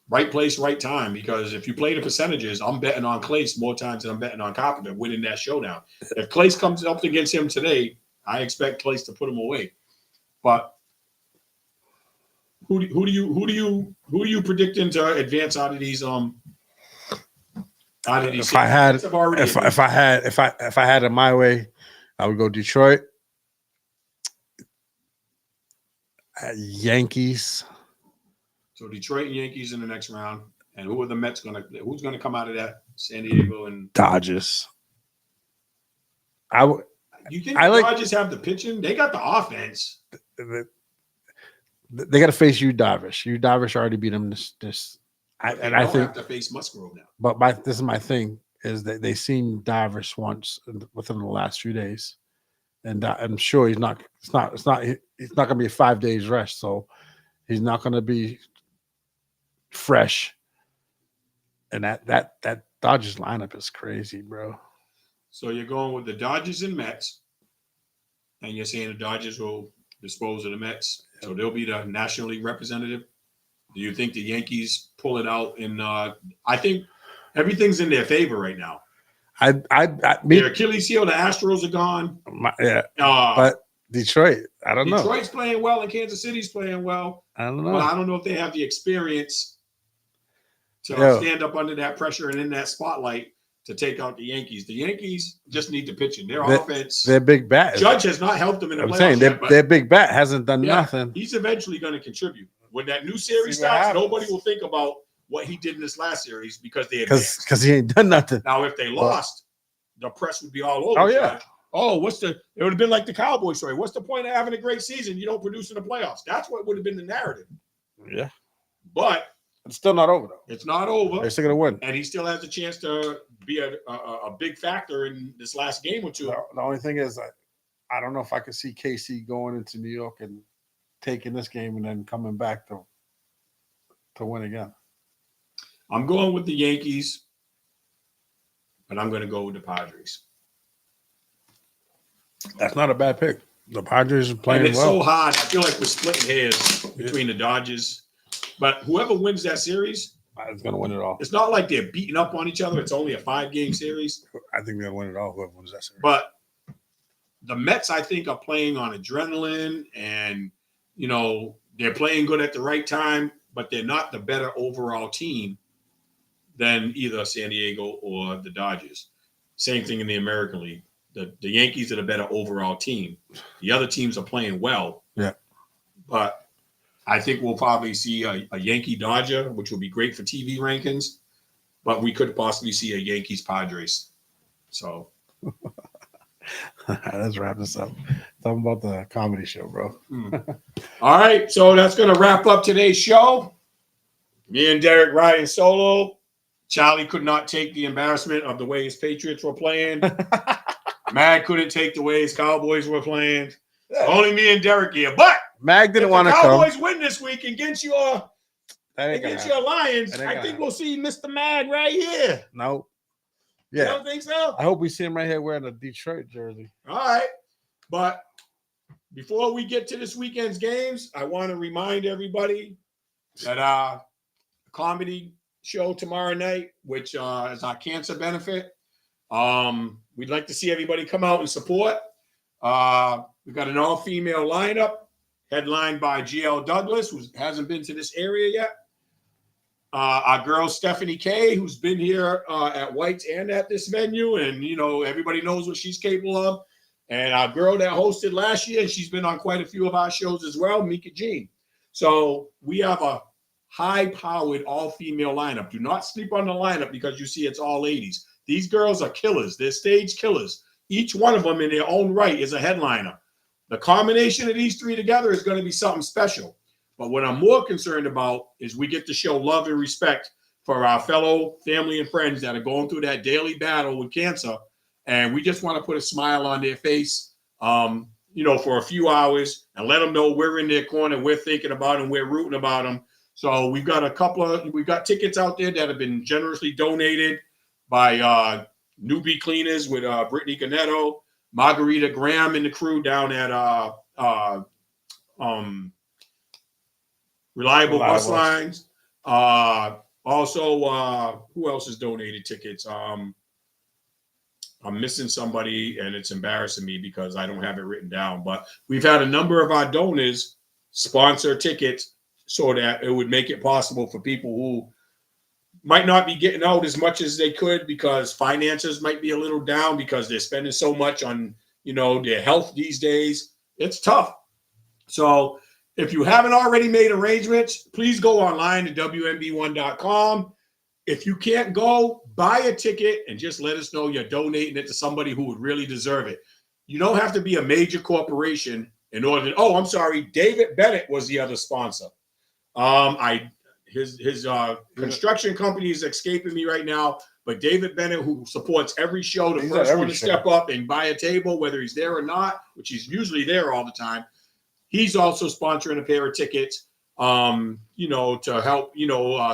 right place, right time. Because if you play the percentages, I'm betting on Clace more times than I'm betting on Carpenter winning that showdown. If Clace comes up against him today, I expect Clace to put him away. But who do you predicting to advance out of these If I had it my way, I would go Detroit, Yankees. So Detroit and Yankees in the next round, and who are the Mets who's gonna come out of that? San Diego and Dodgers. You think the Dodgers have the pitching? They got the offense. They got to face Yu Darvish. Yu Darvish already beat them I think have to face Musgrove now. But this is my thing is that they seen Darvish once within the last few days, and I'm sure he's not going to be a 5 days rest, so he's not going to be fresh. And that Dodgers lineup is crazy, bro. So you're going with the Dodgers and Mets, and you're saying the Dodgers will dispose of the Mets, so they'll be the National League representative. Do you think the Yankees pull it out? I think everything's in their favor right now. Their Achilles heel, the Astros are gone. But Detroit, I don't know. Detroit's playing well, and Kansas City's playing well. I don't know. But I don't know if they have the experience to stand up under that pressure and in that spotlight to take out the Yankees. The Yankees just need the pitching. Their offense. Their big bat. Judge has not helped them in the playoffs. I'm saying their big bat hasn't done nothing. He's eventually going to contribute. When that new series starts, nobody will think about what he did in this last series because they because he ain't done nothing. Now, if they lost, the press would be all over. Oh yeah. It would have been like the Cowboys story. What's the point of having a great season? You don't produce in the playoffs. That's what would have been the narrative. Yeah. But it's still not over though. It's not over. They're still gonna win, and he still has a chance to be a big factor in this last game or two. The only thing is, I don't know if I could see KC going into New York and taking this game and then coming back to win again. I'm going with the Yankees, but I'm going to go with the Padres. That's not a bad pick. The Padres are playing and it's well. so hard. I feel like we're splitting hairs between the Dodgers. But whoever wins that series is going to win it all. It's not like they're beating up on each other. It's only a 5-game series. I think they'll win it all, whoever wins that series. But the Mets, I think, are playing on adrenaline and, they're playing good at the right time, but they're not the better overall team than either San Diego or the Dodgers. Same thing in the American League. The Yankees are the better overall team. The other teams are playing well. Yeah. But I think we'll probably see a Yankee Dodger, which will be great for TV rankings. But we could possibly see a Yankees Padres. So let's wrap this up. Talking about the comedy show, bro. All right. So that's going to wrap up today's show. Me and Derek riding solo. Charlie could not take the embarrassment of the way his Patriots were playing. Mag couldn't take the way his Cowboys were playing. Yeah. Only me and Derek here. But Mag didn't want to come. Cowboys win this week against your Lions. I think we'll see Mr. Mag right here. No. Yeah. You don't think so? I hope we see him right here wearing a Detroit jersey. All right. But before we get to this weekend's games, I want to remind everybody that comedy show tomorrow night, which is our cancer benefit. We'd like to see everybody come out and support. We've got an all-female lineup headlined by GL Douglas, who hasn't been to this area yet. Our girl Stephanie K, who's been here at White's and at this venue, and everybody knows what she's capable of. And our girl that hosted last year, and she's been on quite a few of our shows as well, Mika Jean. So we have a high-powered all-female lineup. Do not sleep on the lineup because you see it's all ladies. These girls are killers. They're stage killers. Each one of them in their own right is a headliner. The combination of these three together is going to be something special. But what I'm more concerned about is we get to show love and respect for our fellow family and friends that are going through that daily battle with cancer. And we just want to put a smile on their face, for a few hours and let them know we're in their corner, we're thinking about them, we're rooting about them. So we've got tickets out there that have been generously donated by Newbie Cleaners with Brittany Ganetto, Margarita Graham and the crew down at Reliable Bus Lines. Also, who else has donated tickets? I'm missing somebody, and it's embarrassing me because I don't have it written down. But we've had a number of our donors sponsor tickets so that it would make it possible for people who might not be getting out as much as they could because finances might be a little down because they're spending so much on, their health these days. It's tough. So if you haven't already made arrangements, please go online to WNB1.com. If you can't go, buy a ticket and just let us know you're donating it to somebody who would really deserve it. You don't have to be a major corporation in order to, David Bennett was the other sponsor. His construction company is escaping me right now, but David Bennett, who supports every show, the first one to step up and buy a table, whether he's there or not, which he's usually there all the time. He's also sponsoring a pair of tickets, to help,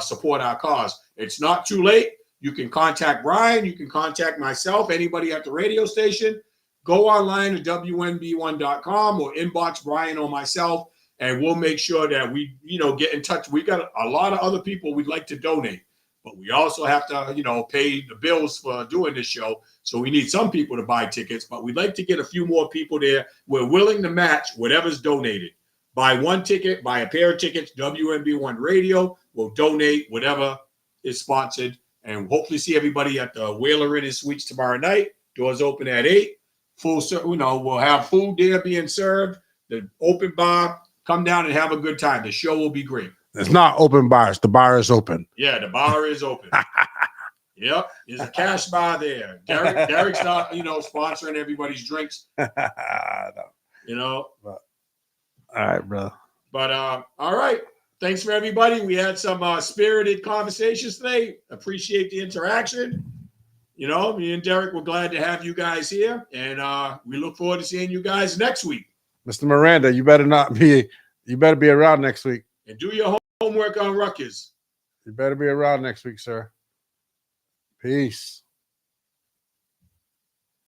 support our cause. It's not too late. You can contact Brian. You can contact myself, anybody at the radio station. Go online to WNB1.com or inbox Brian or myself, and we'll make sure that we, get in touch. We got a lot of other people we'd like to donate, but we also have to, pay the bills for doing this show. So we need some people to buy tickets, but we'd like to get a few more people there. We're willing to match whatever's donated. Buy one ticket, buy a pair of tickets. WNB1 Radio will donate whatever is sponsored, and hopefully see everybody at the Whaler Inn and Suites tomorrow night. Doors open at 8. We'll have food there being served. The open bar. Come down and have a good time. The show will be great. It's not open bars. The bar is open. Yeah, the bar is open. Yep, there's a cash bar there. Derek's not, sponsoring everybody's drinks. No. All right, bro. But all right. Thanks for everybody. We had some spirited conversations today. Appreciate the interaction. Me and Derek were glad to have you guys here, and we look forward to seeing you guys next week. Mr. Miranda, you better be around next week. And do your homework on Rutgers. You better be around next week, sir. Peace.